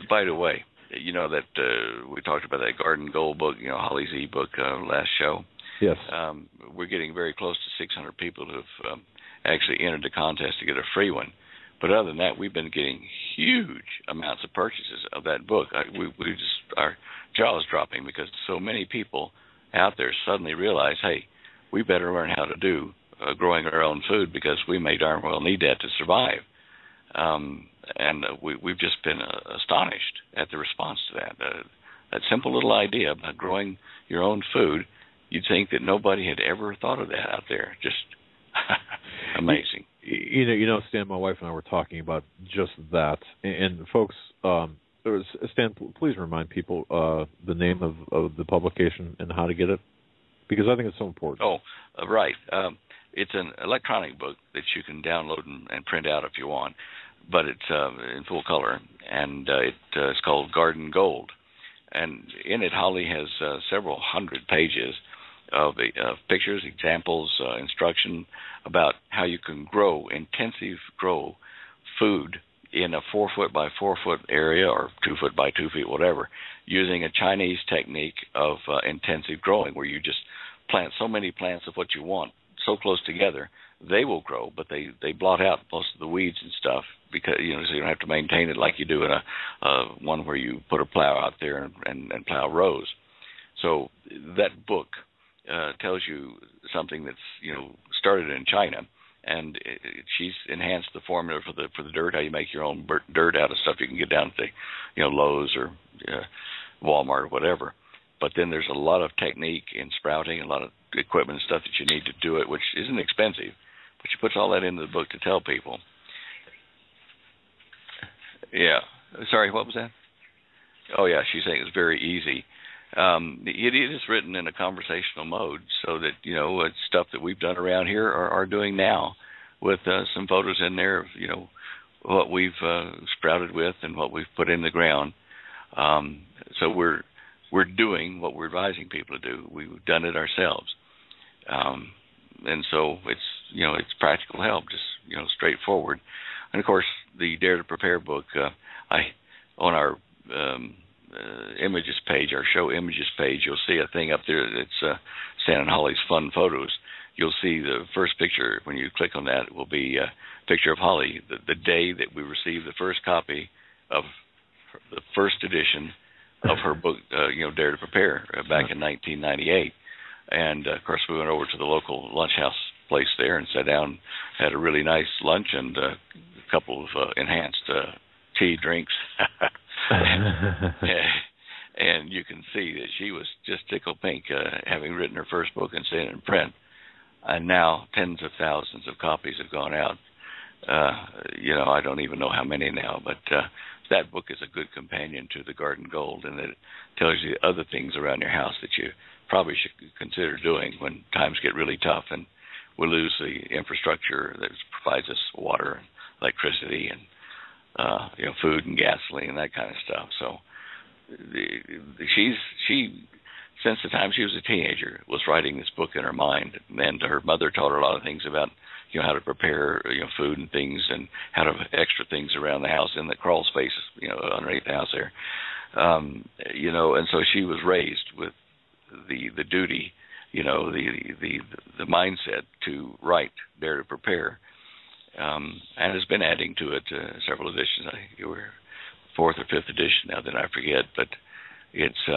by the way, you know that we talked about that Garden Gold book, Holly's e-book last show. Yes. We're getting very close to 600 people who have actually entered the contest to get a free one. But other than that, we've been getting huge amounts of purchases of that book. We just, our jaws dropping because so many people out there suddenly realize, hey, we better learn how to do growing our own food because we may darn well need that to survive. We've just been astonished at the response to that. That simple little idea about growing your own food, you'd think that nobody had ever thought of that out there. Just amazing. Stan, my wife and I were talking about just that. And folks, Stan, please remind people the name of the publication and how to get it, because I think it's so important. Oh, right. It's an electronic book that you can download and print out if you want, but it's in full color, and it's called Garden Gold. And in it, Holly has several hundred pages of pictures, examples, instruction about how you can intensive grow food in a 4-foot by 4-foot area or 2-foot by 2 feet, whatever, using a Chinese technique of intensive growing where you just plant so many plants of what you want so close together, they will grow, but they blot out most of the weeds and stuff because so you don't have to maintain it like you do in a one where you put a plow out there and plow rows. So that book tells you something that's started in China, and she's enhanced the formula for the dirt, how you make your own dirt out of stuff you can get down at the Lowe's or Walmart or whatever. But then there's a lot of technique in sprouting, a lot of equipment and stuff that you need to do it, which isn't expensive. But she puts all that into the book to tell people. Yeah. Sorry, what was that? Oh, yeah, she's saying it's very easy. It is written in a conversational mode so that, it's stuff that we've done around here are doing now with some photos in there of, what we've sprouted with and what we've put in the ground. So we're doing what we're advising people to do. We've done it ourselves. And so it's practical help, just, straightforward. And, of course, the Dare to Prepare book, on our images page, our show images page, you'll see a thing up there that's Stan and Holly's fun photos. You'll see the first picture. When you click on that, it will be a picture of Holly, the day that we received the first copy of the first edition of her book, Dare to Prepare, back in 1998. And, of course, we went over to the local lunch house place there and sat down, had a really nice lunch and a couple of enhanced tea drinks. And you can see that she was just tickled pink, having written her first book and seen it in print. And now tens of thousands of copies have gone out. I don't even know how many now, but that book is a good companion to the Garden Gold, and it tells you other things around your house that you probably should consider doing when times get really tough and we lose the infrastructure that provides us water and electricity and food and gasoline and that kind of stuff. So she since the time she was a teenager was writing this book in her mind, and her mother taught her a lot of things about how to prepare food and things, and how to extra things around the house in the crawl space underneath the house there. And so she was raised with the duty, the mindset to write, Dare to Prepare. And has been adding to it several editions. I think we're 4th or 5th edition now, that I forget. But it's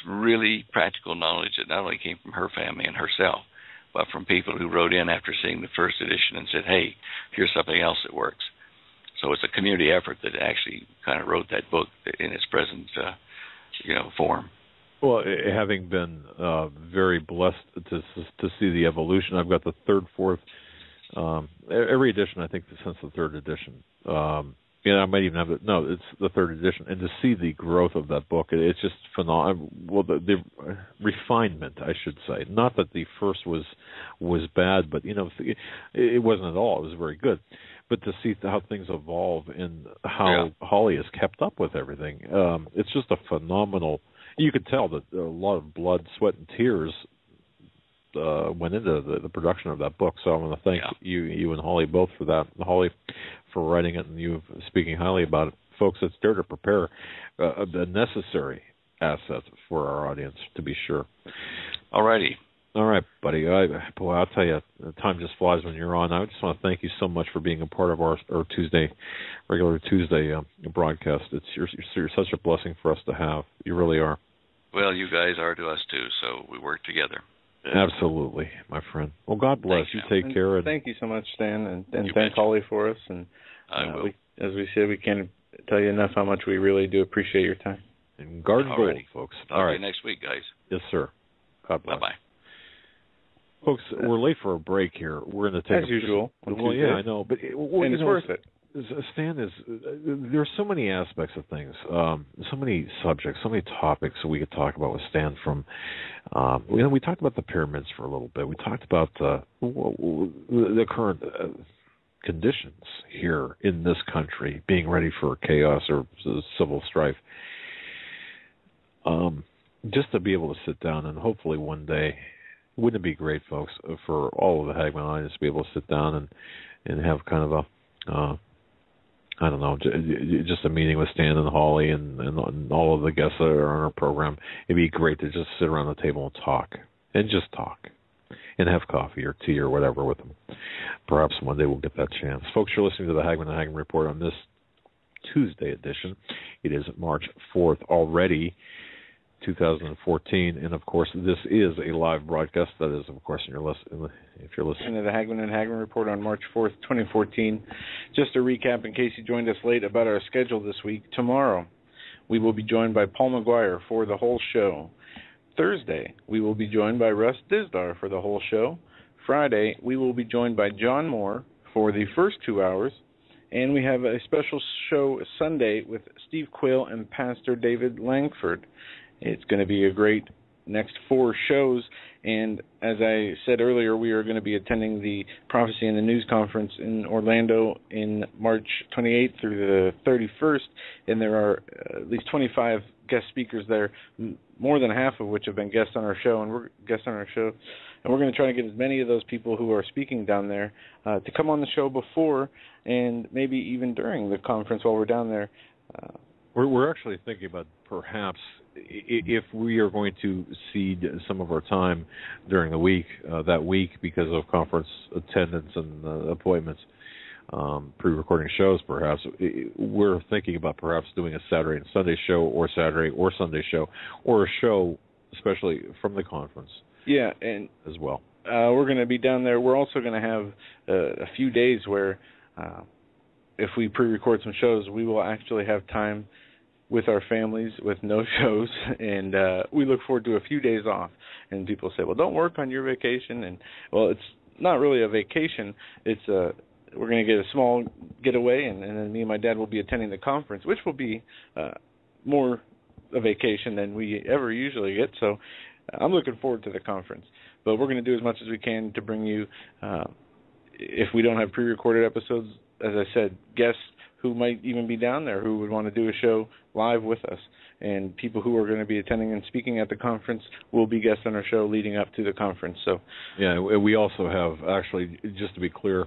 really practical knowledge that not only came from her family and herself, but from people who wrote in after seeing the first edition and said, "Hey, here's something else that works." So it's a community effort that actually kind of wrote that book in its present, form. Well, having been very blessed to see the evolution, I've got the 3rd, 4th. Every edition, I think, since the 3rd edition. I might even have it. No, it's the 3rd edition. And to see the growth of that book, it's just phenomenal. Well, the refinement, I should say. Not that the first was bad, but, it wasn't at all. It was very good. But to see how things evolve and how Holly has kept up with everything, it's just a phenomenal. You could tell that a lot of blood, sweat, and tears went into the production of that book. So I want to thank you and Holly both for that. Holly, for writing it and you speaking highly about it. Folks, it's there to prepare a necessary asset for our audience, to be sure. All righty. All right, buddy. I'll tell you, time just flies when you're on. I just want to thank you so much for being a part of our regular Tuesday broadcast. You're such a blessing for us to have. You really are. Well, you guys are to us too, so we work together. Absolutely, my friend. Well, God bless. Thanks, you. Take care. Thank you so much, Stan, and thank Holly for us. And I will. As we said, we can't tell you enough how much we really do appreciate your time. And garden gold, folks. All right. Next week, guys. Yes, sir. God bless. Bye-bye. Folks, we're late for a break here. We're going to take as usual. Well, yeah, I know, but and it's worth it. Stan, there's so many aspects of things, so many subjects, so many topics that we could talk about with Stan. From we talked about the pyramids for a little bit. We talked about the current conditions here in this country, being ready for chaos or civil strife. Just to be able to sit down and hopefully one day. Wouldn't it be great, folks, for all of the Hagmann audience to be able to sit down and have kind of a, I don't know, just a meeting with Stan and Holly and all of the guests that are on our program. It'd be great to just sit around the table and talk, and and have coffee or tea or whatever with them. Perhaps one day we'll get that chance. Folks, you're listening to the Hagmann and Hagmann Report on this Tuesday edition. It is March 4th already. 2014, and of course, this is a live broadcast. That is, of course, if you're listening to the Hagmann and Hagmann Report on March 4th, 2014. Just a recap in case you joined us late about our schedule this week. Tomorrow, we will be joined by Paul McGuire for the whole show. Thursday, we will be joined by Russ Dizdar for the whole show. Friday, we will be joined by John Moore for the first 2 hours. And we have a special show Sunday with Steve Quill and Pastor David Langford. It's going to be a great next 4 shows, and as I said earlier, we are going to be attending the Prophecy in the News Conference in Orlando in March 28th through the 31st, and there are at least 25 guest speakers there, more than half of which have been guests on our show, and we're going to try to get as many of those people who are speaking down there to come on the show before and maybe even during the conference while we're down there. We're actually thinking about perhaps if we are going to cede some of our time during the week, that week, because of conference attendance and appointments, pre-recording shows perhaps, we're thinking about perhaps doing a Saturday and Sunday show or Saturday or Sunday show or a show especially from the conference. Yeah, and as well. We're going to be down there. We're also going to have a few days where if we pre-record some shows, we will actually have time with our families with no shows, and we look forward to a few days off. And people say, well, don't work on your vacation. And, well, it's not really a vacation. It's we're going to get a small getaway, and then me and my dad will be attending the conference, which will be more a vacation than we ever usually get. So I'm looking forward to the conference. But we're going to do as much as we can to bring you, if we don't have pre-recorded episodes, as I said, guests who might even be down there who would want to do a show live with us. And people who are going to be attending and speaking at the conference will be guests on our show leading up to the conference. So, yeah, we also have, actually, just to be clear,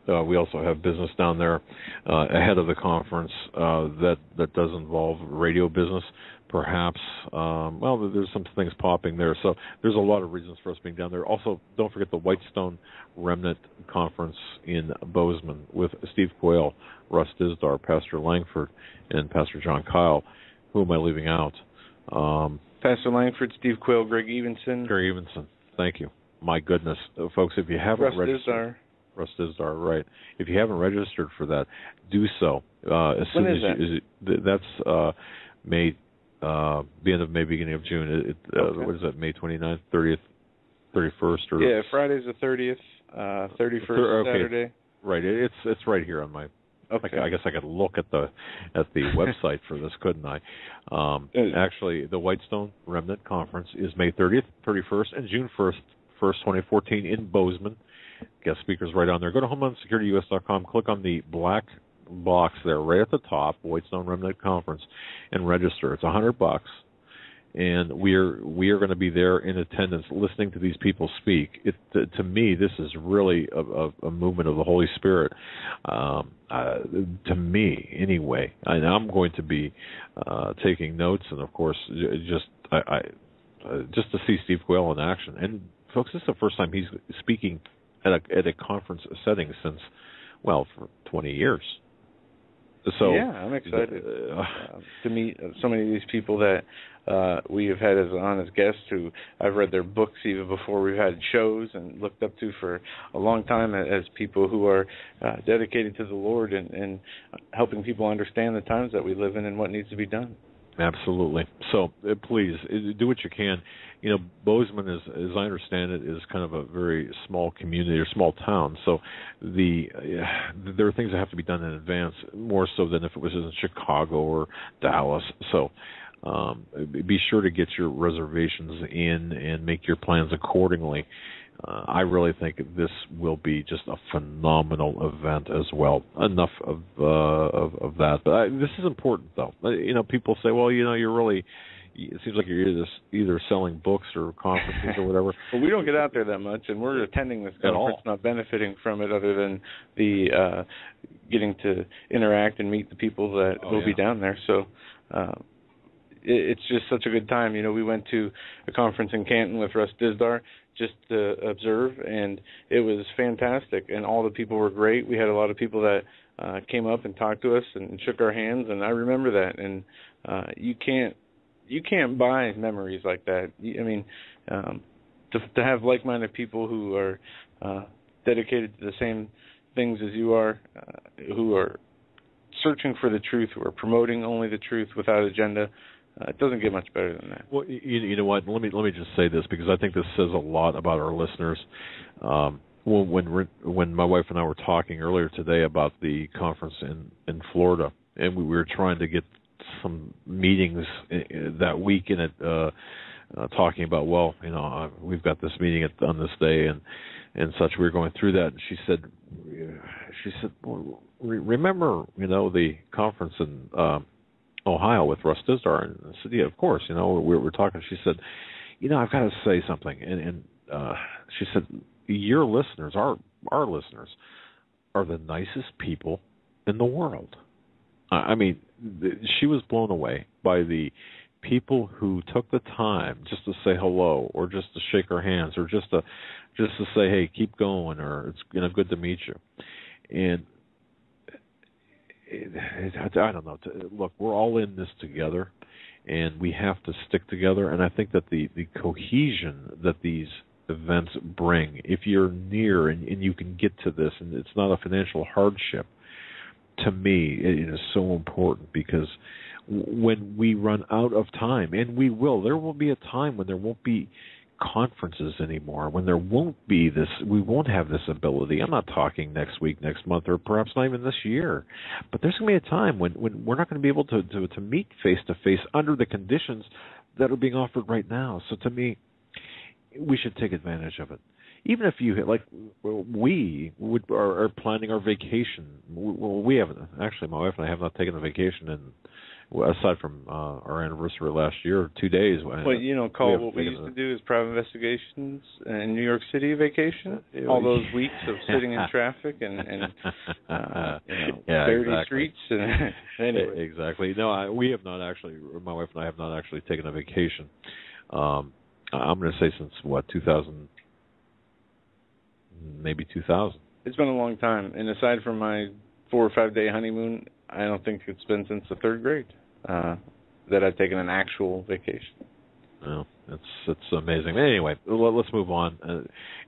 we also have business down there ahead of the conference that does involve radio business. Perhaps, there's some things popping there. So there's a lot of reasons for us being down there. Also, don't forget the Whitestone Remnant Conference in Bozeman with Steve Quayle, Russ Dizdar, Pastor Langford, and Pastor John Kyle. Who am I leaving out? Pastor Langford, Steve Quayle, Greg Evenson. Thank you. My goodness. Folks, if you haven't registered. Russ Dizdar, right. If you haven't registered for that, do so. When is that? That's May, the end of May, beginning of June. Okay. What is that, May 29th, 30th, 31st? Or yeah, Friday's the 30th, 31st Saturday. Right. It's right here on my... Okay. I guess I could look at the website for this, couldn't I? Actually, the Whitestone Remnant Conference is May 30th, 31st, and June 1st, 2014 in Bozeman. Guest speakers right on there. Go to HomelandSecurityUS.com, click on the black box there right at the top, Whitestone Remnant Conference, and register. It's $100, and we are going to be there in attendance, listening to these people speak. To me, this is really a movement of the Holy Spirit. To me, anyway, and I'm going to be taking notes, and of course, just to see Steve Quayle in action. And folks, this is the first time he's speaking at a conference setting since, well, for 20 years. So yeah, I'm excited to meet so many of these people that we have had as guests who I've read their books even before we've had shows and looked up to for a long time as people who are dedicated to the Lord and helping people understand the times that we live in and what needs to be done. Absolutely. So please do what you can. You know, Bozeman, as I understand it, is kind of a very small community or small town. So there are things that have to be done in advance, more so than if it was in Chicago or Dallas. So be sure to get your reservations in and make your plans accordingly. I really think this will be just a phenomenal event as well. Enough of that. But this is important, though. You know, people say, well, you know, it seems like you're either selling books or conferences or whatever. Well, we don't get out there that much, and we're attending this conference, not benefiting from it other than the getting to interact and meet the people that will be down there. So it's just such a good time. You know, we went to a conference in Canton with Russ Dizdar just to observe, and it was fantastic, and all the people were great. We had a lot of people that came up and talked to us and shook our hands, and I remember that. And you can't buy memories like that. I mean, to have like-minded people who are dedicated to the same things as you are, who are searching for the truth, who are promoting only the truth without agenda. It doesn't get much better than that. Well, you know what? Let me just say this, because I think this says a lot about our listeners. When my wife and I were talking earlier today about the conference in Florida, and we were trying to get some meetings that week in it, talking about, well, you know, we've got this meeting on this day and such. We were going through that, and she said, well, remember, you know, the conference in Ohio with Russ Dizdar? And I said, yeah, of course. You know, we were talking. She said, you know, I've got to say something. And she said, your listeners, our listeners, are the nicest people in the world. I mean, she was blown away by the people who took the time just to say hello, or just to shake her hands, or just to say, hey, keep going, or it's, you know, good to meet you. And I don't know. Look, we're all in this together, and we have to stick together. And I think that the cohesion that these events bring, if you're near and you can get to this, and it's not a financial hardship, to me, it is so important, because when we run out of time, and there will be a time when there won't be conferences anymore, when there won't be this, we won't have this ability. I'm not talking next week, next month, or perhaps not even this year, but there's going to be a time when we're not going to be able to meet face-to-face under the conditions that are being offered right now. So to me, we should take advantage of it. Even if you, like, we are planning our vacation. We haven't, actually, my wife and I have not taken a vacation aside from our anniversary last year, 2 days. Well, you know, Cole, what we used to do is private investigations and New York City vacation. All those weeks of sitting in traffic and dirty streets. And anyway. Exactly. No, we have not actually. My wife and I have not actually taken a vacation. I'm going to say since 2000. Maybe 2000. It's been a long time, and aside from my 4 or 5 day honeymoon, I don't think it's been since the third grade that I've taken an actual vacation. Well, it's amazing. Anyway, let's move on.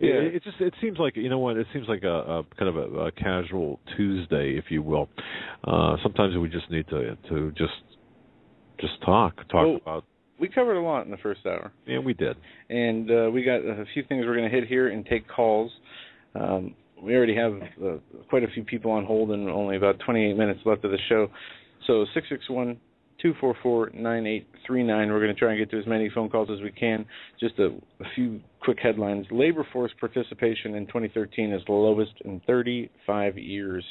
It seems like, you know what? It seems like a kind of a casual Tuesday, if you will. Sometimes we just need to just talk about. We covered a lot in the first hour. Yeah, we did. And we got a few things we're going to hit here and take calls. We already have quite a few people on hold and only about 28 minutes left of the show. So 661-244-9839. We're going to try and get to as many phone calls as we can. Just a few quick headlines. Labor force participation in 2013 is the lowest in 35 years.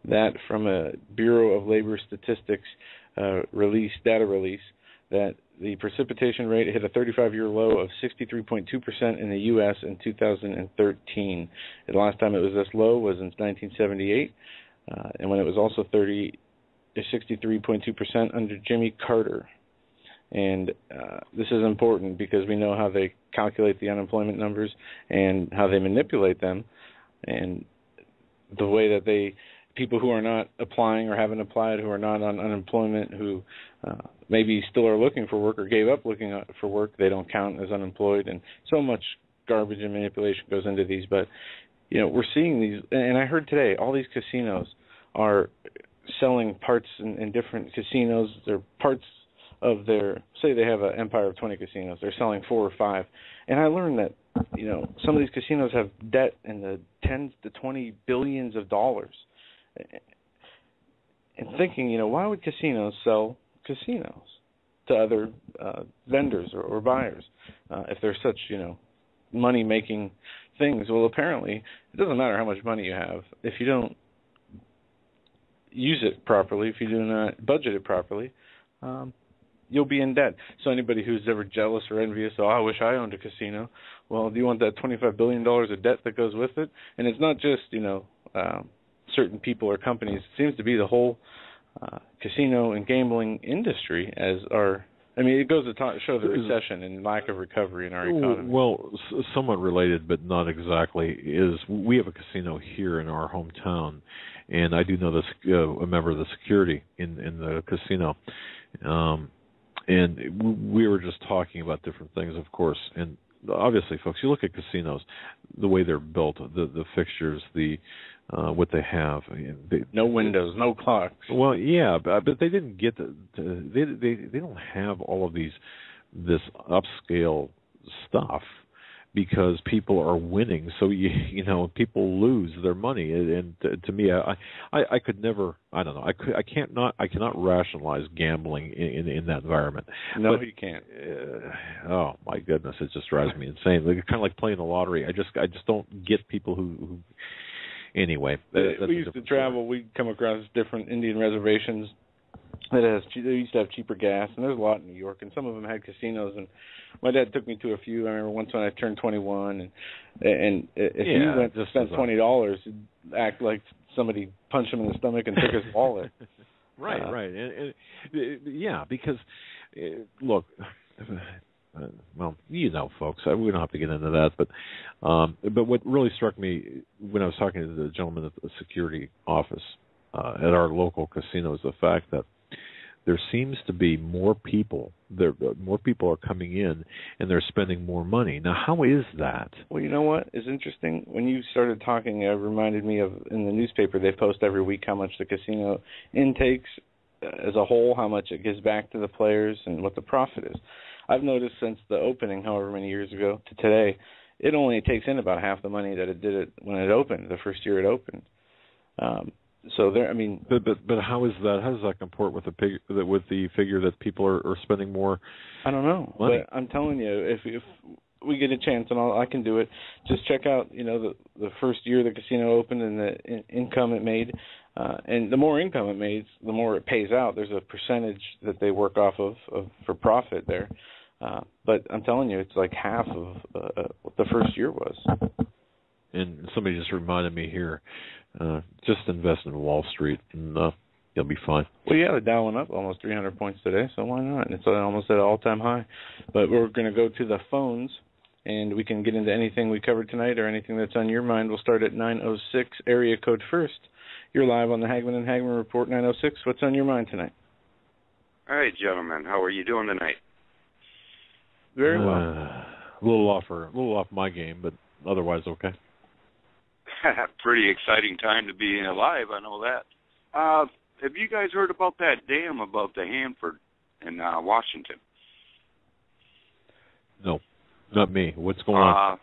That from a Bureau of Labor Statistics data release, that the precipitation rate hit a 35-year low of 63.2% in the U.S. in 2013. The last time it was this low was in 1978, and when it was also 63.2% under Jimmy Carter. And this is important because we know how they calculate the unemployment numbers and how they manipulate them, and the way that people who are not applying or haven't applied, who are not on unemployment, who maybe still are looking for work or gave up looking for work, they don't count as unemployed. And so much garbage and manipulation goes into these. But, we're seeing these, and I heard today all these casinos are selling parts in different casinos. They're parts of their, say they have an empire of 20 casinos, they're selling 4 or 5. And I learned that, some of these casinos have debt in the tens to 20 billions of dollars. And thinking, why would casinos sell casinos to other vendors or buyers if they're such, money-making things? Well, apparently, it doesn't matter how much money you have. If you don't use it properly, if you do not budget it properly, you'll be in debt. So anybody who's ever jealous or envious, I wish I owned a casino. Well, do you want that $25 billion of debt that goes with it? And it's not just, certain people or companies. It seems to be the whole casino and gambling industry it goes to show the recession and lack of recovery in our economy. Well, somewhat related, but not exactly, is we have a casino here in our hometown, and I do know a member of the security in the casino. And we were just talking about different things, of course. And obviously, folks, you look at casinos, the way they're built, the fixtures, what they have. No windows, no clocks. Well, yeah, but they didn't get they don't have all of this upscale stuff because people are winning. So people lose their money, and to me, I could never. I don't know. I cannot rationalize gambling in that environment. No, you can't. Oh my goodness, it just drives me insane. It's kind of like playing the lottery. I just don't get people who anyway. We used to travel. We'd come across different Indian reservations they used to have cheaper gas, and there's a lot in New York, and some of them had casinos. And my dad took me to a few. I remember once when I turned 21, and if you went to spend $20, he'd act like somebody punched him in the stomach and took his wallet. Right. And because look. Well, folks, we don't have to get into that, but what really struck me when I was talking to the gentleman at the security office at our local casino is the fact that there seems to be more people. More people are coming in, and they're spending more money. Now, how is that? Well, you know what is interesting? When you started talking, it reminded me of in the newspaper, they post every week how much the casino intakes as a whole, how much it gives back to the players, and what the profit is. I've noticed since the opening, however many years ago, to today, it only takes in about half the money that it did when it opened, the first year it opened. But how is that? How does that comport with the figure that people are spending more? I don't know, money? But I'm telling you, if we get a chance, and I can do it, just check out the first year the casino opened and the income it made. And the more income it makes, the more it pays out. There's a percentage that they work off of for profit there. But I'm telling you, it's like half of what the first year was. And somebody just reminded me here, just invest in Wall Street, and you'll be fine. Well, yeah, the Dow went up almost 300 points today, so why not? It's almost at an all-time high. But we're going to go to the phones, and we can get into anything we covered tonight or anything that's on your mind. We'll start at 906, area code first. You're live on the Hagmann and Hagmann Report, 906. What's on your mind tonight? All right, gentlemen. How are you doing tonight? Very well. A little off my game, but otherwise okay. Pretty exciting time to be alive, I know that. Have you guys heard about that dam above the Hanford in Washington? No, not me. What's going on?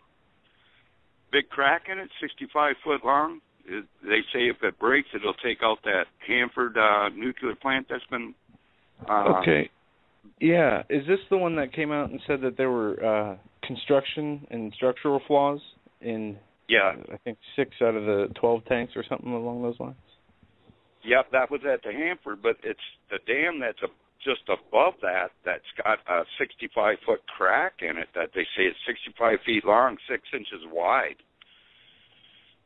Big crack in it, 65 foot long. They say if it breaks, it'll take out that Hanford nuclear plant that's been... Okay. Yeah. Is this the one that came out and said that there were construction and structural flaws in, I think, 6 out of the 12 tanks or something along those lines? Yep, that was at the Hanford, but it's the dam that's just above that that's got a 65-foot crack in it that they say is 65 feet long, 6 inches wide.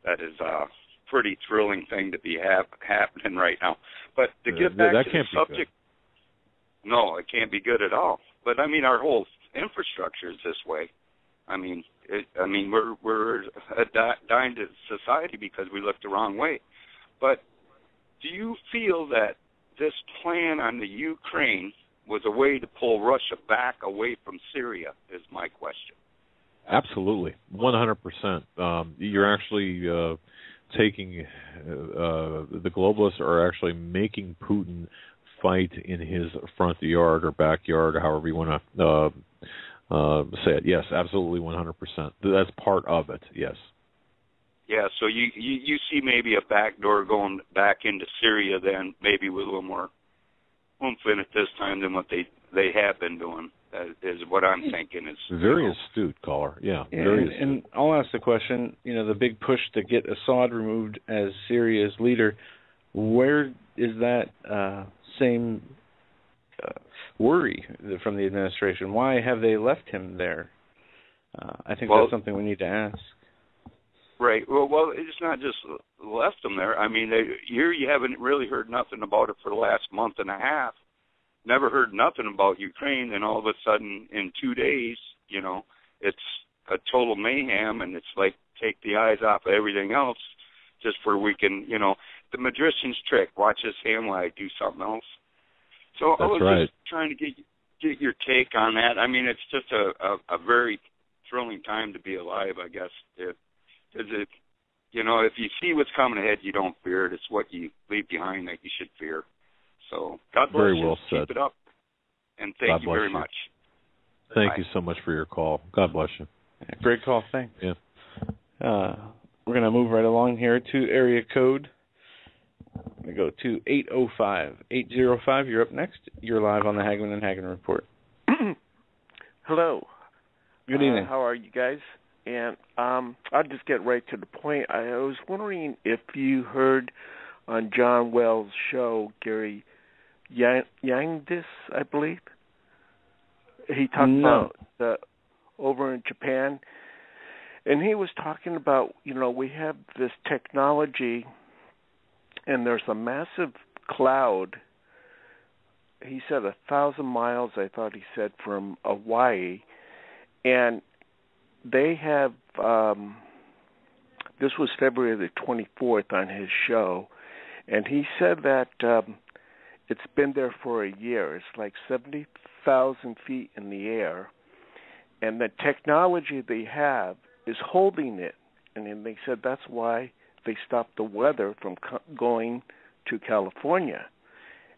That is a pretty thrilling thing to be happening right now. But to get back to the subject, no, it can't be good at all. But I mean, our whole infrastructure is this way. I mean, we're a dying society because we look the wrong way. But do you feel that this plan on the Ukraine was a way to pull Russia back away from Syria, is my question. Absolutely, 100%. You're actually taking, the globalists are actually making Putin fight in his front yard or backyard, or however you want to say it. Yes, absolutely, 100%. That's part of it, yes. Yeah, so you see maybe a back door going back into Syria then, maybe with a little more oomph in it this time than what they have been doing, is what I'm thinking. Is very astute, caller. Yeah, very astute. And I'll ask the question, the big push to get Assad removed as Syria's leader, where is that same worry from the administration? Why have they left him there? I think that's something we need to ask. Right. Well, it's not just left them there. I mean, here you haven't really heard nothing about it for the last month and a half. Never heard nothing about Ukraine, and all of a sudden, in 2 days, it's a total mayhem, and it's like take the eyes off of everything else, just for we can, the magician's trick. Watch his hand while I do something else. So I was just trying to get your take on that. I mean, it's just a very thrilling time to be alive, I guess. Because if you see what's coming ahead, you don't fear it. It's what you leave behind that you should fear. So God bless you. Well said. Keep it up. And thank you very much. Thank you so much for your call. God bless you. Yeah, great call. Thanks. Yeah. We're going to move right along here to area code. We go to 805. 805, you're up next. You're live on the Hagmann and Hagmann Report. Hello. Good evening. How are you guys? And I'll just get right to the point. I was wondering if you heard on John Wells' show, Gary Yangdis, I believe. He talked about over in Japan, and he was talking about, we have this technology, and there's a massive cloud. He said 1,000 miles, I thought he said, from Hawaii, and they have, this was February the 24th on his show, and he said that it's been there for a year. It's like 70,000 feet in the air, and the technology they have is holding it. And then they said that's why they stopped the weather from going to California.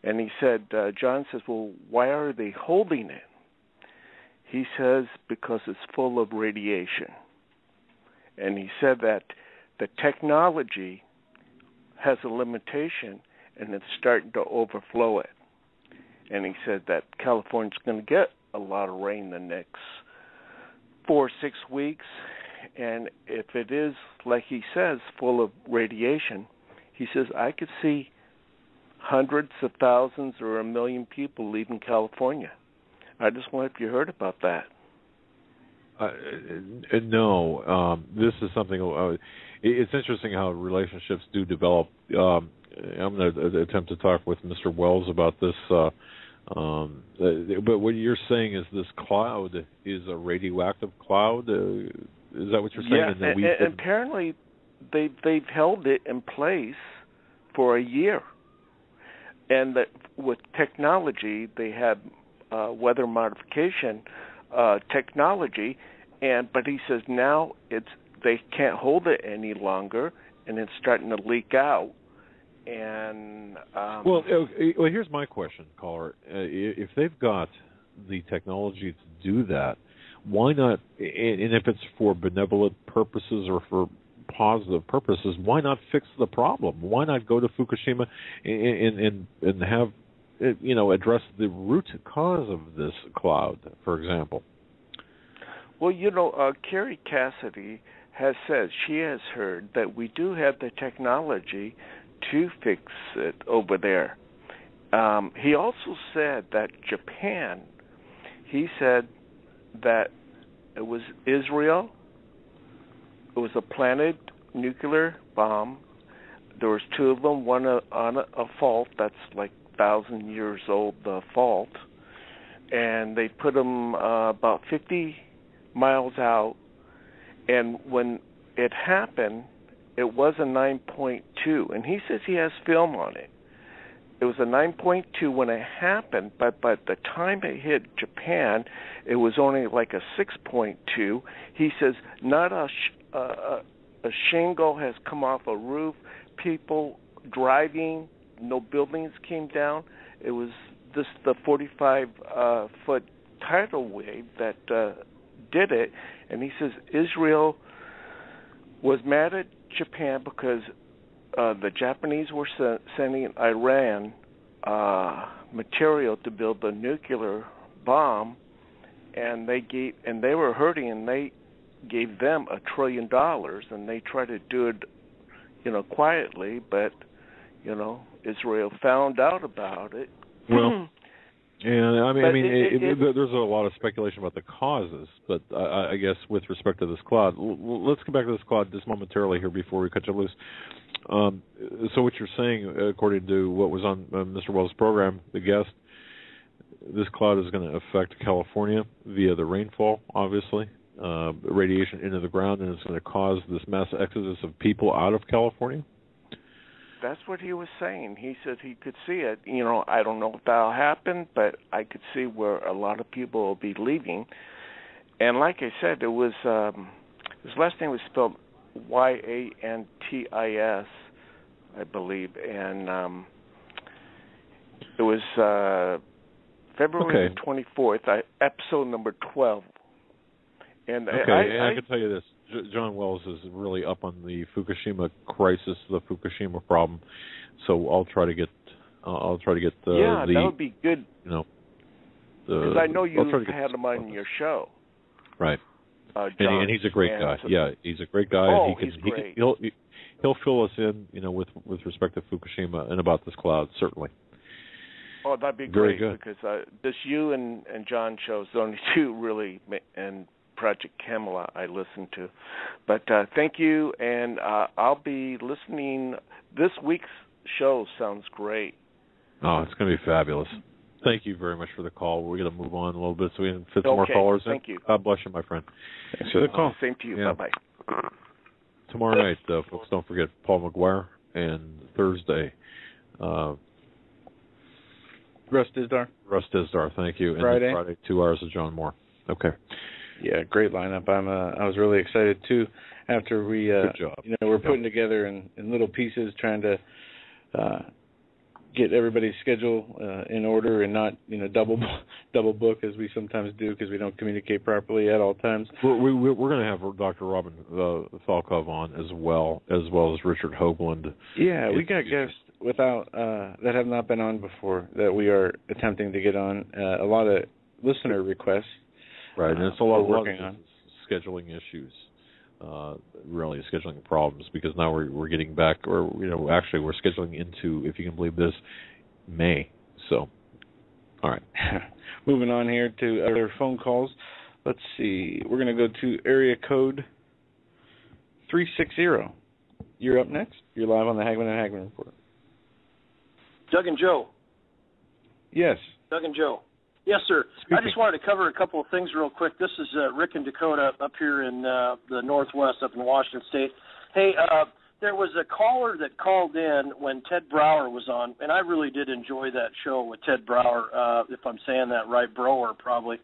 And he said, John says, well, why are they holding it? He says because it's full of radiation. And he said that the technology has a limitation and it's starting to overflow it. And he said that California's going to get a lot of rain the next 4 or 6 weeks. And if it is, like he says, full of radiation, he says, I could see hundreds of thousands or 1 million people leaving California. I just wonder if you heard about that. No. This is something, it's interesting how relationships do develop. I'm going to attempt to talk with Mr. Wells about this. But what you're saying is this cloud is a radioactive cloud? Is that what you're saying? Yeah, and apparently they've held it in place for a year. And that with technology, they have weather modification technology, but he says now they can't hold it any longer, and it's starting to leak out. And well, here's my question, caller. If they've got the technology to do that, why not? And if it's for benevolent purposes or for positive purposes, why not fix the problem? Why not go to Fukushima and have address the root cause of this cloud, for example? Well, Carrie Cassidy has said she has heard that we do have the technology to fix it over there. he also said that Japan, he said that it was Israel, it was a planted nuclear bomb. There was two of them, one on a fault that's like 1,000 years old, the fault, and they put them about 50 miles out, and when it happened, it was a 9.2, and he says he has film on it. It was a 9.2 when it happened, but by the time it hit Japan, it was only like a 6.2. He says not a shingle has come off a roof, people driving, no buildings came down. It was the 45-foot tidal wave that did it, and he says Israel was mad at Japan because the Japanese were sending Iran material to build the nuclear bomb, and they were hurting, and they gave them $1 trillion, and they tried to do it, quietly, but Israel found out about it. Well, and there's a lot of speculation about the causes, but I guess with respect to this cloud, let's come back to this cloud just momentarily here before we cut you loose. So what you're saying, according to what was on Mr. Wells' program, the guest, this cloud is going to affect California via the rainfall, obviously, radiation into the ground, and it's going to cause this mass exodus of people out of California? That's what he was saying. He said he could see it. I don't know if that'll happen, but I could see where a lot of people will be leaving. And like I said, it was his last name was spelled Yantis, I believe, and it was February the 24th, episode number 12. And I can tell you this. John Wells is really up on the Fukushima crisis, the Fukushima problem. So I'll try to get that would be good. Because I know you've had him on your show, right? John, and he's a great guy. Yeah, he's a great guy. Oh, and he's great. He'll fill us in, with respect to Fukushima and about this cloud, certainly. Oh, that'd be very great, good. because this you and John shows the only two really, and Project Camelot I listen to. But thank you, and I'll be listening. This week's show sounds great. Oh, it's going to be fabulous. Thank you very much for the call. We're going to move on a little bit so we can fit some more callers in. Thank you. God bless you, my friend. Thanks for the call. Same to you. Yeah. Bye-bye. Tomorrow night, folks, don't forget Paul McGuire, and Thursday, Russ Dizdar, thank you. And Friday, 2 hours of John Moore. Okay. Yeah, great lineup. I was really excited too. After we, good job. We're putting together in little pieces, trying to get everybody's schedule in order and not double book as we sometimes do because we don't communicate properly at all times. We're going to have Dr. Robin Falkov on as well as Richard Hoagland. Yeah, we got guests that have not been on before that we are attempting to get on. A lot of listener requests. Right, and it's a lot working on scheduling issues, really scheduling problems, because now we're getting back, or actually we're scheduling into, if you can believe this, May. So, all right. Moving on here to other phone calls. Let's see. We're going to go to area code 360. You're up next. You're live on the Hagmann and Hagmann Report. Doug and Joe. Yes. Doug and Joe. Yes, sir. Speaking. I just wanted to cover a couple of things real quick. This is Rick in Dakota up here in the Northwest, up in Washington State. Hey, there was a caller that called in when Ted Brower was on, and I really did enjoy that show with Ted Brower, if I'm saying that right, Brower probably.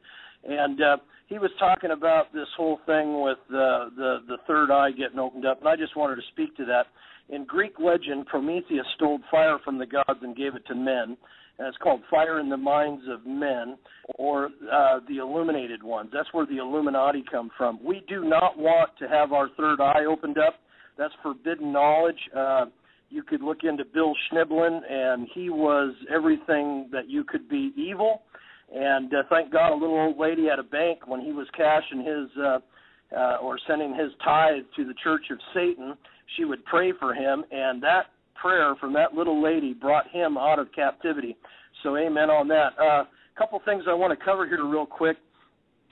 And he was talking about this whole thing with the third eye getting opened up, and I just wanted to speak to that. In Greek legend, Prometheus stole fire from the gods and gave it to men. And it's called Fire in the Minds of Men, or the Illuminated Ones. That's where the Illuminati come from. We do not want to have our third eye opened up. That's forbidden knowledge. You could look into Bill Schniblin, and he was everything that you could be evil. And thank God a little old lady at a bank, when he was cashing his or sending his tithe to the Church of Satan, she would pray for him, and that prayer from that little lady brought him out of captivity. So amen on that. A couple things I want to cover here real quick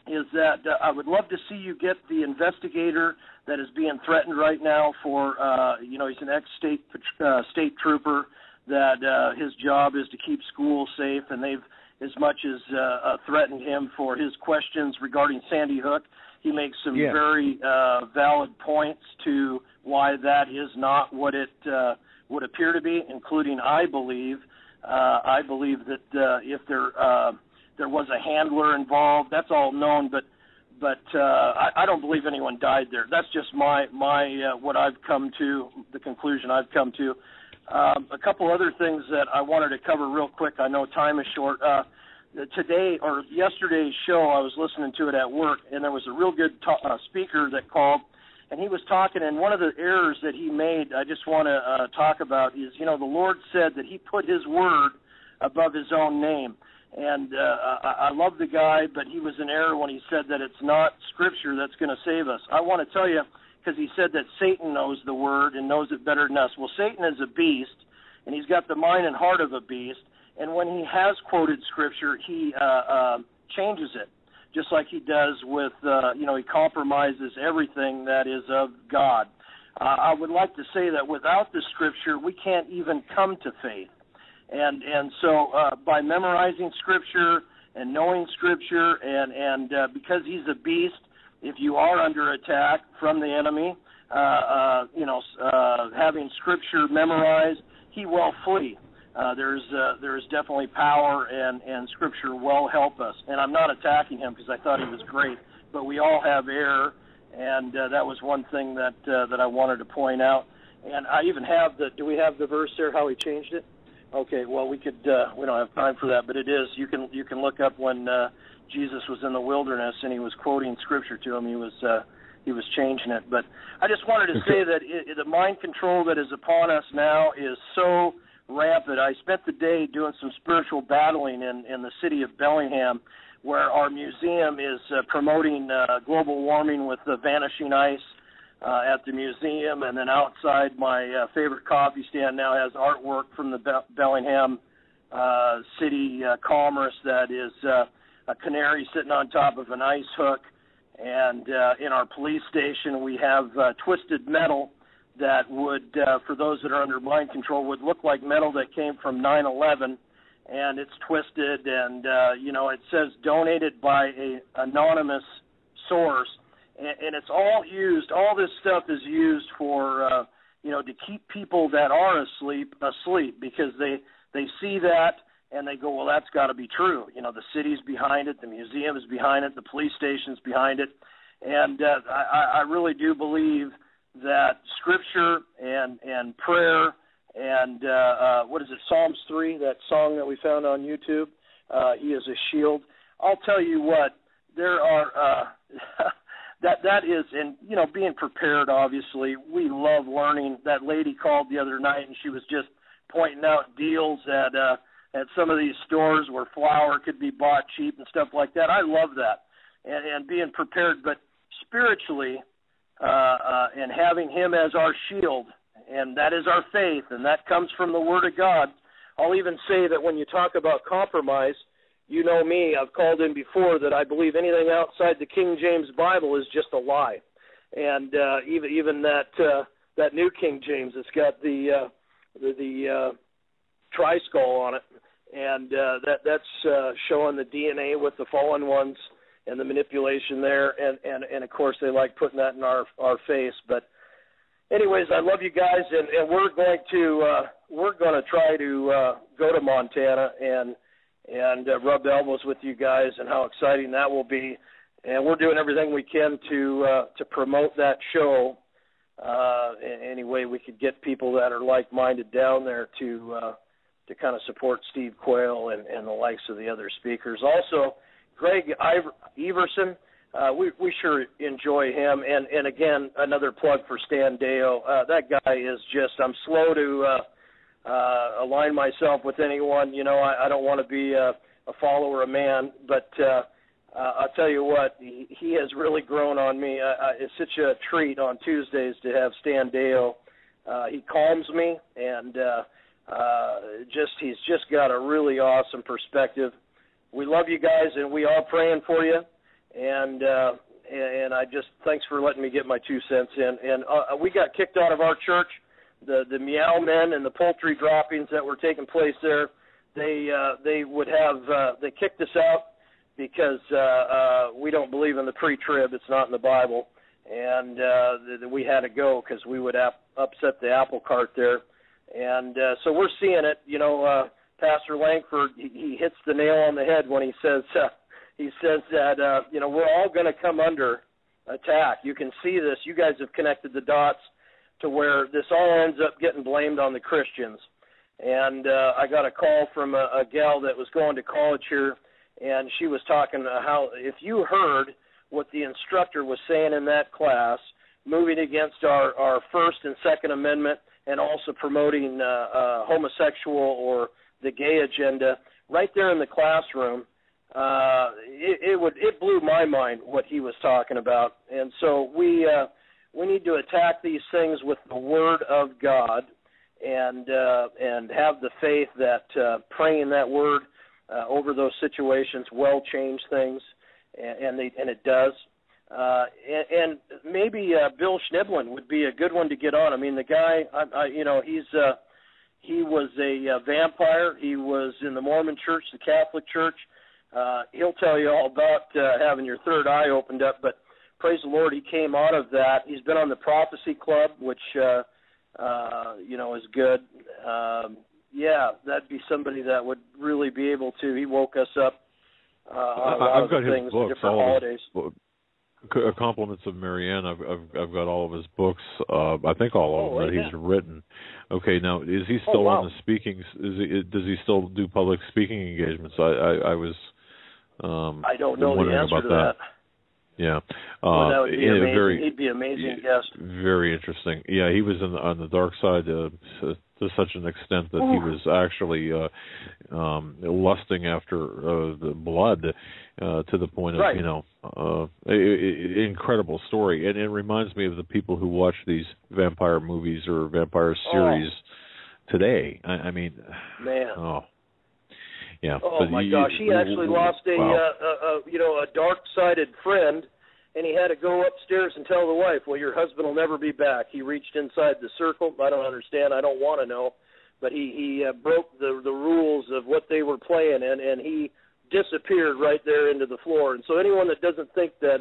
is that I would love to see you get the investigator that is being threatened right now for, he's an ex-state trooper, that his job is to keep schools safe, and they've as much as threatened him for his questions regarding Sandy Hook. He makes some very valid points to why that is not what it would appear to be, including I believe that if there was a handler involved, that's all known, but I don't believe anyone died there. That's just my what I've come to, the conclusion I've come to. A couple other things that I wanted to cover real quick. I know time is short. Today or yesterday's show, I was listening to it at work, and there was a real good speaker that called, and he was talking, and one of the errors that he made, I just want to talk about, is, the Lord said that he put his word above his own name. And I love the guy, but he was in error when he said that it's not Scripture that's going to save us. I want to tell you, because he said that Satan knows the word and knows it better than us. Well, Satan is a beast, and he's got the mind and heart of a beast. And when he has quoted Scripture, he changes it, just like he does with, he compromises everything that is of God. I would like to say that without the Scripture, we can't even come to faith. And so by memorizing Scripture and knowing Scripture, and because he's a beast, if you are under attack from the enemy, having Scripture memorized, he will flee. There's definitely power, and Scripture will help us. And I'm not attacking him because I thought he was great, but we all have error, and that was one thing that I wanted to point out. And I even have do we have the verse there, how he changed it? Okay, well, we don't have time for that, but it is. You can look up when Jesus was in the wilderness and he was quoting Scripture to him. He was changing it. But I just wanted to say that the mind control that is upon us now is so rampant. I spent the day doing some spiritual battling in the city of Bellingham, where our museum is promoting global warming with the vanishing ice at the museum, and then outside my favorite coffee stand now has artwork from the Bellingham city commerce that is a canary sitting on top of an ice hook. And in our police station, we have twisted metal that would, for those that are under mind control, would look like metal that came from 9/11, and it's twisted, and it says donated by a anonymous source. And it's all used, all this stuff is used for, to keep people that are asleep, because they see that and they go, well, that's got to be true. The city's behind it, the museum is behind it, the police station's behind it. And I really do believe that Scripture and prayer and, Psalms 3, that song that we found on YouTube, He is a shield. I'll tell you what, there are... That is, and being prepared. Obviously, we love learning. That lady called the other night, and she was just pointing out deals at some of these stores where flour could be bought cheap and stuff like that. I love that, and being prepared. But spiritually, and having Him as our shield, and that is our faith, and that comes from the Word of God. I'll even say that when you talk about compromise. You know me, I've called in before that I believe anything outside the King James Bible is just a lie. And even that New King James, it's got the tri-skull on it, and that's showing the DNA with the fallen ones and the manipulation there, and of course they like putting that in our face. But anyways, I love you guys, and we're going to try to go to Montana and rub elbows with you guys, and how exciting that will be. And we're doing everything we can to promote that show. Any way we could get people that are like-minded down there to kind of support Steve Quayle and the likes of the other speakers. Also, Greg Everson, we sure enjoy him. And again, another plug for Stan Deo. That guy is just, I'm slow to align myself with anyone. I don't want to be a follower of man, but I'll tell you what, he has really grown on me. It's such a treat on Tuesdays to have Stan Deo He calms me, and he's just got a really awesome perspective. We love you guys, and we are praying for you. And I just thanks for letting me get my 2 cents in. And we got kicked out of our church. The meow men and the poultry droppings that were taking place there, they kicked us out because we don't believe in the pre-trib. It's not in the Bible. And we had to go because we would upset the apple cart there. And so we're seeing it. You know, Pastor Langford, he hits the nail on the head when he says that, you know, we're all going to come under attack. You can see this. You guys have connected the dots to where this all ends up getting blamed on the Christians. And I got a call from a gal that was going to college here, and she was talking how if you heard what the instructor was saying in that class, moving against our First and Second Amendment and also promoting homosexual or the gay agenda right there in the classroom, it blew my mind what he was talking about. And so we need to attack these things with the Word of God and have the faith that praying that Word over those situations will change things, and it does. And maybe Bill Schniblin would be a good one to get on. I mean, the guy, he was a vampire. He was in the Mormon Church, the Catholic Church. He'll tell you all about having your third eye opened up, but praise the Lord, he came out of that. He's been on the Prophecy Club, which, is good. That'd be somebody that would really be able to. He woke us up on a lot I've got his things, books, different holidays. Compliments of Marianne. I've got all of his books. I think all of them that he's written. Okay, now is he still on the speaking? Does he still do public speaking engagements? I was. I don't know the answer to that. Yeah, that would be amazing. He'd be an amazing guest. Very interesting. Yeah, he was on the dark side to such an extent that he was actually lusting after the blood to the point of incredible story. And it reminds me of the people who watch these vampire movies or vampire series today. I mean, man. Yeah. Oh my gosh, he actually lost a dark-sided friend, and he had to go upstairs and tell the wife, "Well, your husband will never be back." He reached inside the circle. I don't understand. I don't want to know, but he broke the rules of what they were playing, and he disappeared right there into the floor. And so anyone that doesn't think that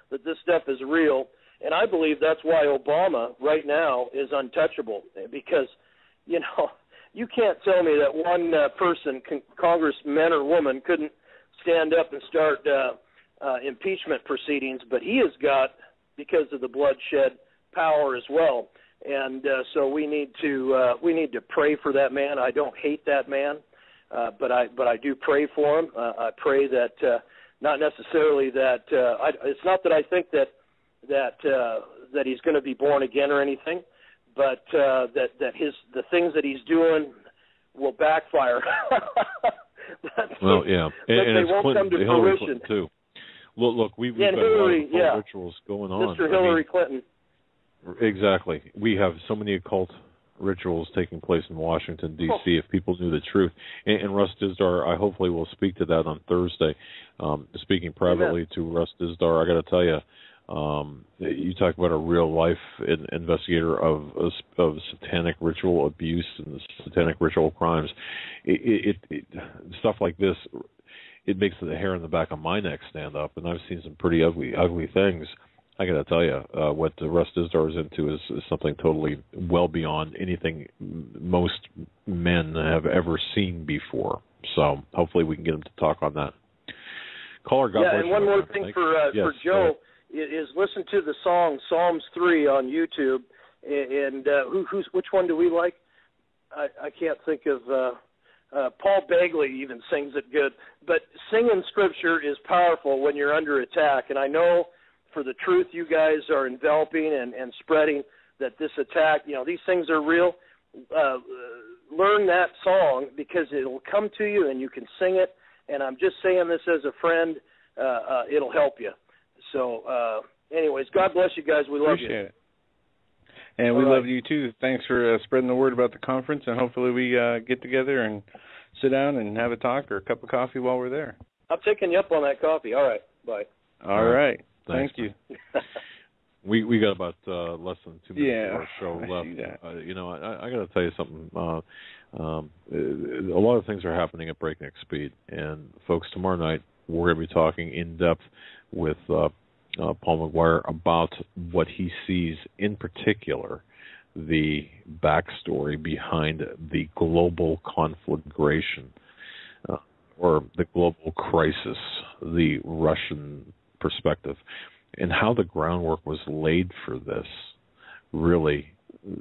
that this stuff is real, and I believe that's why Obama right now is untouchable, because you can't tell me that one person, congressman or woman, couldn't stand up and start impeachment proceedings, but he has got, because of the bloodshed, power as well. And so we need to pray for that man. I don't hate that man, but I do pray for him. I pray that not necessarily that it's not that I think that he's going to be born again or anything, but that the things that he's doing will backfire. Well, yeah, and they won't come to Hillary fruition Clinton too. Look, we've got Hillary, a lot of rituals going on. Mr. Hillary Clinton. Exactly. We have so many occult rituals taking place in Washington, D.C., if people knew the truth. And Russ Dizdar, I hopefully will speak to that on Thursday. Speaking privately to Russ Dizdar, I got to tell you, you talk about a real-life investigator of satanic ritual abuse and satanic ritual crimes. Stuff like this, it makes the hair in the back of my neck stand up, and I've seen some pretty ugly things. I got to tell you, what Russ Dizdar is into is something totally well beyond anything most men have ever seen before. So hopefully we can get him to talk on that. Caller, God bless you. And one more thing for Joe is listen to the song Psalms 3 on YouTube. And which one do we like? I can't think of. Paul Bagley even sings it good. But singing Scripture is powerful when you're under attack. And I know for the truth you guys are enveloping and spreading that this attack, these things are real. Learn that song because it'll come to you and you can sing it. And I'm just saying this as a friend. It'll help you. So, anyways, God bless you guys. We love you. Appreciate it. And we love you, too. Thanks for spreading the word about the conference, and hopefully we get together and sit down and have a talk or a cup of coffee while we're there. I'm taking you up on that coffee. All right. Bye. All right. Thank you. We got about less than 2 minutes of our show left. I got to tell you something. A lot of things are happening at breakneck speed. And, folks, tomorrow night we're going to be talking in depth with Paul McGuire about what he sees, in particular, the backstory behind the global conflagration or the global crisis, the Russian perspective, and how the groundwork was laid for this really